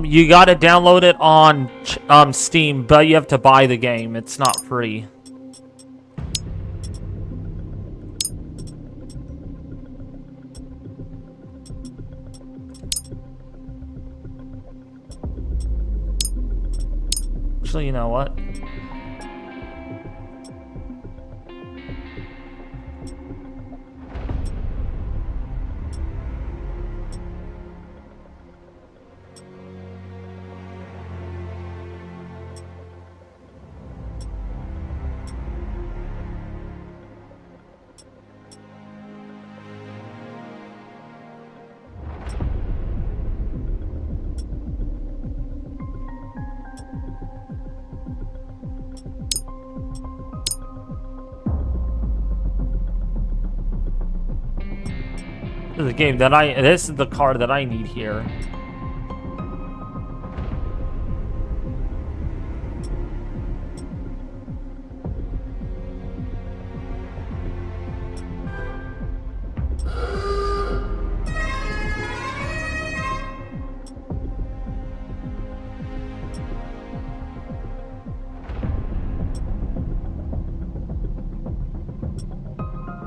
[SPEAKER 1] You got to download it on Steam, but you have to buy the game. It's not free. Actually, you know what? This is the game that this is the card that I need here.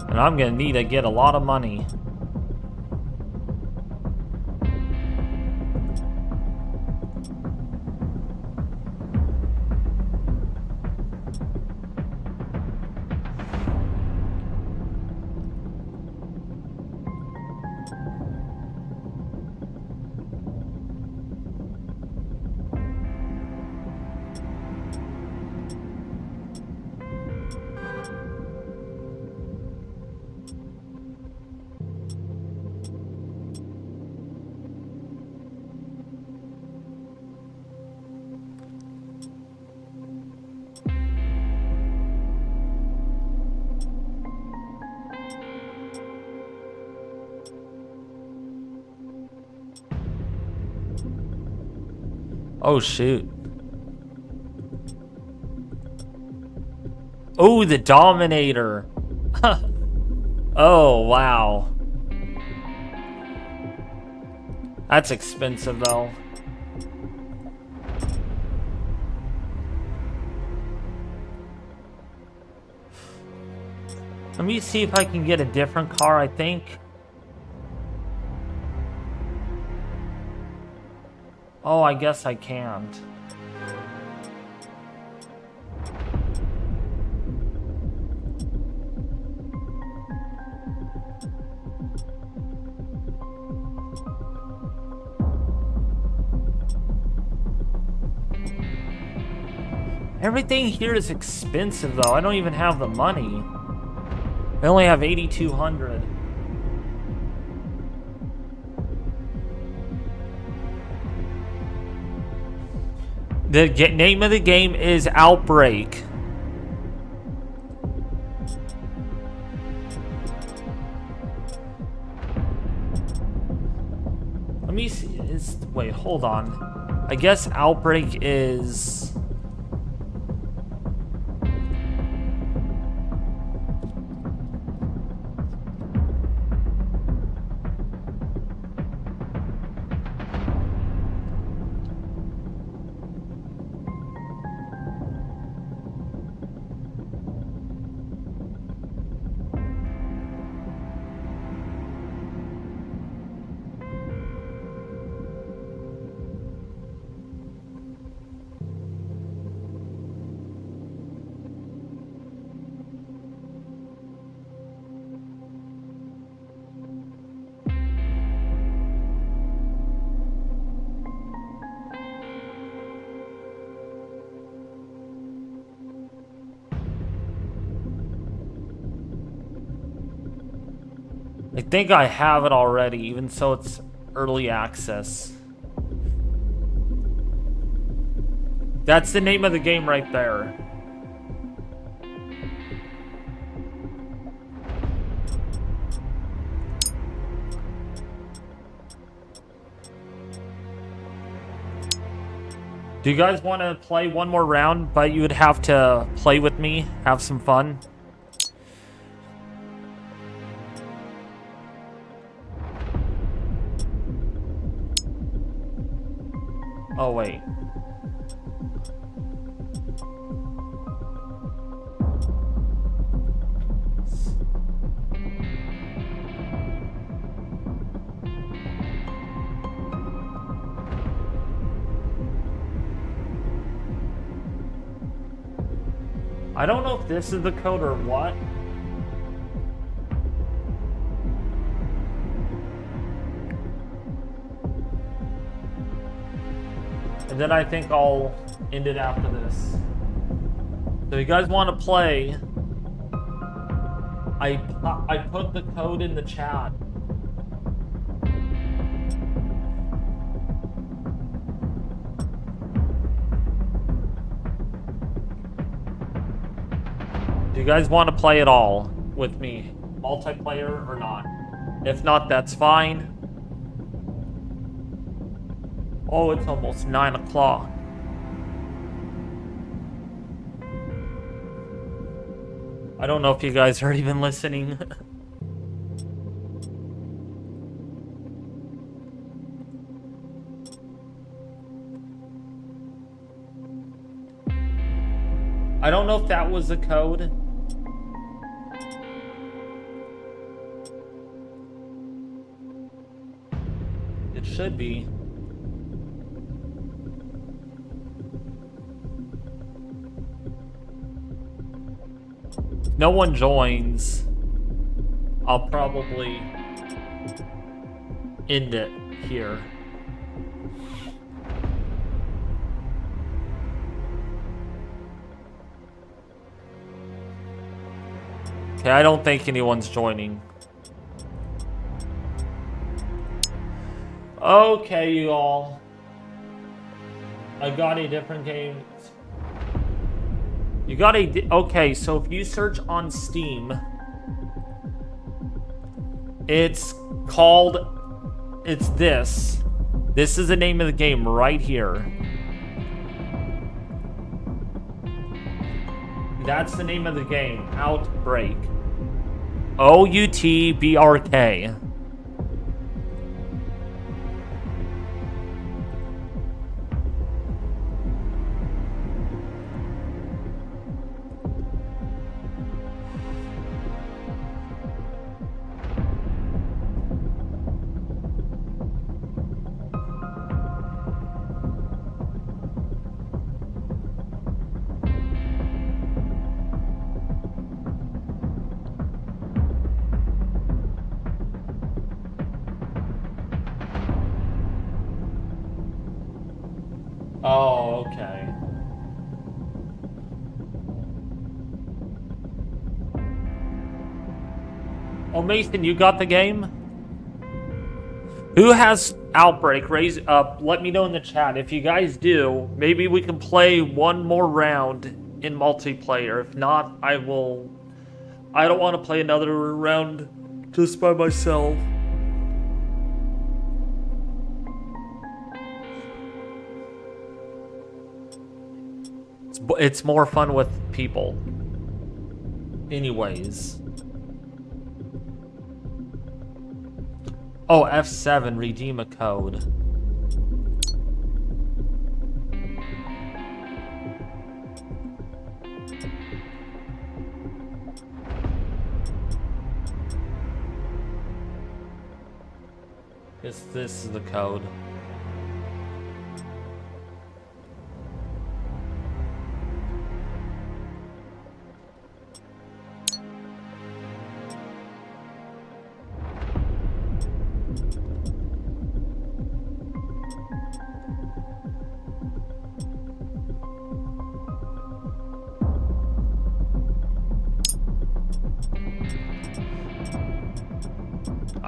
[SPEAKER 1] And I'm gonna need to get a lot of money. Oh, shoot. Oh, the Dominator. Oh, wow. That's expensive, though. Let me see if I can get a different car, I think. Oh, I guess I can't. Everything here is expensive, though. I don't even have the money. I only have 8,200. The name of the game is Outbreak. Let me see. Wait, hold on. I guess Outbreak is... I think I have it already, even so it's early access. That's the name of the game right there. Do you guys want to play one more round, but you would have to play with me, have some fun? Oh, wait. I don't know if this is the code or what. And then I think I'll end it after this. So you guys want to play? I put the code in the chat. Do you guys want to play at all with me? Multiplayer or not? If not, that's fine. Oh, it's almost 9 o'clock. I don't know if you guys are even listening. I don't know if that was the code. It should be. No one joins. I'll probably end it here. Okay, I don't think anyone's joining. Okay, you all. I got a different game. You got a... Okay, so if you search on Steam, it's called... It's this. This is the name of the game right here. That's the name of the game. Outbreak. OUTBRK. Oh, okay. Oh, Mason, you got the game? Who has Outbreak? Raise up. Let me know in the chat. If you guys do, maybe we can play one more round in multiplayer. If not, I will... I don't want to play another round just by myself. It's more fun with people. Anyways. Oh, F7, redeem a code. This is the code.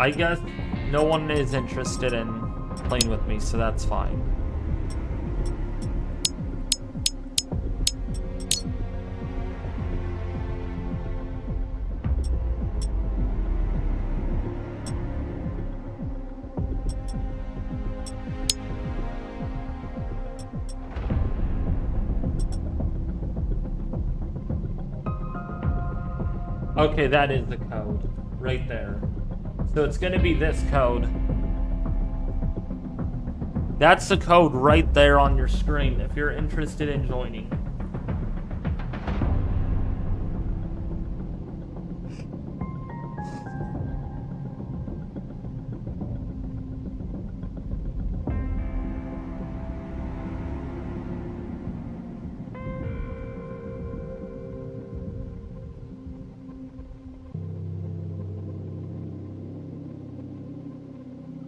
[SPEAKER 1] I guess no one is interested in playing with me, so that's fine. Okay, that is the code right there. So it's going to be this code. That's the code right there on your screen if you're interested in joining.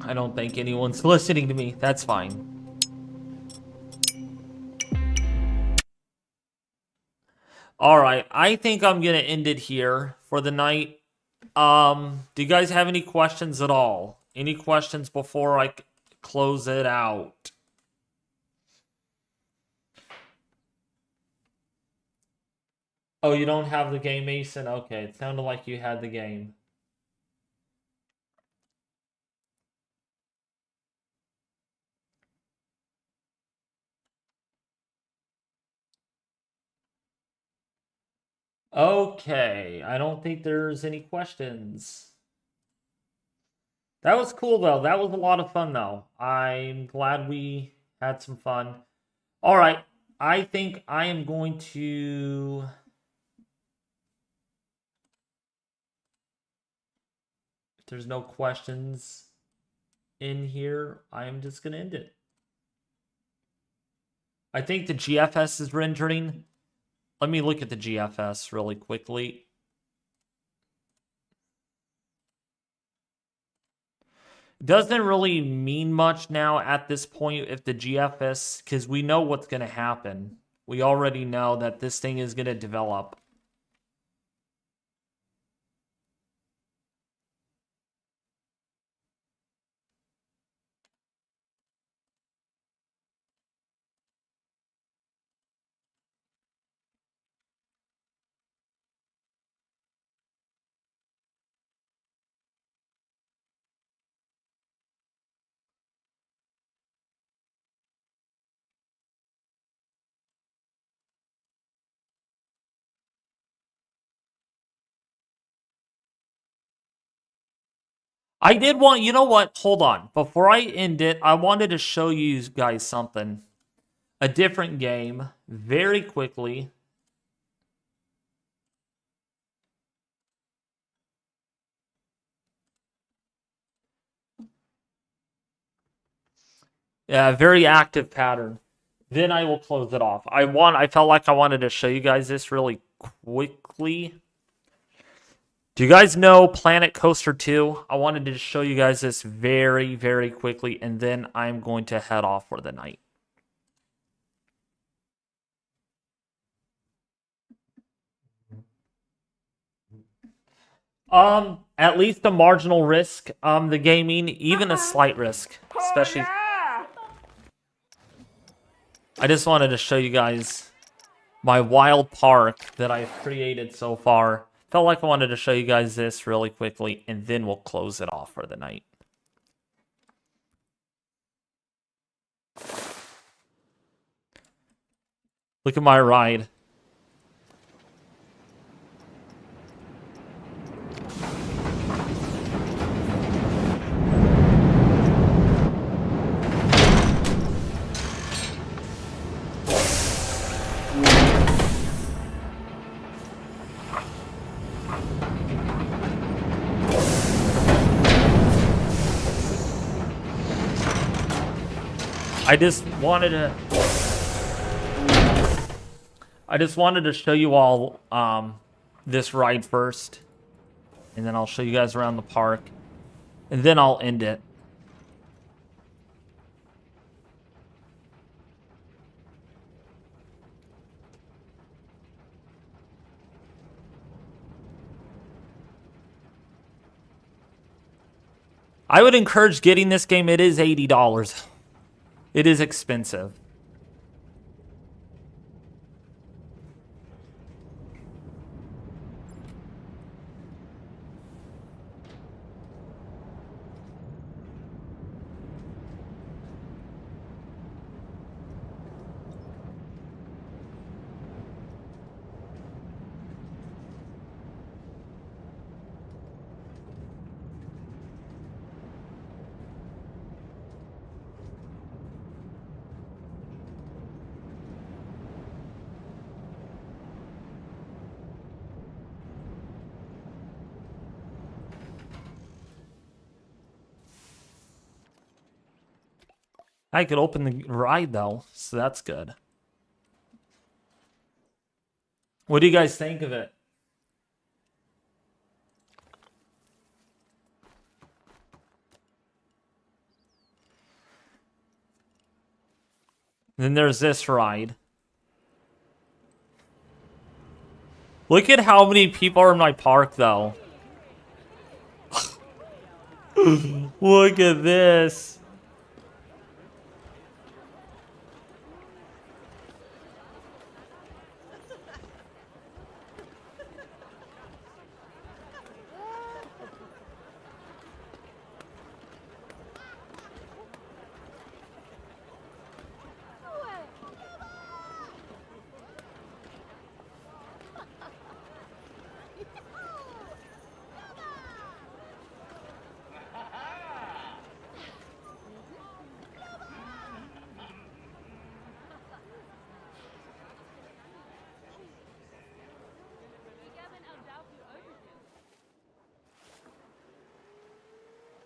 [SPEAKER 1] I don't think anyone's listening to me. That's fine. All right, I think I'm gonna end it here for the night. Do you guys have any questions at all? Any questions before I close it out? Oh, you don't have the game, Mason? Okay, it sounded like you had the game. Okay, I don't think there's any questions. That was cool, though. That was a lot of fun, though. I'm glad we had some fun. All right, I think I am going to... If there's no questions in here, I'm just going to end it. I think the GFS is rendering. Let me look at the GFS really quickly. Doesn't really mean much now at this point if the GFS, because we know what's going to happen. We already know that this thing is going to develop. I did want, you know what? Hold on. Before I end it, I wanted to show you guys something. A different game, very quickly. Yeah, very active pattern. Then I will close it off. I felt like I wanted to show you guys this really quickly. Do you guys know Planet Coaster 2? I wanted to show you guys this very, very quickly, and then I'm going to head off for the night. At least a marginal risk. The gaming, even a slight risk, especially. I just wanted to show you guys my wild park that I've created so far. Felt like I wanted to show you guys this really quickly, and then we'll close it off for the night. Look at my ride. I just wanted to show you all this ride first, and then I'll show you guys around the park, and then I'll end it. I would encourage getting this game. It is $80. It is expensive. I could open the ride, though, so that's good. What do you guys think of it? Then there's this ride. Look at how many people are in my park, though. Look at this.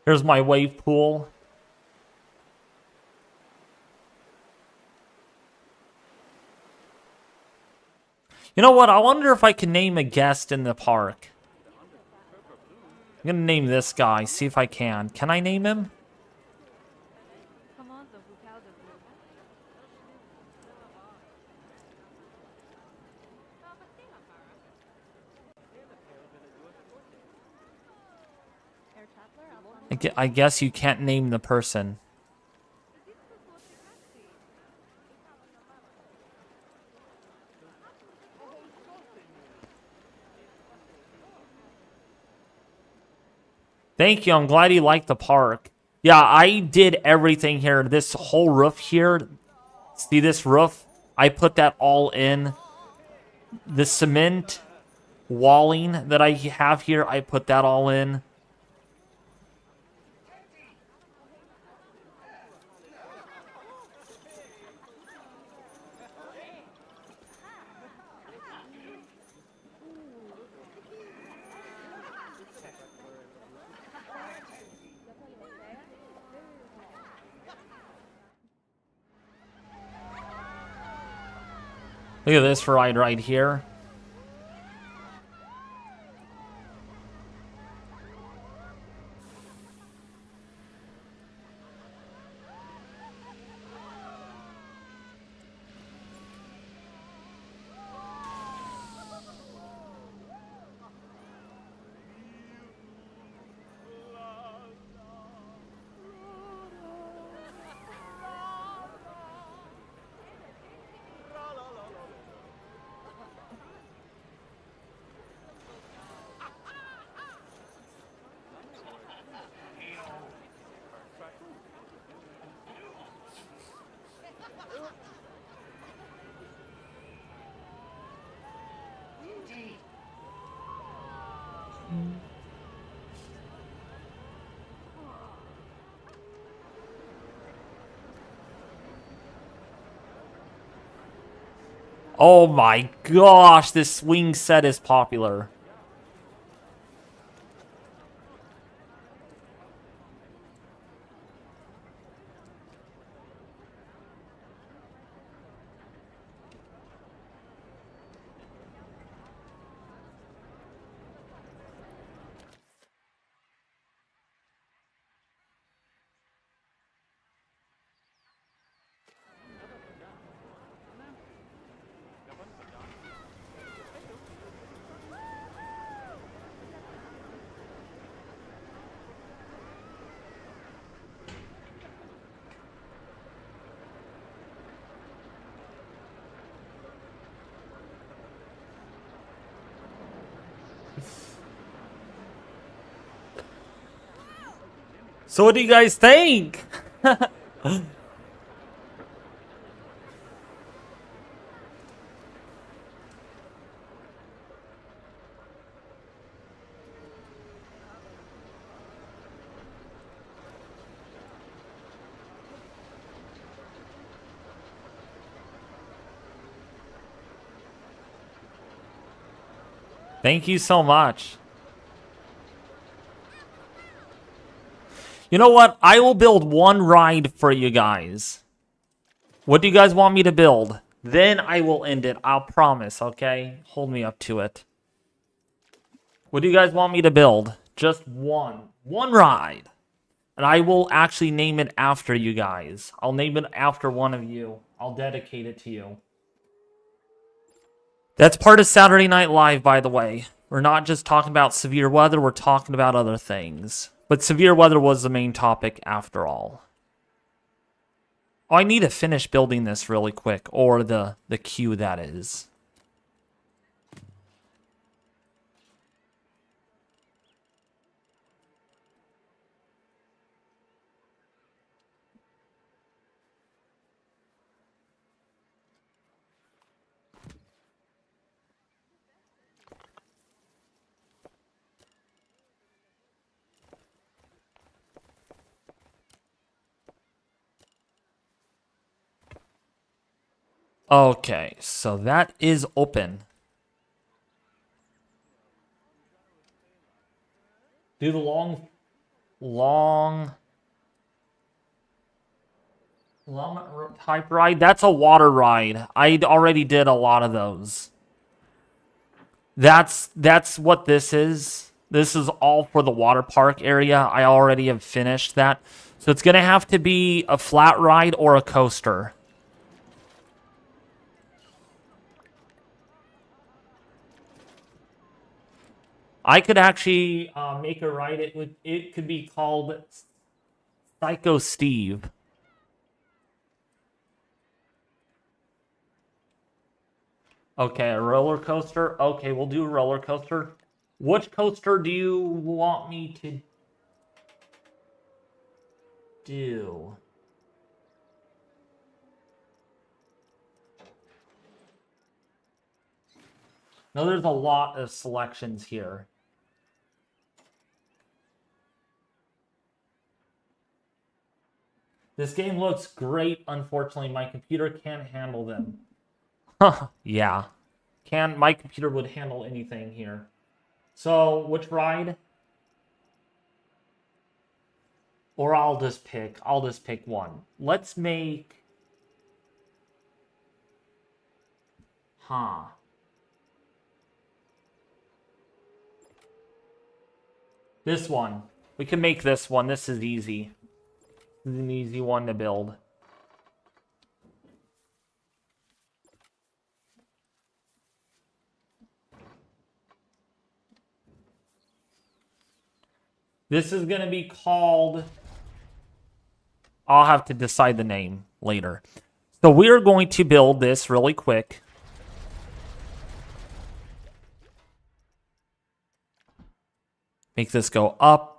[SPEAKER 1] Here's my wave pool. You know what? I wonder if I can name a guest in the park. I'm gonna name this guy, see if I can. Can I name him? I guess you can't name the person. Thank you. I'm glad you liked the park. Yeah, I did everything here. This whole roof here. See this roof? I put that all in. The cement walling that I have here, I put that all in. Look at this ride right here. Oh my gosh, this swing set is popular. So what do you guys think? Thank you so much. You know what? I will build one ride for you guys. What do you guys want me to build? Then I will end it. I'll promise, okay? Hold me up to it. What do you guys want me to build? Just one. One ride. And I will actually name it after you guys. I'll name it after one of you. I'll dedicate it to you. That's part of Saturday Night Live, by the way. We're not just talking about severe weather, we're talking about other things. But severe weather was the main topic after all. Oh, I need to finish building this really quick, or the queue that is. Okay, so that is open. Do the long type ride. That's a water ride. I already did a lot of those. That's what this is. This is all for the water park area. I already have finished that. So it's going to have to be a flat ride or a coaster. I could actually make a ride. It could be called Psycho Steve. Okay, a roller coaster. Okay, we'll do a roller coaster. Which coaster do you want me to do? No, there's a lot of selections here. This game looks great. Unfortunately, my computer can't handle them. Yeah. My computer would handle anything here. So, which ride? Or I'll just pick one. Let's make... This one. We can make this one. This is easy. This is an easy one to build. This is going to be called... I'll have to decide the name later. So we're going to build this really quick. Make this go up.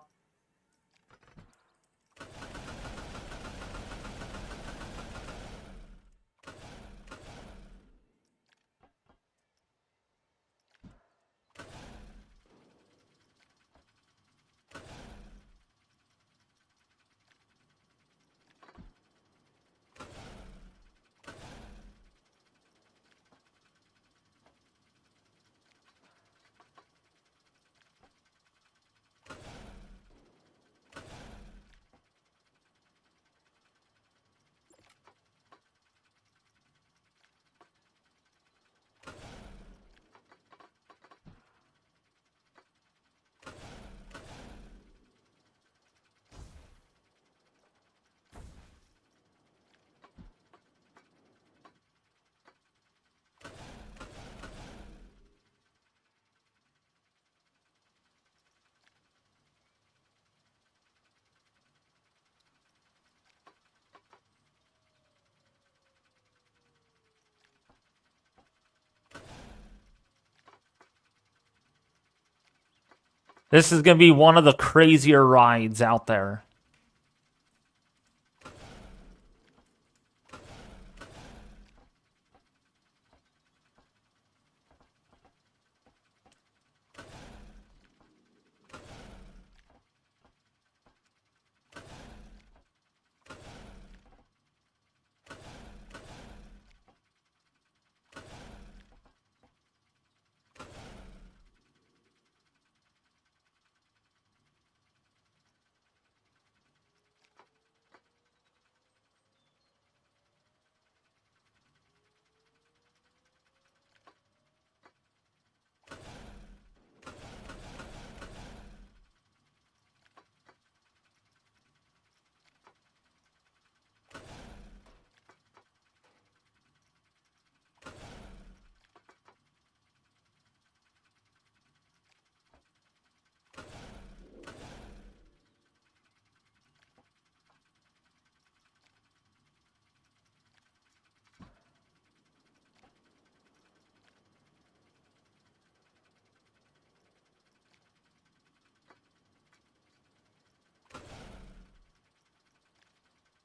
[SPEAKER 1] This is going to be one of the crazier rides out there.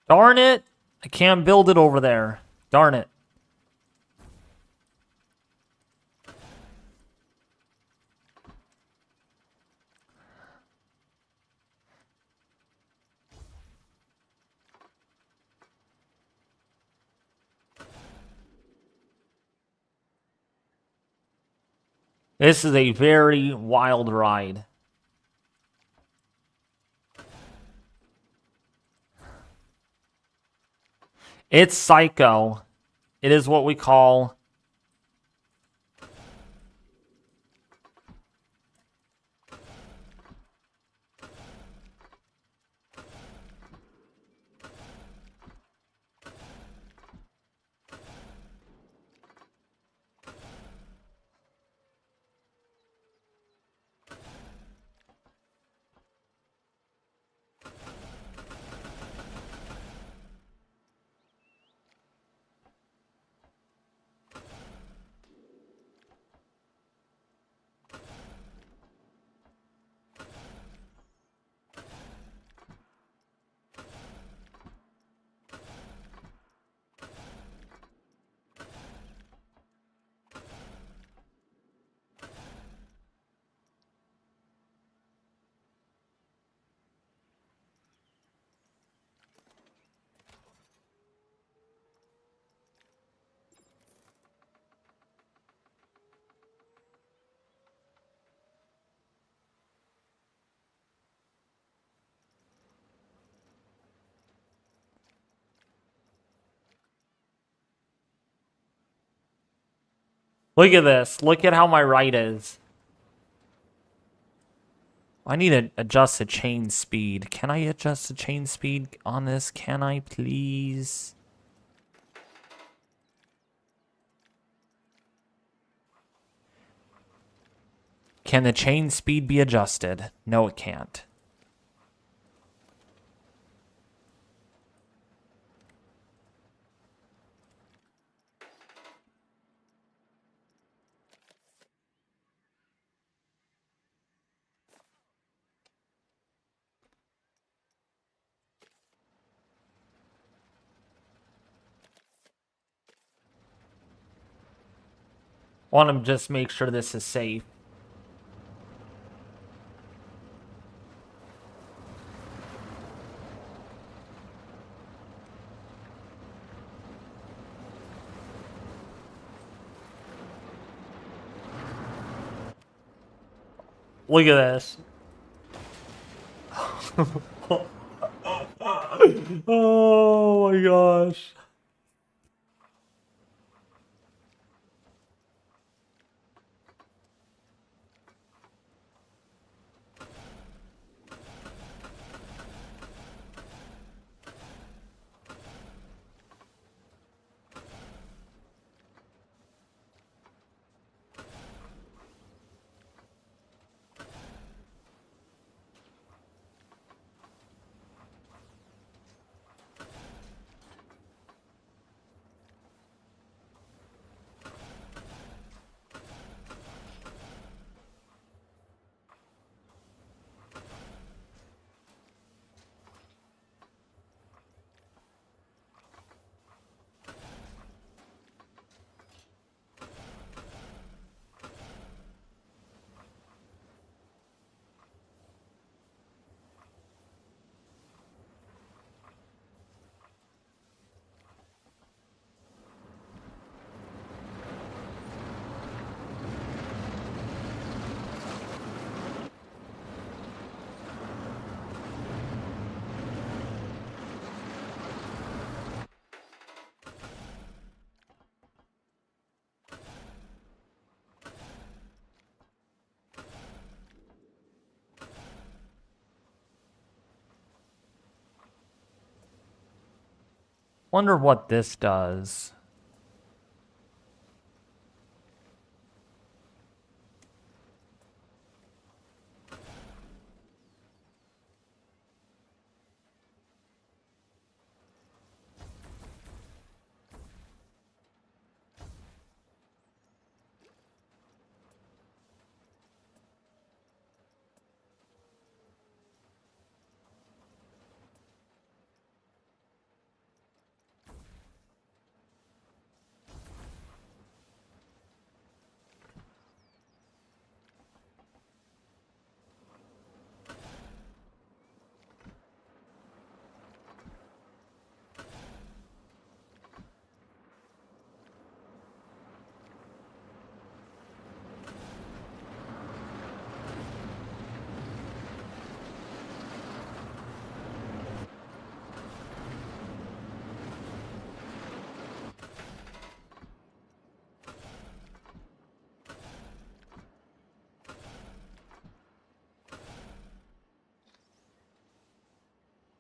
[SPEAKER 1] Darn it! I can't build it over there. Darn it. This is a very wild ride. It's psycho. It is what we call... Look at this. Look at how my right is. I need to adjust the chain speed. Can I adjust the chain speed on this? Can I please? Can the chain speed be adjusted? No, it can't. Want to just make sure this is safe. Look at this. Oh my gosh. Wonder what this does.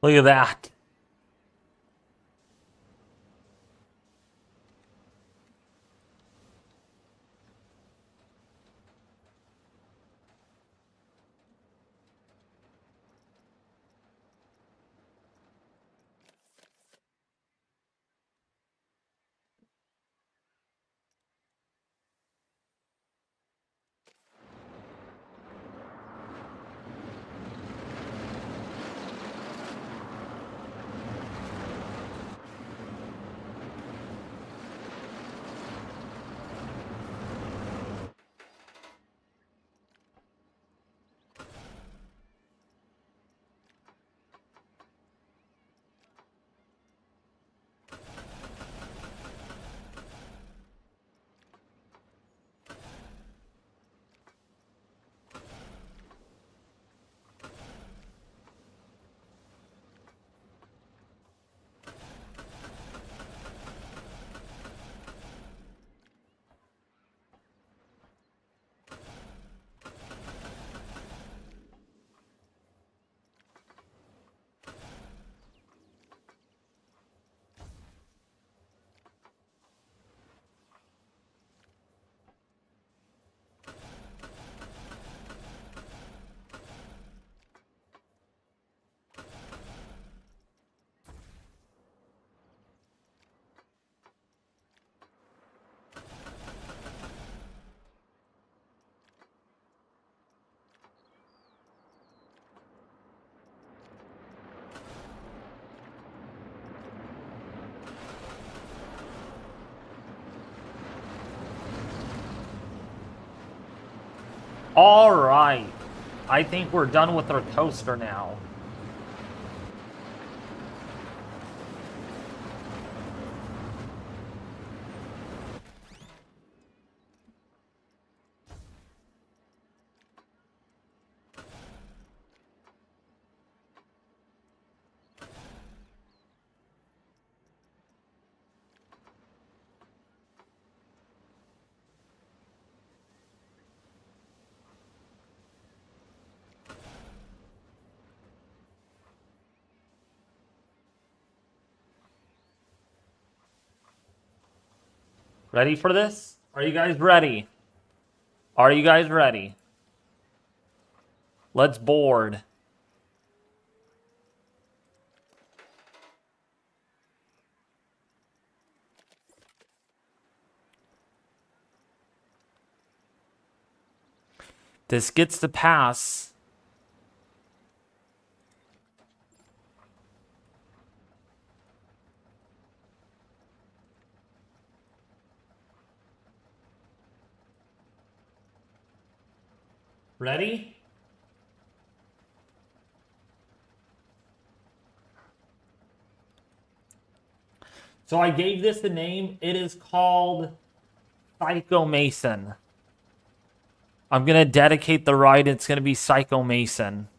[SPEAKER 1] Look at that. All right. I think we're done with our coaster now. Ready for this? Are you guys ready? Are you guys ready? Let's board. This gets the pass. Ready? So I gave this the name. It is called Psycho Mason. I'm going to dedicate the ride. It's going to be Psycho Mason.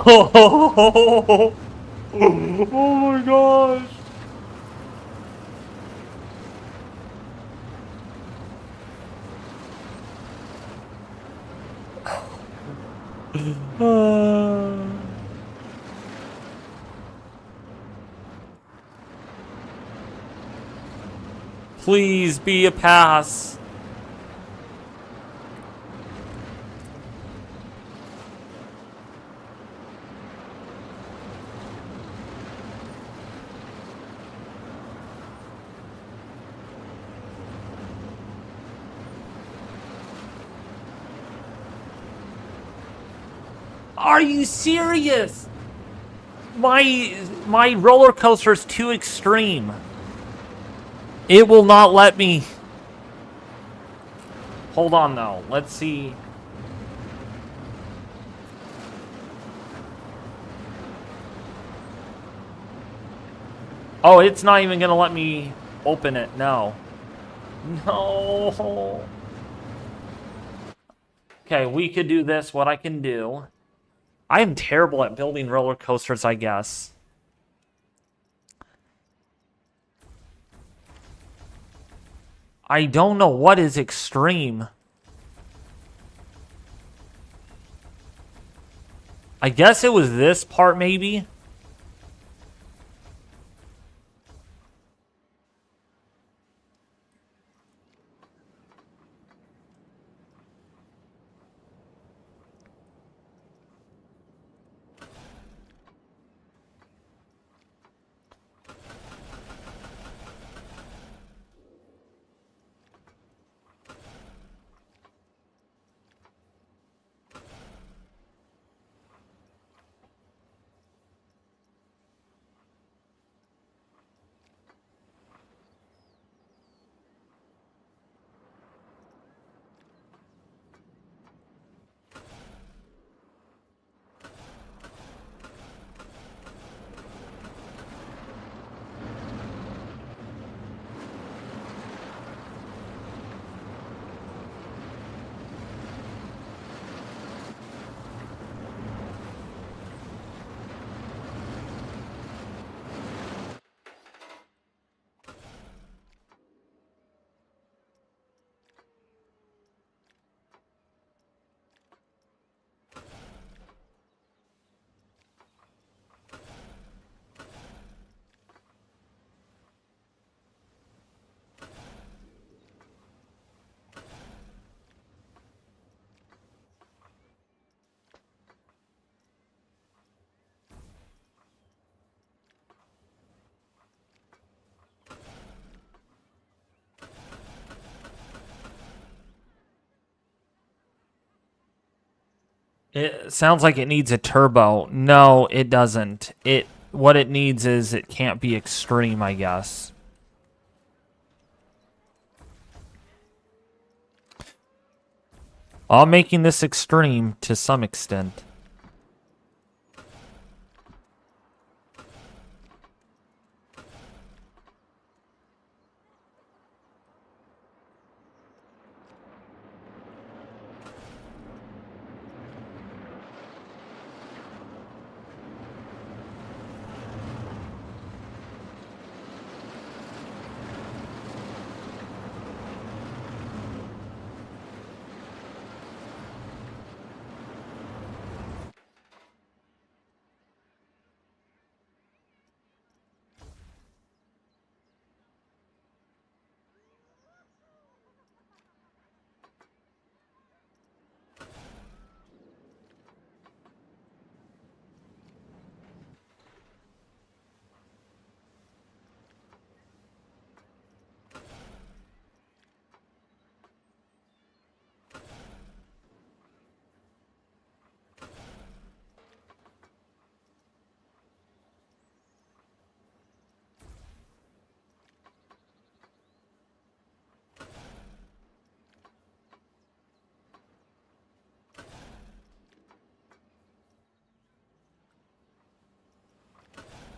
[SPEAKER 1] Oh my gosh. Please be a pass. Are you serious? My roller coaster is too extreme. It will not let me. Hold on though. Let's see. Oh, it's not even gonna let me open it. No. No. Okay, we could do this. What I can do. I am terrible at building roller coasters, I guess. I don't know what is extreme. I guess it was this part, maybe? It sounds like it needs a turbo. No, it doesn't. What it needs is it can't be extreme, I guess. I'm making this extreme to some extent.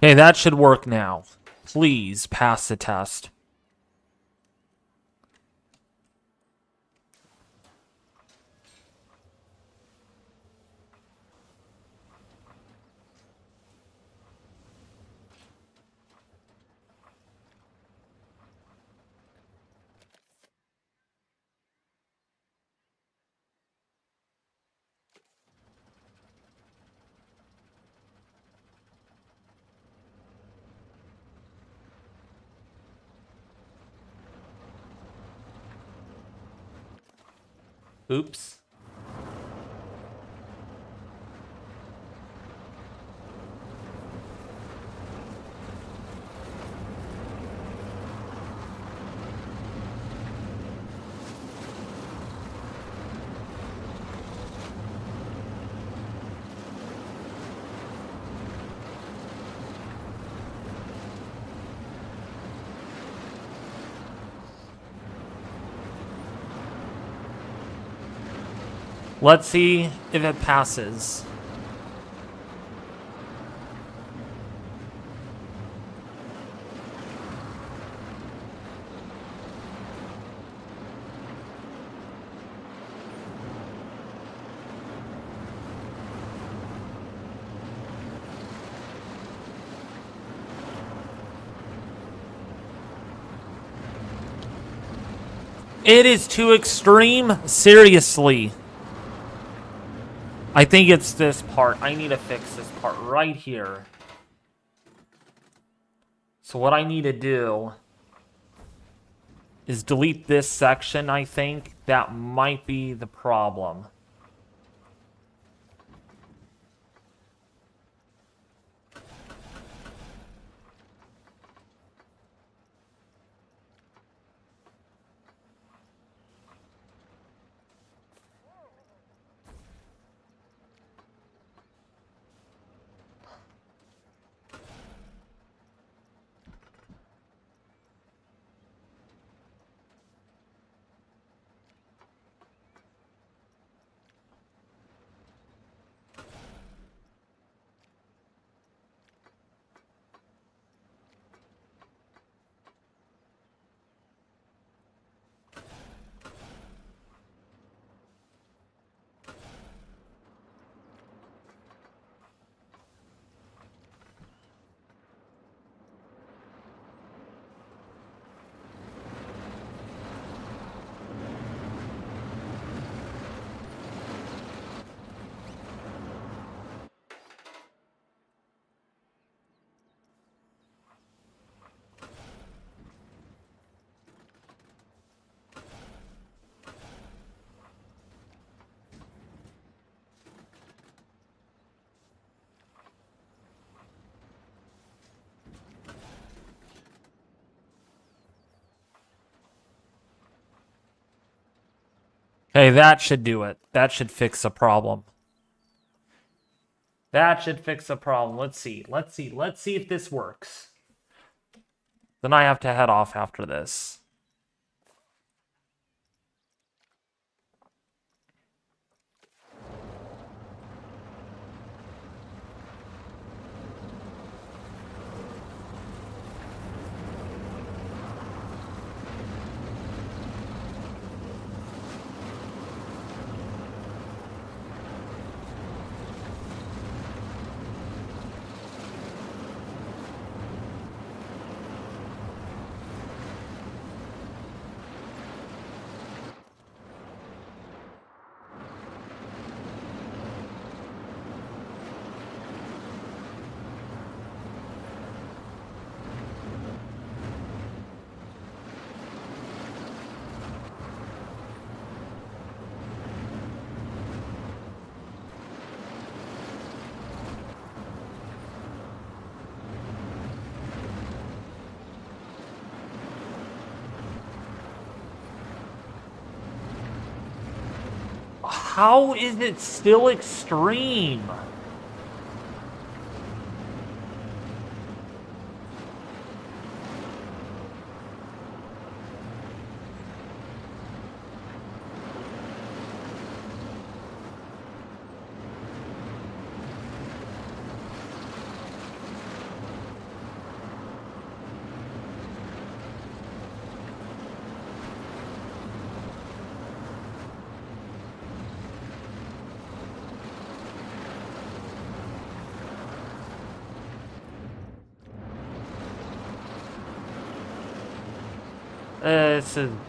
[SPEAKER 1] Okay, that should work now. Please pass the test. Oops. Let's see if it passes. It is too extreme. Seriously. I think it's this part. I need to fix this part right here. So what I need to do is delete this section, I think. That might be the problem. Hey, that should do it. That should fix the problem. That should fix the problem. Let's see. Let's see if this works. Then I have to head off after this. How is it still extreme?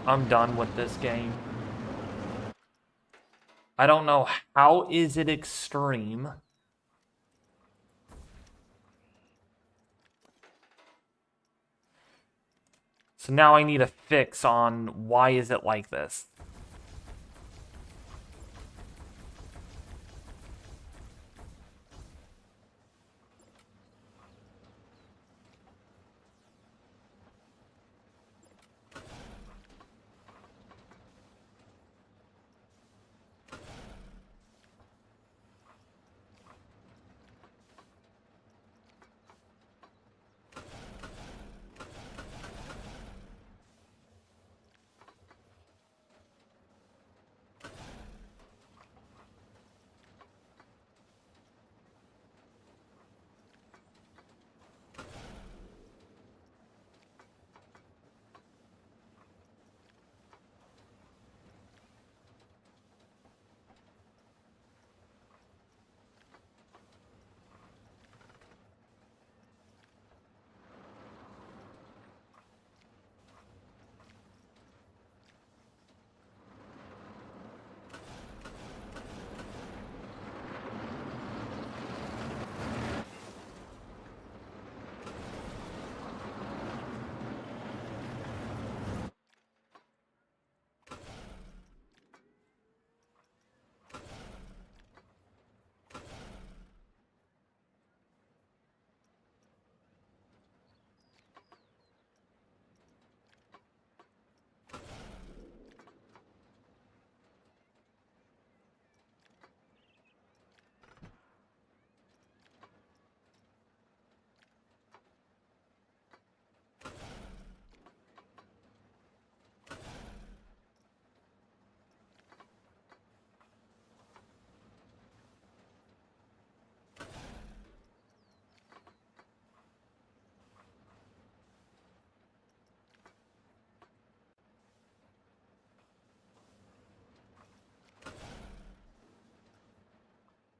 [SPEAKER 1] I'm done with this game. I don't know how is it extreme. So now I need a fix on why is it like this.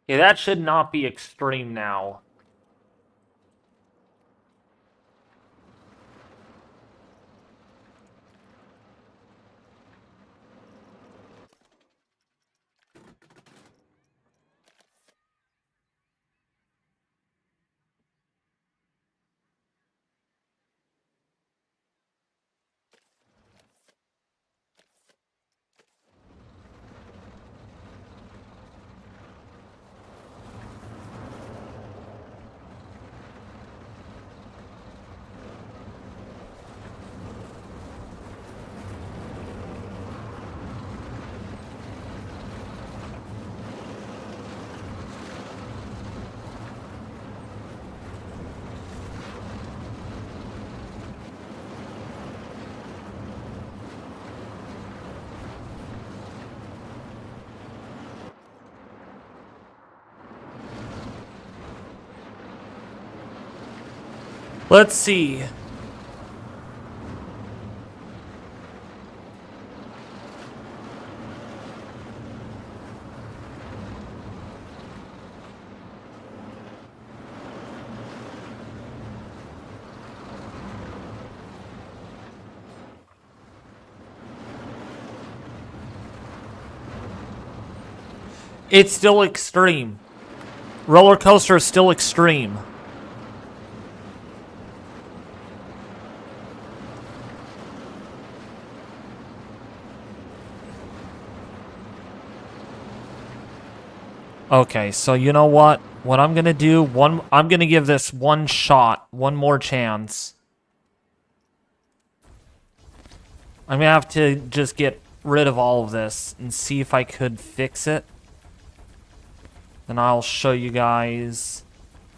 [SPEAKER 1] Okay, that should not be extreme now. Let's see. It's still extreme. Roller coaster is still extreme. Okay, so you know what? What I'm gonna do, I'm gonna give this one shot, one more chance. I'm gonna have to just get rid of all of this and see if I could fix it. Then I'll show you guys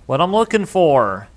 [SPEAKER 1] what I'm looking for.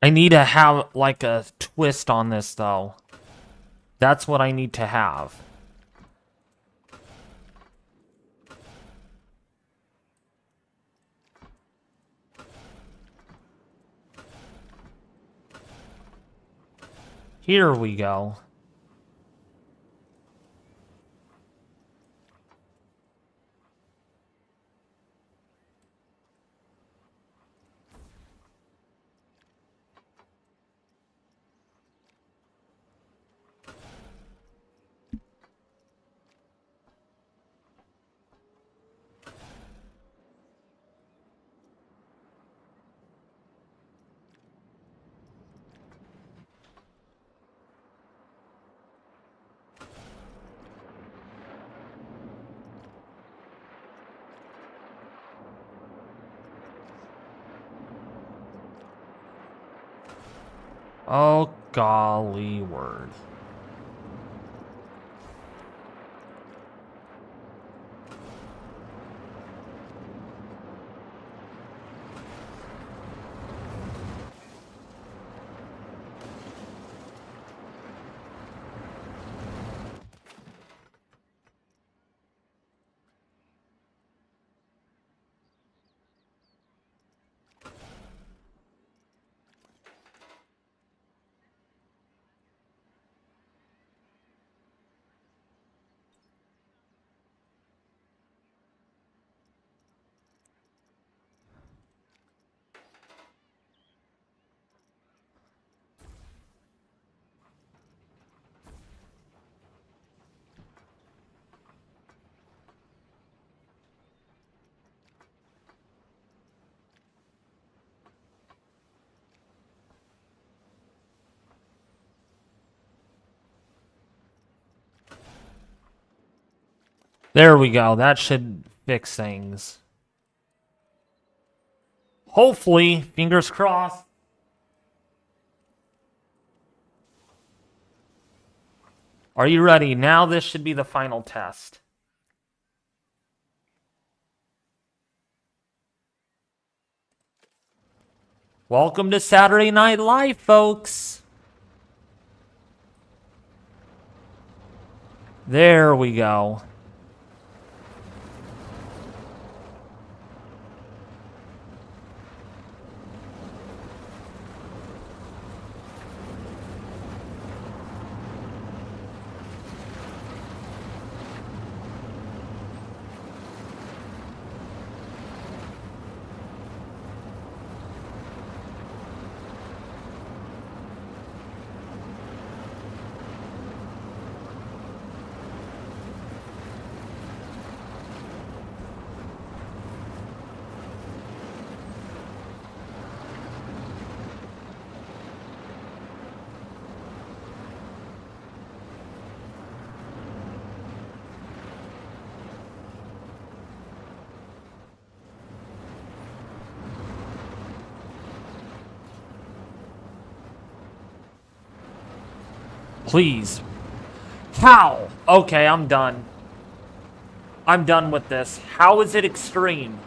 [SPEAKER 1] I need to have, like, a twist on this, though. That's what I need to have. Here we go. Oh, golly word. There we go. That should fix things. Hopefully, fingers crossed. Are you ready? Now this should be the final test. Welcome to Saturday Night Live, folks. There we go. Please. How? Okay, I'm done. I'm done with this. How is it extreme?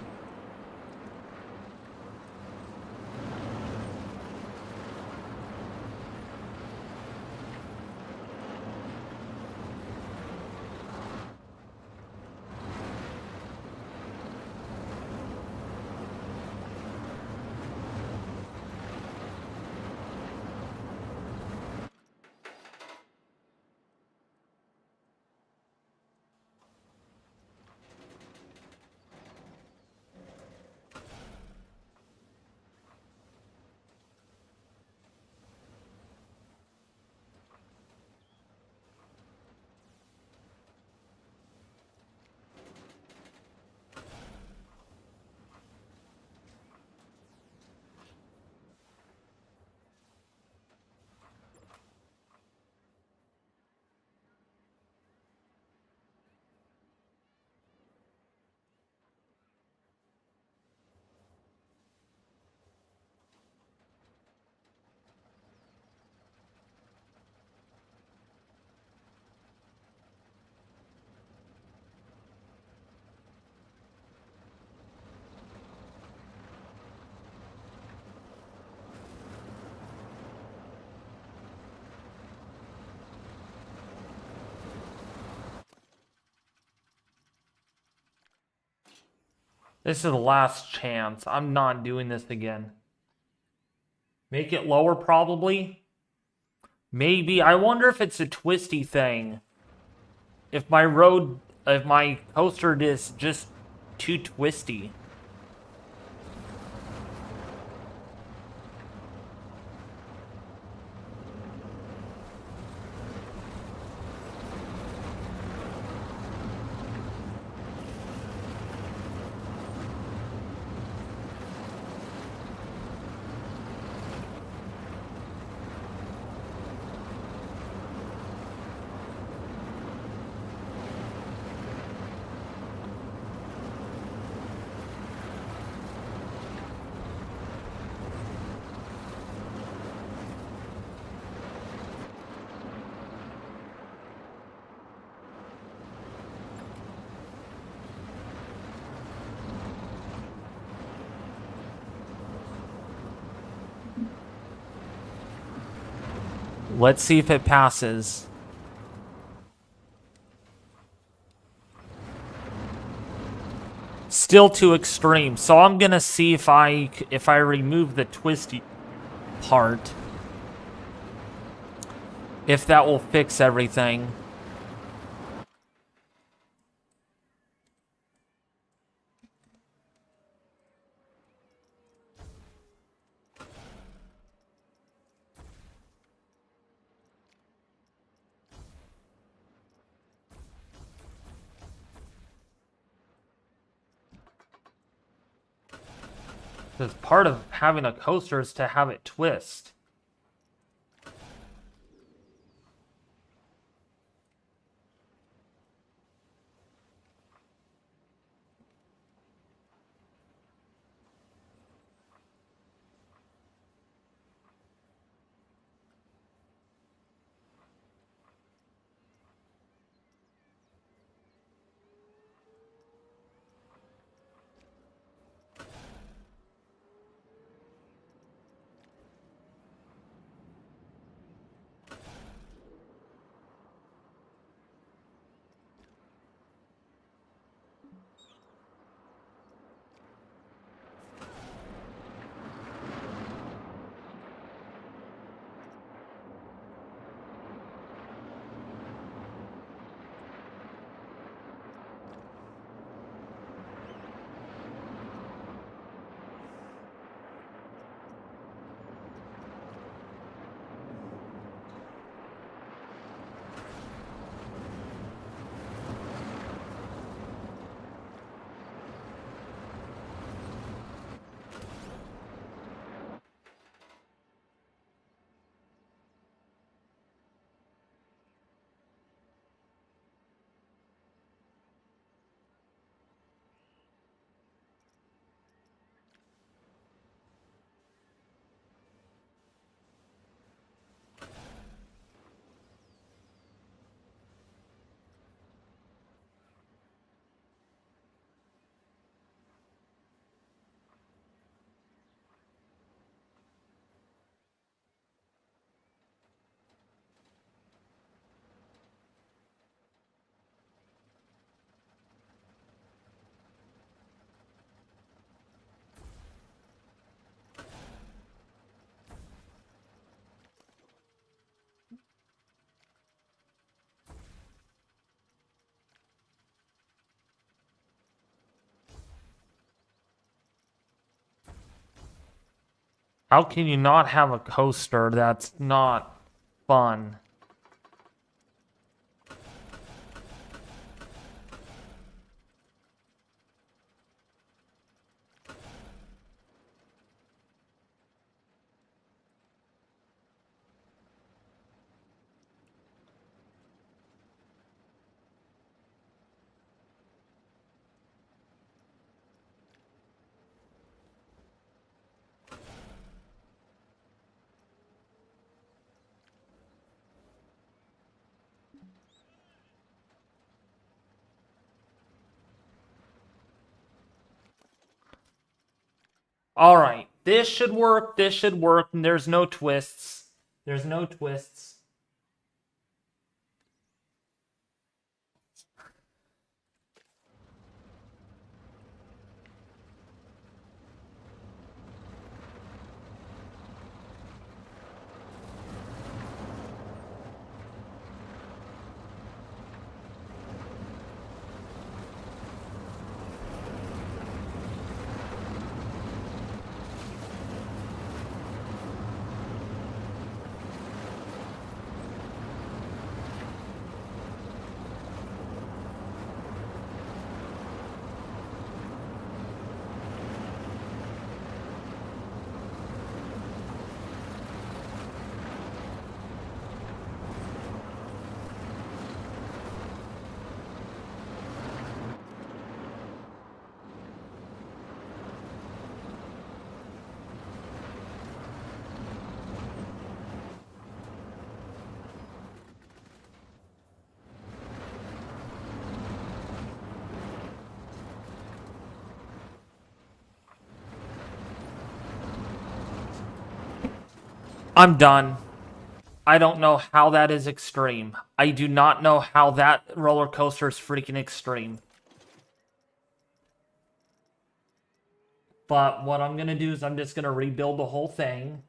[SPEAKER 1] This is the last chance. I'm not doing this again. Make it lower, probably. Maybe. I wonder if it's a twisty thing. If my coaster is just too twisty. Let's see if it passes. Still too extreme. So I'm gonna see if I remove the twisty part, if that will fix everything. Because part of having a coaster is to have it twist. How can you not have a coaster that's not fun? All right, this should work. This should work. And there's no twists. There's no twists. I'm done. I don't know how that is extreme. I do not know how that roller coaster is freaking extreme. But what I'm going to do is I'm just going to rebuild the whole thing.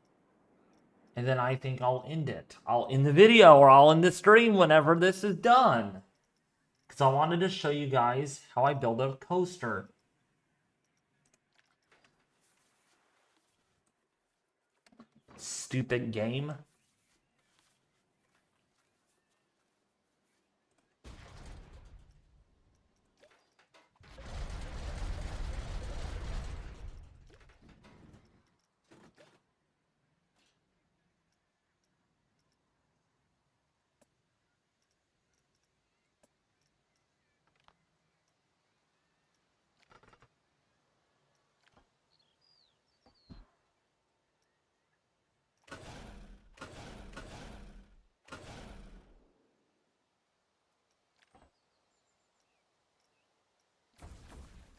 [SPEAKER 1] And then I think I'll end it. I'll end the video or I'll end the stream whenever this is done. Because I wanted to show you guys how I build a coaster. Stupid game.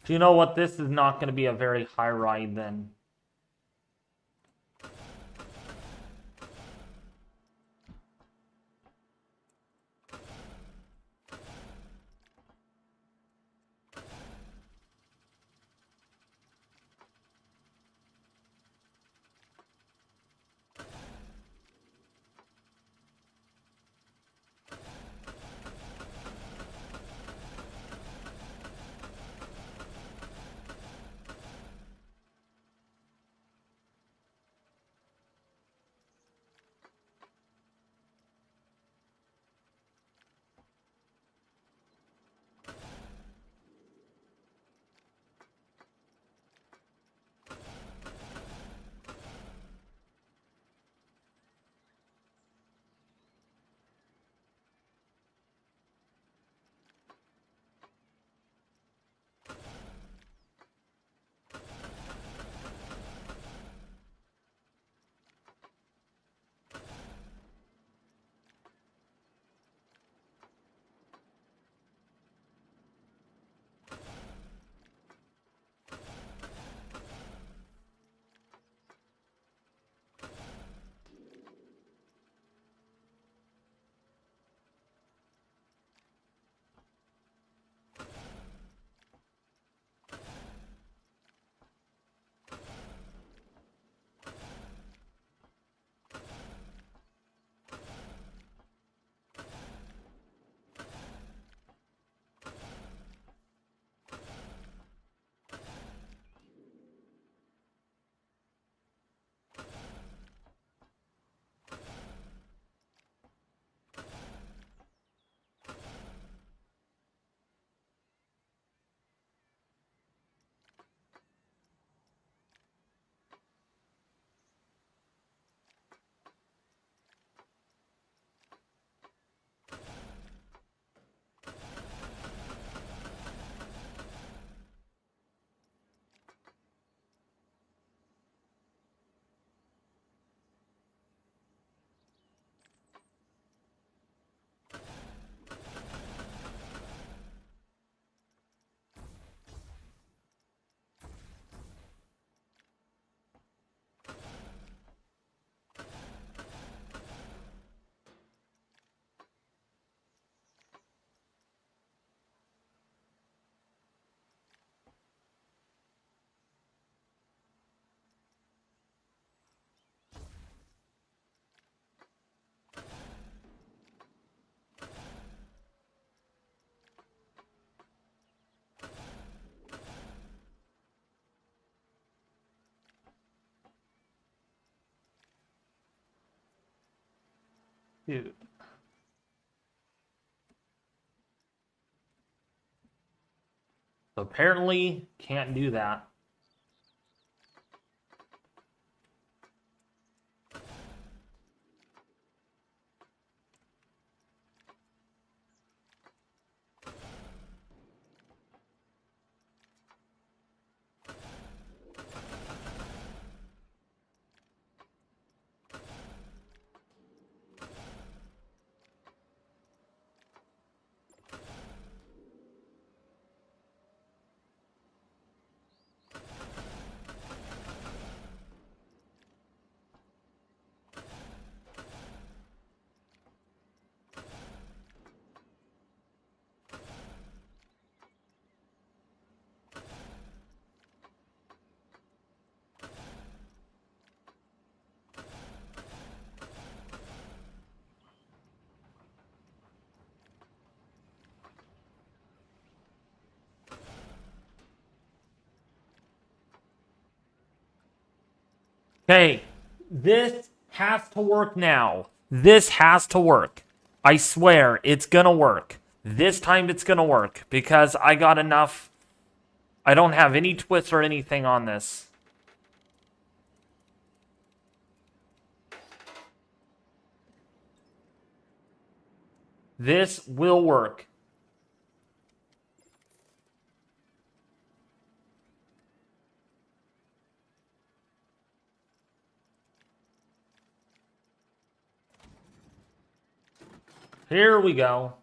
[SPEAKER 1] Do you know what? This is not going to be a very high ride then. Dude. So apparently can't do that. Okay, this has to work now. This has to work. I swear, it's gonna work. This time it's gonna work because I got enough. I don't have any twists or anything on this. This will work. Here we go.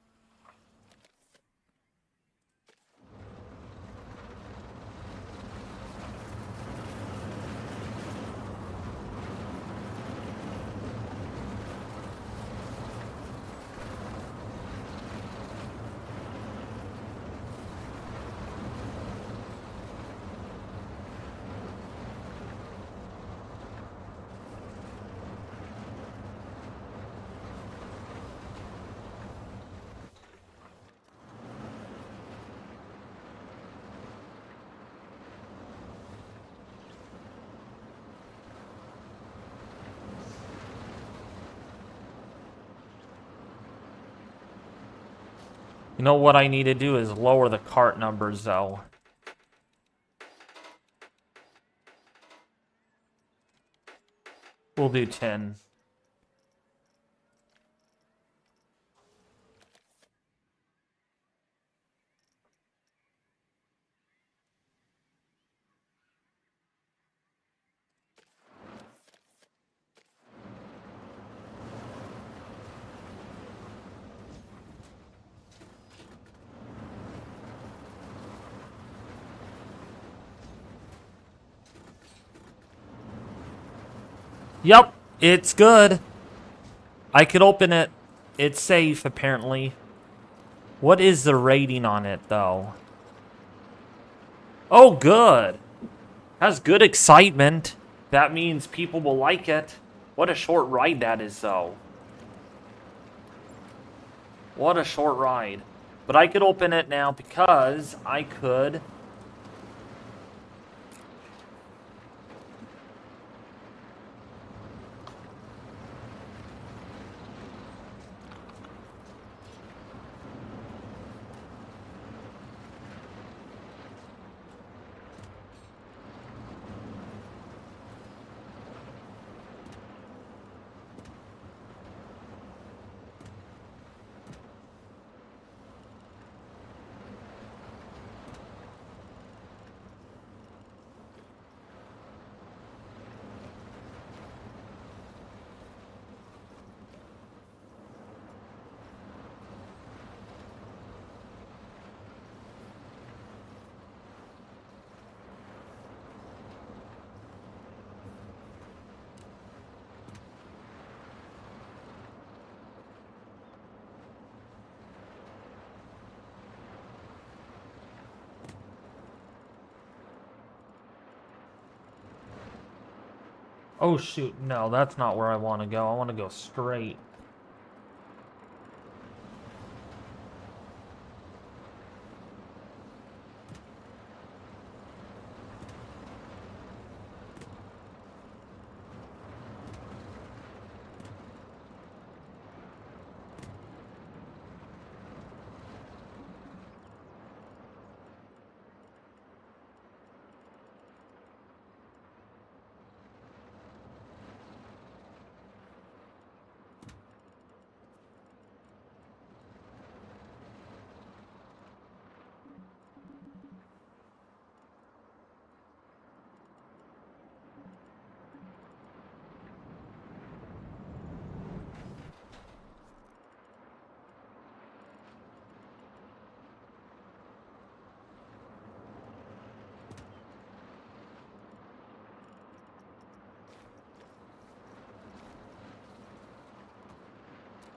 [SPEAKER 1] You know what I need to do is lower the cart numbers, though. We'll do 10. Yep, it's good. I could open it. It's safe, apparently. What is the rating on it, though? Oh, good. Has good excitement. That means people will like it. What a short ride that is, though. What a short ride. But I could open it now because I could... Oh, shoot. No, that's not where I want to go. I want to go straight.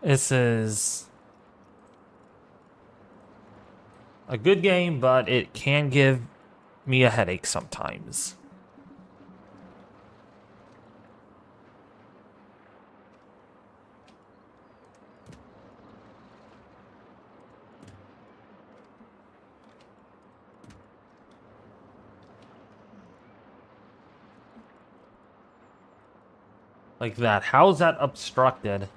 [SPEAKER 1] This is a good game, but it can give me a headache sometimes. Like that. How's that obstructed?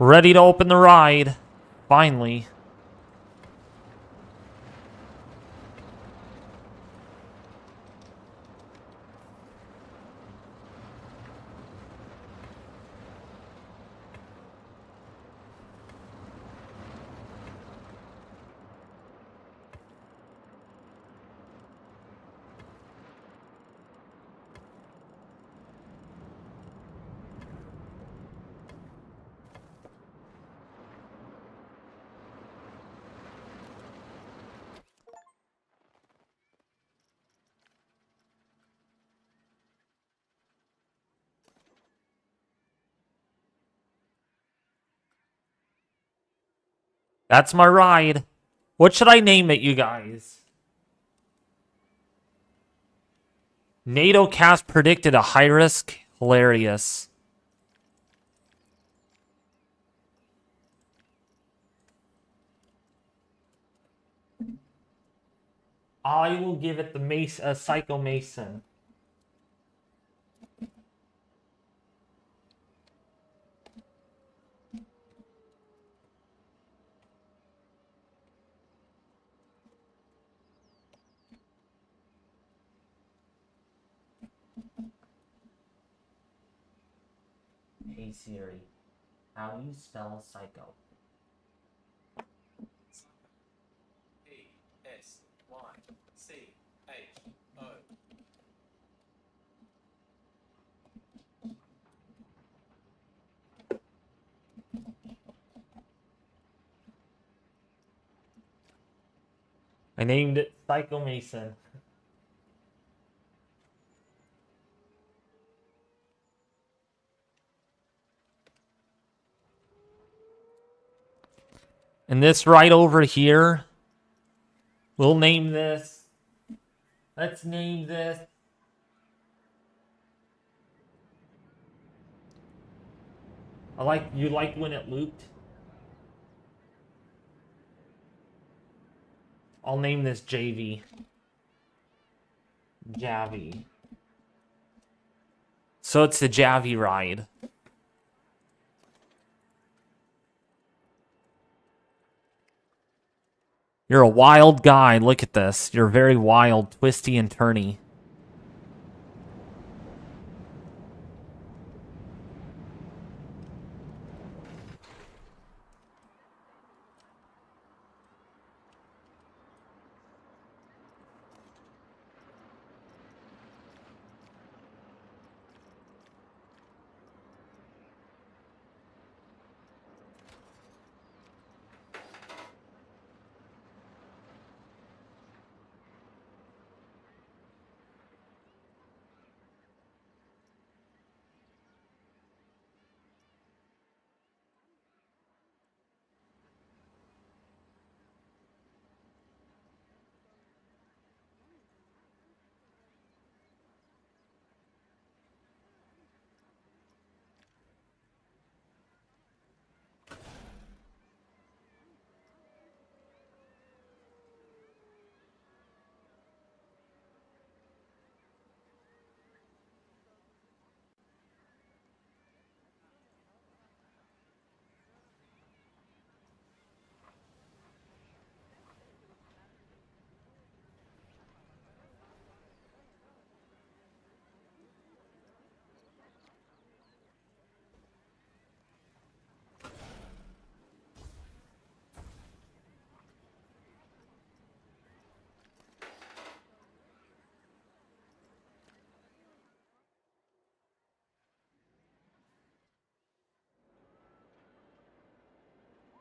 [SPEAKER 1] Ready to open the ride. Finally. That's my ride. What should I name it, you guys? NATO cast predicted a high risk. Hilarious. I will give it the Psycho Mason. Hey Siri, how do you spell psycho?
[SPEAKER 2] E-S-Y-C-H-O.
[SPEAKER 1] I named it Psycho Mason. And this right over here, we'll name this. Let's name this. You like when it looped? I'll name this JV. Javi. So it's the Javi ride. You're a wild guy. Look at this. You're very wild, twisty, and turny.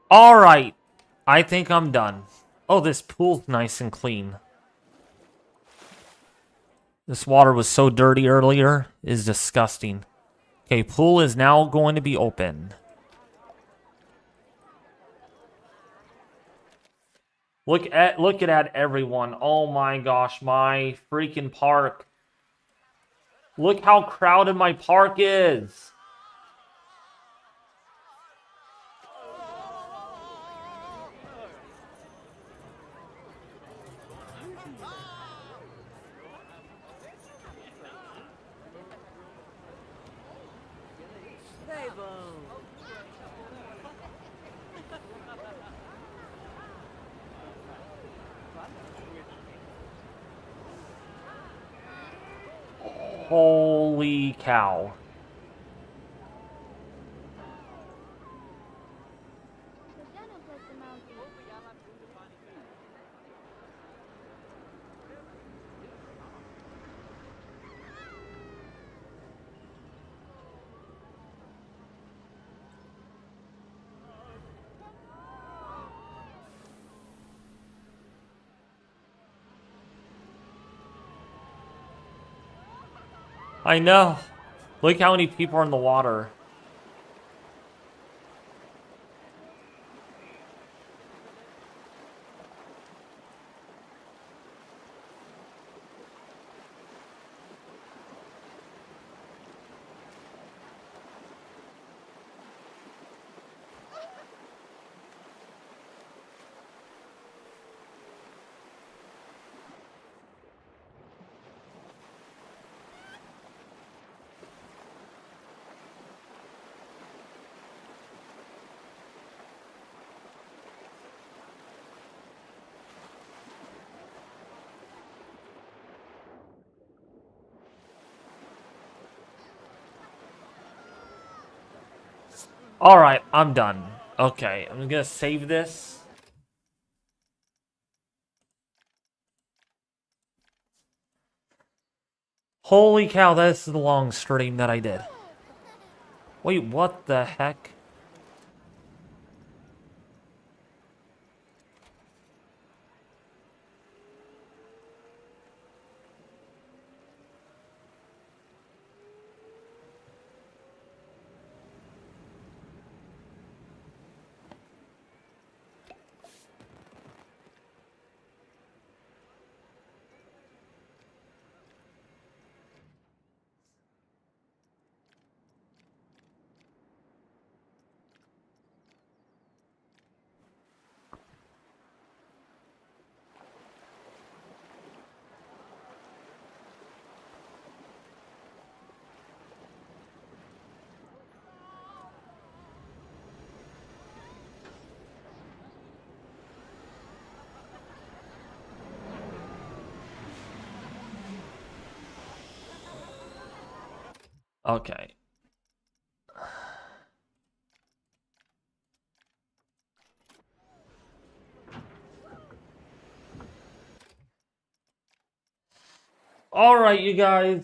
[SPEAKER 1] Alright. I think I'm done. Oh, this pool's nice and clean. This water was so dirty earlier. It is disgusting. Okay, pool is now going to be open. Look at that, everyone. Oh my gosh, my freaking park. Look how crowded my park is. Holy cow. I know. Look how many people are in the water. Alright, I'm done. Okay, I'm gonna save this. Holy cow, this is the long stream that I did. Wait, what the heck? Okay. Alright, you guys.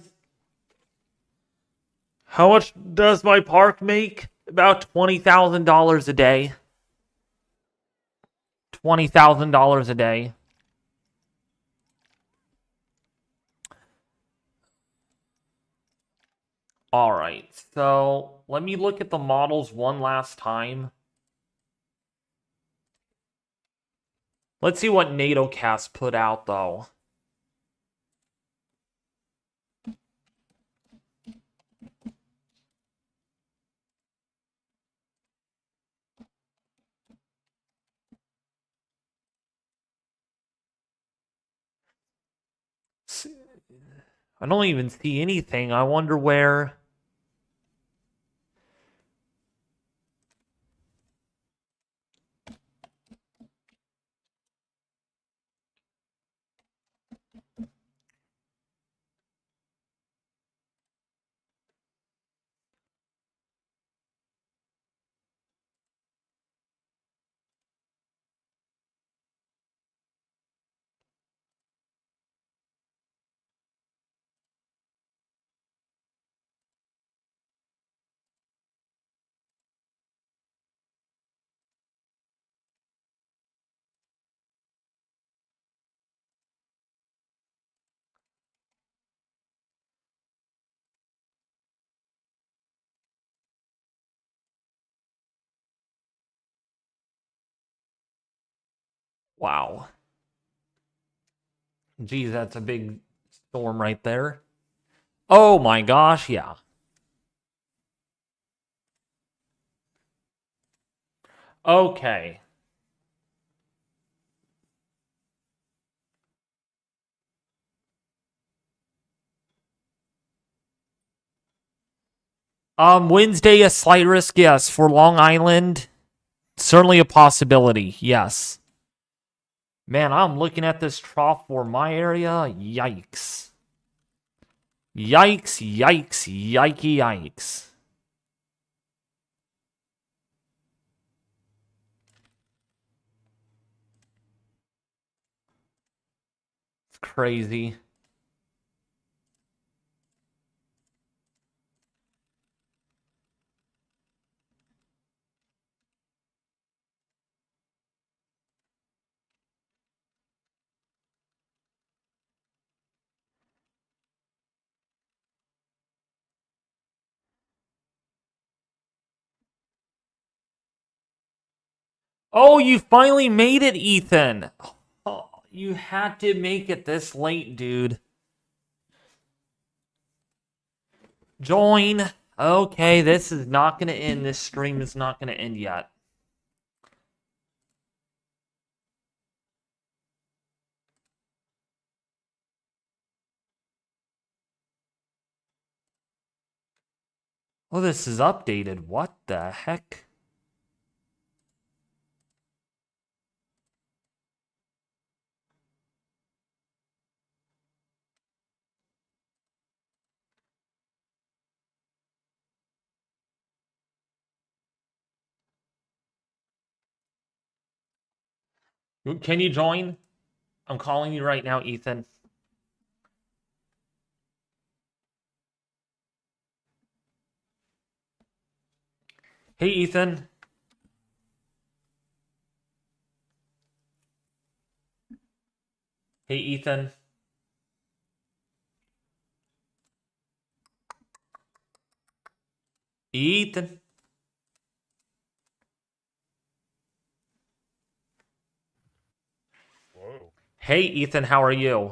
[SPEAKER 1] How much does my park make? About $20,000 a day. $20,000 a day. Alright, so let me look at the models one last time. Let's see what NATOcast put out, though. I don't even see anything. I wonder where... Wow. Geez, that's a big storm right there. Oh my gosh, yeah. Okay. Wednesday, a slight risk, yes. For Long Island, certainly a possibility, yes. Man, I'm looking at this trough for my area. Yikes. Yikes, yikes, yikey, yikes. It's crazy. Oh, you finally made it, Ethan. Oh, you had to make it this late, dude. Join. Okay, this is not going to end. This stream is not going to end yet. Oh, this is updated. What the heck? Can you join? I'm calling you right now, Ethan. Hey, Ethan. Hey, Ethan. Ethan.
[SPEAKER 2] Whoa.
[SPEAKER 1] Hey, Ethan, how are you?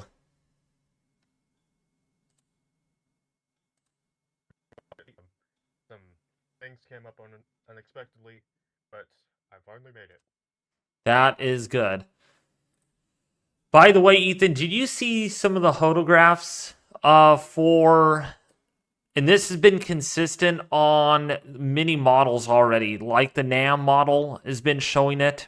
[SPEAKER 2] Some things came up unexpectedly, but I finally made it.
[SPEAKER 1] That is good. By the way, Ethan, did you see some of the photographs for, and this has been consistent on many models already, like the NAM model has been showing it.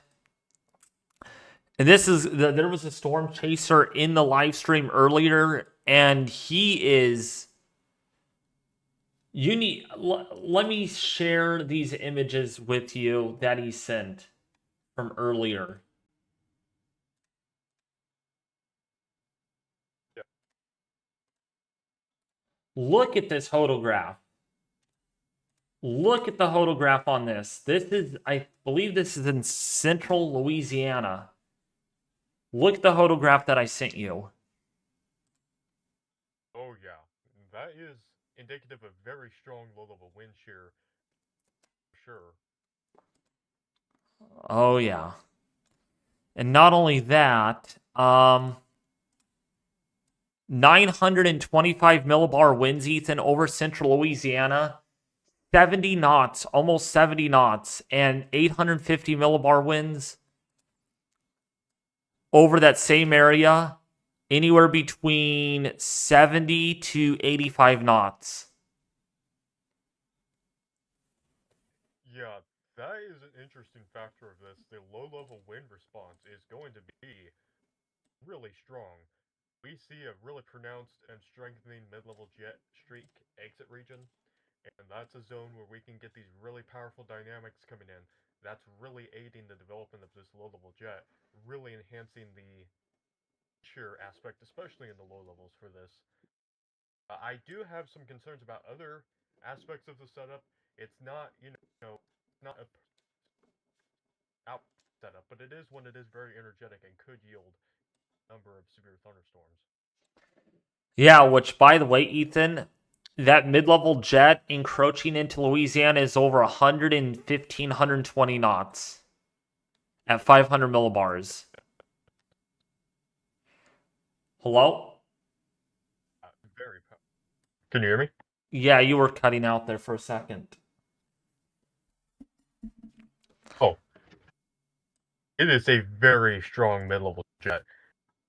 [SPEAKER 1] And this is, there was a storm chaser in the live stream earlier, and he is, let me share these images with you that he sent from earlier.
[SPEAKER 2] Yeah.
[SPEAKER 1] Look at this photograph. Look at the photograph on this. This is, I believe this is in central Louisiana. Look at the photograph that I sent you.
[SPEAKER 2] Oh yeah, that is indicative of very strong low-level wind shear. Sure.
[SPEAKER 1] Oh yeah. And not only that, 925 millibar winds, Ethan, over central Louisiana. 70 knots, almost 70 knots, and 850 millibar winds over that same area, anywhere between 70 to 85 knots.
[SPEAKER 2] Yeah, that is an interesting factor of this. The low-level wind response is going to be really strong. We see a really pronounced and strengthening mid-level jet streak exit region, and that's a zone where we can get these really powerful dynamics coming in. That's really aiding the development of this low-level jet, really enhancing the shear aspect, especially in the low levels for this. I do have some concerns about other aspects of the setup. It's not, not a out setup, but it is one that is very energetic and could yield a number of severe thunderstorms.
[SPEAKER 1] Yeah, which, by the way, Ethan, that mid-level jet encroaching into Louisiana is over 115, 120 knots at 500 millibars. Hello?
[SPEAKER 2] Very. Can you hear me?
[SPEAKER 1] Yeah, you were cutting out there for a second.
[SPEAKER 2] Oh, it is a very strong mid-level jet.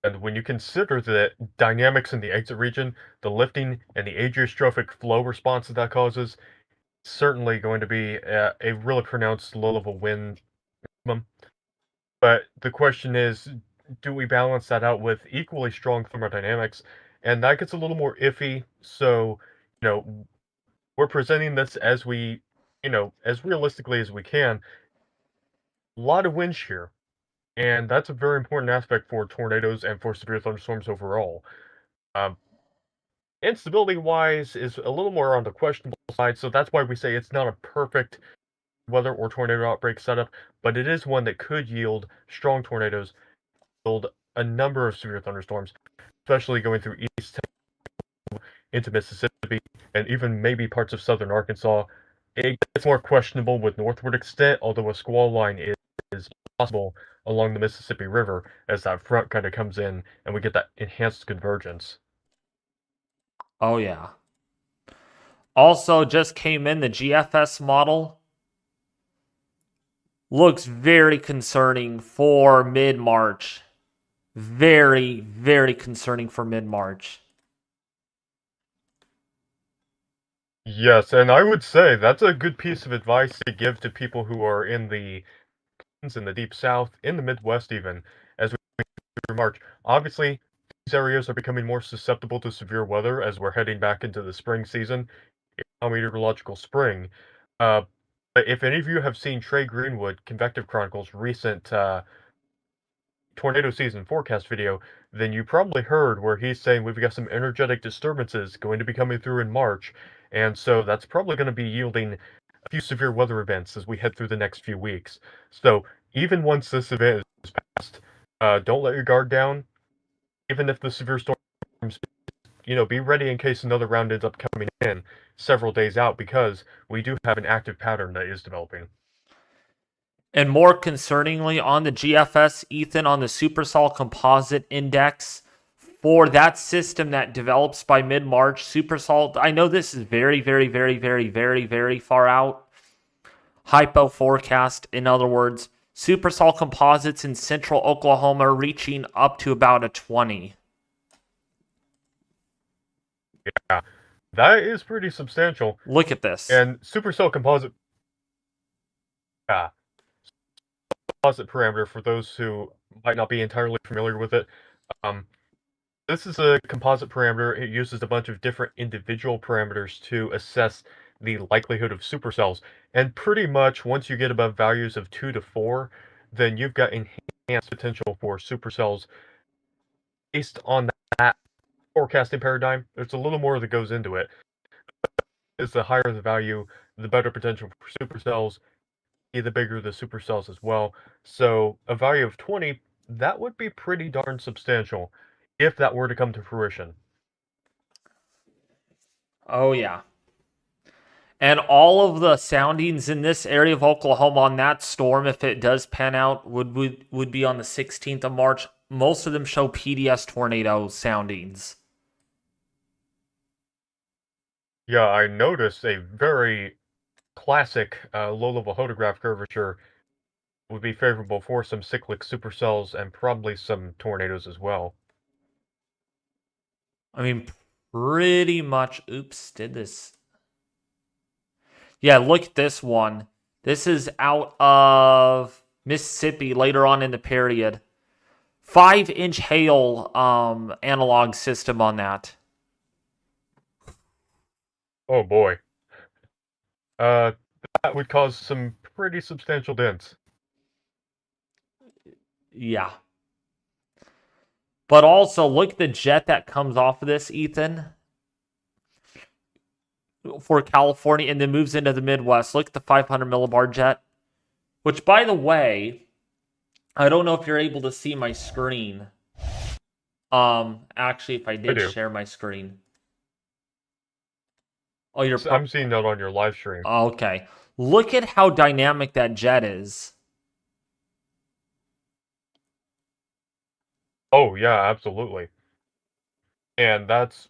[SPEAKER 2] And when you consider the dynamics in the exit region, the lifting, and the agiostrophic flow response that causes, it's certainly going to be a really pronounced low-level wind minimum. But the question is, do we balance that out with equally strong thermodynamics? And that gets a little more iffy. So, we're presenting this as as realistically as we can. A lot of wind shear, and that's a very important aspect for tornadoes and for severe thunderstorms overall. Um, Instability-wise is a little more on the questionable side, so that's why we say it's not a perfect weather or tornado outbreak setup, but it is one that could yield strong tornadoes, yield a number of severe thunderstorms, especially going through east into Mississippi and even maybe parts of southern Arkansas. It gets more questionable with northward extent, although a squall line is possible along the Mississippi River as that front kind of comes in and we get that enhanced convergence.
[SPEAKER 1] Oh, yeah. Also, just came in the GFS model. Looks very concerning for mid March. Very, very concerning for mid March.
[SPEAKER 2] Yes, and I would say that's a good piece of advice to give to people who are in the deep south, in the Midwest even, as we through March. Obviously, these areas are becoming more susceptible to severe weather as we're heading back into the spring season, meteorological spring. Uh, but if any of you have seen Trey Greenwood, Convective Chronicles' recent tornado season forecast video, then you probably heard where he's saying we've got some energetic disturbances going to be coming through in March, and so that's probably going to be yielding a few severe weather events as we head through the next few weeks. So even once this event is passed, don't let your guard down. Even if the severe storms, be ready in case another round ends up coming in several days out because we do have an active pattern that is developing.
[SPEAKER 1] And more concerningly, on the GFS, Ethan, on the Supersol Composite Index, for that system that develops by mid March, Supersol, I know this is very, very, very, very, very, very far out. Hypo forecast, in other words, Supersol composites in central Oklahoma reaching up to about a 20.
[SPEAKER 2] Yeah, that is pretty substantial.
[SPEAKER 1] Look at this.
[SPEAKER 2] And supercell composite, yeah, composite parameter for those who might not be entirely familiar with it. Um, this is a composite parameter. It uses a bunch of different individual parameters to assess the likelihood of supercells. And pretty much once you get above values of 2 to 4, then you've got enhanced potential for supercells based on that forecasting paradigm. There's a little more that goes into it. Is the higher the value, the better potential for supercells, the bigger the supercells as well. So a value of 20, that would be pretty darn substantial if that were to come to fruition.
[SPEAKER 1] Oh, yeah. And all of the soundings in this area of Oklahoma on that storm, if it does pan out, would be on the 16th of March. Most of them show PDS tornado soundings.
[SPEAKER 2] Yeah, I noticed a very classic low-level hodograph curvature would be favorable for some cyclic supercells and probably some tornadoes as well.
[SPEAKER 1] I mean, pretty much. Oops, did this. Yeah, look at this one. This is out of Mississippi later on in the period. 5-inch hail analog system on that.
[SPEAKER 2] Oh boy. Uh, that would cause some pretty substantial dents.
[SPEAKER 1] Yeah. But also, look at the jet that comes off of this, Ethan, for California, and then moves into the Midwest. Look at the 500 millibar jet, which, by the way, I don't know if you're able to see my screen. Actually, if I did share my screen. Oh,
[SPEAKER 2] I'm seeing that on your live stream.
[SPEAKER 1] Okay. Look at how dynamic that jet is.
[SPEAKER 2] Oh, yeah, absolutely. And that's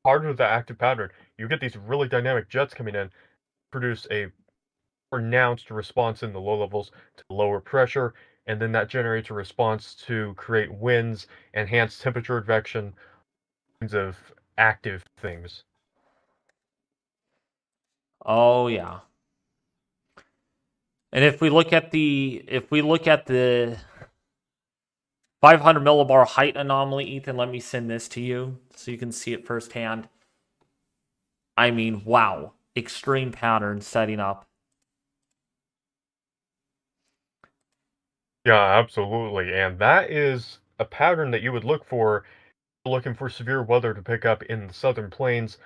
[SPEAKER 2] part of the active pattern. You get these really dynamic jets coming in, produce a pronounced response in the low levels to lower pressure, and then that generates a response to create winds, enhance temperature advection, kinds of active things.
[SPEAKER 1] Oh yeah. And if we look at the 500 millibar height anomaly, Ethan, let me send this to you so you can see it firsthand. I mean, wow, extreme pattern setting up.
[SPEAKER 2] Yeah, absolutely. And that is a pattern that you would look for looking for severe weather to pick up in the southern plains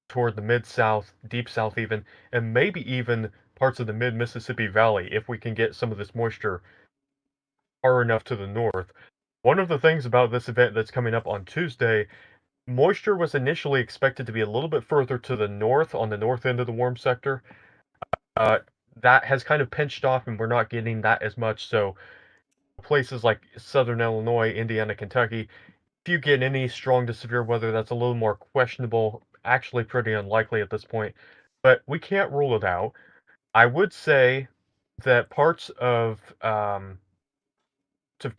[SPEAKER 2] toward the mid-south, deep south even, and maybe even parts of the mid-Mississippi Valley if we can get some of this moisture far enough to the north. One of the things about this event that's coming up on Tuesday, moisture was initially expected to be a little bit further to the north on the north end of the warm sector. Uh, that has kind of pinched off and we're not getting that as much. So places like southern Illinois, Indiana, Kentucky, if you get any strong to severe weather, that's a little more questionable, actually pretty unlikely at this point, but we can't rule it out. I would say that parts of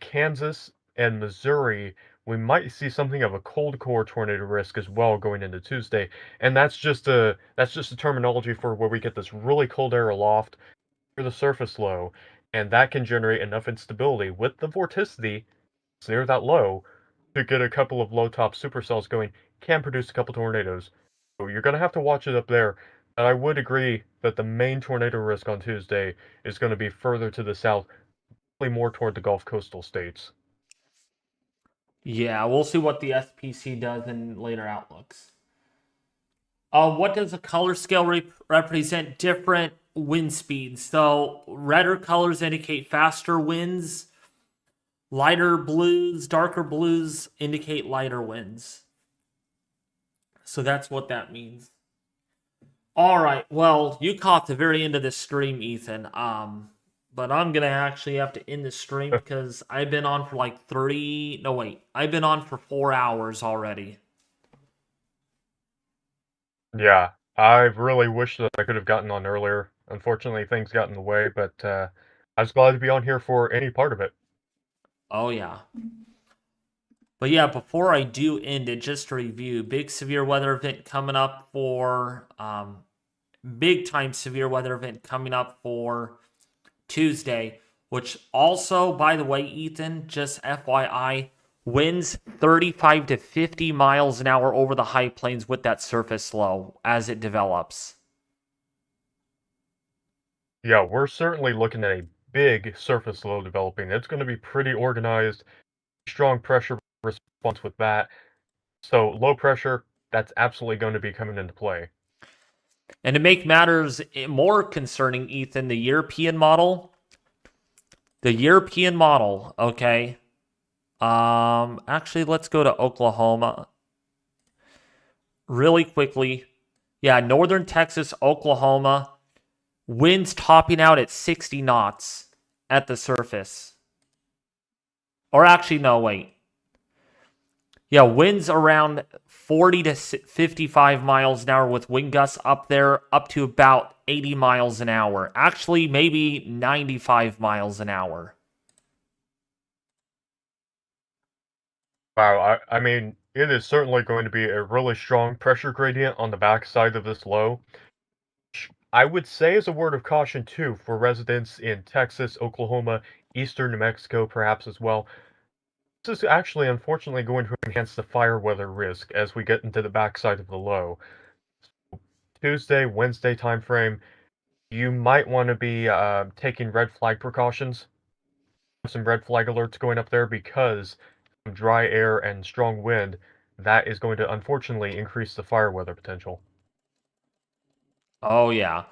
[SPEAKER 2] Kansas and Missouri, we might see something of a cold core tornado risk as well going into Tuesday, and that's just a terminology for where we get this really cold air aloft near the surface low, and that can generate enough instability with the vorticity near that low to get a couple of low top supercells going, can produce a couple tornadoes. So you're going to have to watch it up there. And I would agree that the main tornado risk on Tuesday is going to be further to the south, probably more toward the Gulf coastal states.
[SPEAKER 1] Yeah, we'll see what the SPC does in later outlooks. What does a color scale represent? Different wind speeds. So redder colors indicate faster winds. Lighter blues, darker blues indicate lighter winds. So that's what that means. All right. Well, you caught the very end of this stream, Ethan. But I'm gonna actually have to end the stream because I've been on for like 30. No, wait. I've been on for 4 hours already.
[SPEAKER 2] Yeah, I really wish that I could have gotten on earlier. Unfortunately, things got in the way, but I was glad to be on here for any part of it.
[SPEAKER 1] Oh yeah. But yeah, before I do end it, just to review, big severe weather event coming up for big time severe weather event coming up for Tuesday, which also, by the way, Ethan, just FYI, winds 35 to 50 miles an hour over the high plains with that surface low as it develops.
[SPEAKER 2] Yeah, we're certainly looking at a big surface low developing. It's going to be pretty organized, strong pressure response with that. So low pressure, that's absolutely going to be coming into play.
[SPEAKER 1] And to make matters more concerning, Ethan, the European model, okay. Actually, let's go to Oklahoma really quickly. Yeah, northern Texas, Oklahoma, winds topping out at 60 knots at the surface. Or actually, no, wait. Yeah, winds around 40 to 55 miles an hour with wind gusts up there up to about 80 miles an hour. Actually, maybe 95 miles an hour.
[SPEAKER 2] Wow, I mean, it is certainly going to be a really strong pressure gradient on the backside of this low. I would say as a word of caution too for residents in Texas, Oklahoma, eastern New Mexico perhaps as well. This is actually unfortunately going to enhance the fire weather risk as we get into the backside of the low. Tuesday, Wednesday timeframe, you might want to be taking red flag precautions. Some red flag alerts going up there because of dry air and strong wind. That is going to unfortunately increase the fire weather potential.
[SPEAKER 1] Oh, yeah.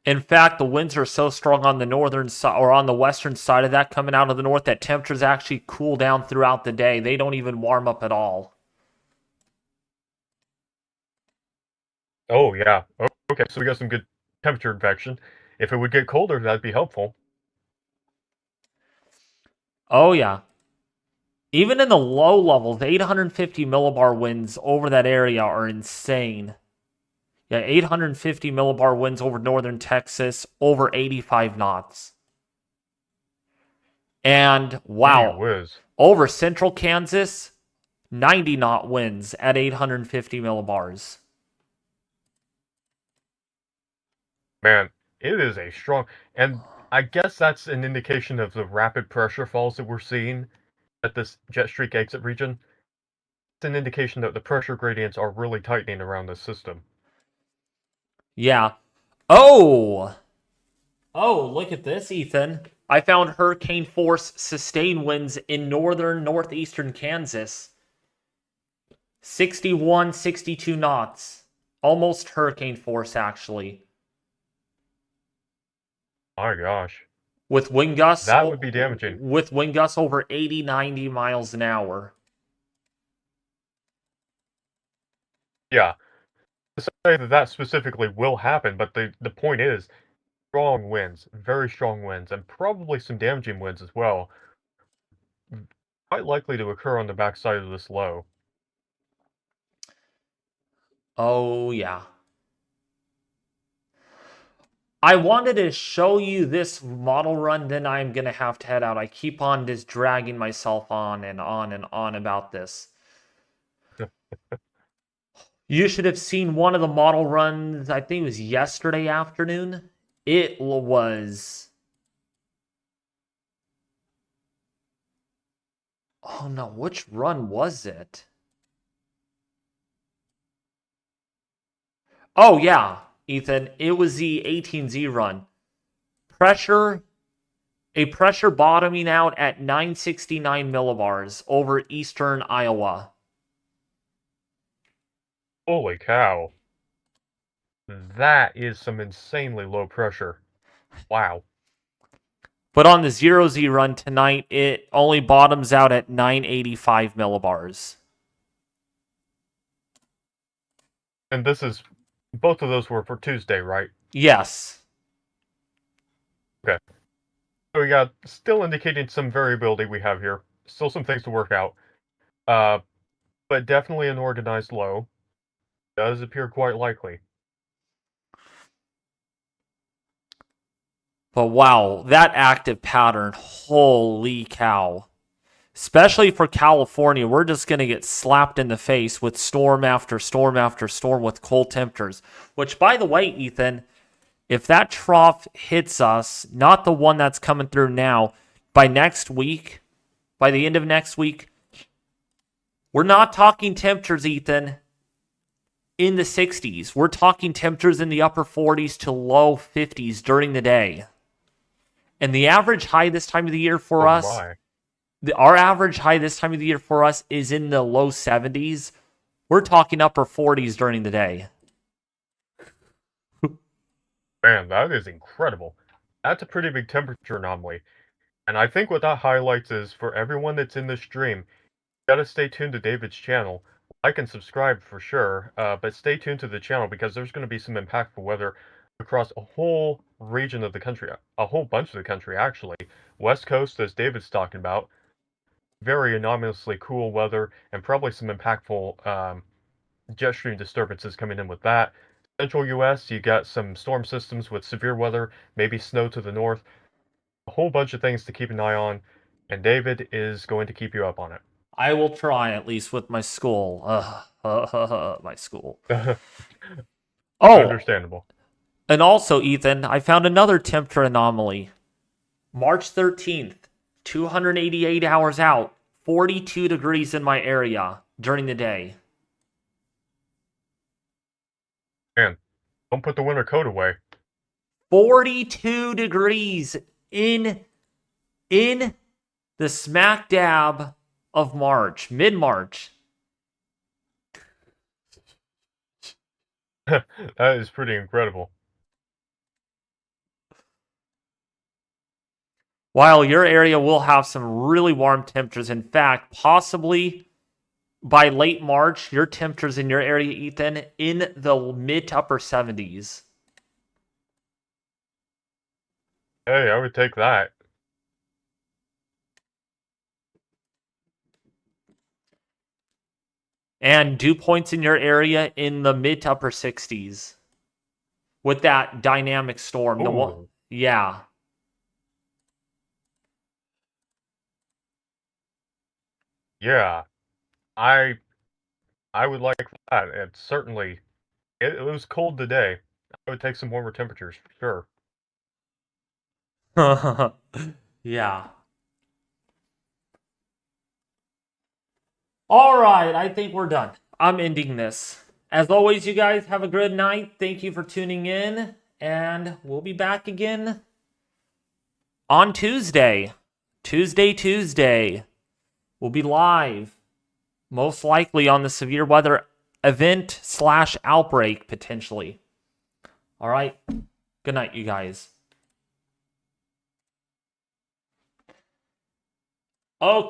[SPEAKER 1] In fact, the winds are so strong on the northern side or on the western side of that coming out of the north that temperatures actually cool down throughout the day. They don't even warm up at all.
[SPEAKER 2] Oh yeah. Okay, so we got some good temperature advection. If it would get colder, that'd be helpful.
[SPEAKER 1] Oh, yeah. Even in the low levels, 850 millibar winds over that area are insane. Yeah, 850 millibar winds over northern Texas, over 85 knots. And
[SPEAKER 2] Gee
[SPEAKER 1] wow,
[SPEAKER 2] whiz.
[SPEAKER 1] over central Kansas, 90 knot winds at 850 millibars.
[SPEAKER 2] Man, it is a strong, and I guess that's an indication of the rapid pressure falls that we're seeing at this jet streak exit region. It's an indication that the pressure gradients are really tightening around this system.
[SPEAKER 1] Yeah. Oh! Oh, look at this, Ethan. I found hurricane force sustained winds in northern northeastern Kansas. 61, 62 knots. Almost hurricane force, actually.
[SPEAKER 2] My gosh.
[SPEAKER 1] With wind gusts,
[SPEAKER 2] That would be damaging.
[SPEAKER 1] over 80, 90 miles an hour.
[SPEAKER 2] Yeah. To say that that specifically will happen, but the point is, strong winds, very strong winds, and probably some damaging winds as well, quite likely to occur on the backside of this low.
[SPEAKER 1] Oh, yeah. I wanted to show you this model run, then I'm going to have to head out. I keep on just dragging myself on and on and on about this. You should have seen one of the model runs, I think it was yesterday afternoon. It was... Oh no, which run was it? Oh yeah, Ethan, it was the 18Z run. A pressure bottoming out at 969 millibars over eastern Iowa.
[SPEAKER 2] Holy cow. That is some insanely low pressure. Wow.
[SPEAKER 1] But on the 0Z run tonight, it only bottoms out at 985 millibars.
[SPEAKER 2] And this is, both of those were for Tuesday, right?
[SPEAKER 1] Yes.
[SPEAKER 2] Okay. So we got, still indicating some variability we have here. Still some things to work out. But definitely an organized low. Does appear quite likely.
[SPEAKER 1] But wow, that active pattern, holy cow. Especially for California, we're just going to get slapped in the face with storm after storm after storm with cold temperatures. Which, by the way, Ethan, if that trough hits us, not the one that's coming through now, by next week, by the end of next week, we're not talking temperatures, Ethan, in the 60s. We're talking temperatures in the upper 40s to low 50s during the day. And the average high this time of the year for
[SPEAKER 2] Oh
[SPEAKER 1] us,
[SPEAKER 2] my.
[SPEAKER 1] our average high this time of the year for us is in the low 70s. We're talking upper 40s during the day.
[SPEAKER 2] Man, that is incredible. That's a pretty big temperature anomaly. And I think what that highlights is, for everyone that's in this stream, you gotta stay tuned to David's channel. Like and subscribe for sure, but stay tuned to the channel because there's going to be some impactful weather across a whole region of the country, a whole bunch of the country actually. West Coast, as David's talking about, very anomalously cool weather, and probably some impactful jet stream disturbances coming in with that. Central US, you got some storm systems with severe weather, maybe snow to the north, a whole bunch of things to keep an eye on, and David is going to keep you up on it.
[SPEAKER 1] I will try, at least with my school. My school. Oh,
[SPEAKER 2] Understandable.
[SPEAKER 1] and also, Ethan, I found another temperature anomaly. March 13th, 288 hours out, 42 degrees in my area during the day.
[SPEAKER 2] Man, don't put the winter coat away.
[SPEAKER 1] 42 degrees in the smack dab of March, mid-March.
[SPEAKER 2] That is pretty incredible.
[SPEAKER 1] While your area will have some really warm temperatures. In fact, possibly by late March, your temperatures in your area, Ethan, in the mid to upper 70s.
[SPEAKER 2] Hey, I would take that.
[SPEAKER 1] And dew points in your area in the mid to upper 60s with that dynamic storm. The one,
[SPEAKER 2] Ooh,
[SPEAKER 1] yeah.
[SPEAKER 2] yeah. I I would like that. And certainly, it was cold today. I would take some warmer temperatures for sure.
[SPEAKER 1] Yeah. All right, I think we're done. I'm ending this. As always, you guys have a good night. Thank you for tuning in, and we'll be back again on Tuesday. Tuesday. We'll be live, most likely on the severe weather event / outbreak, potentially. All right. Good night, you guys. Okay.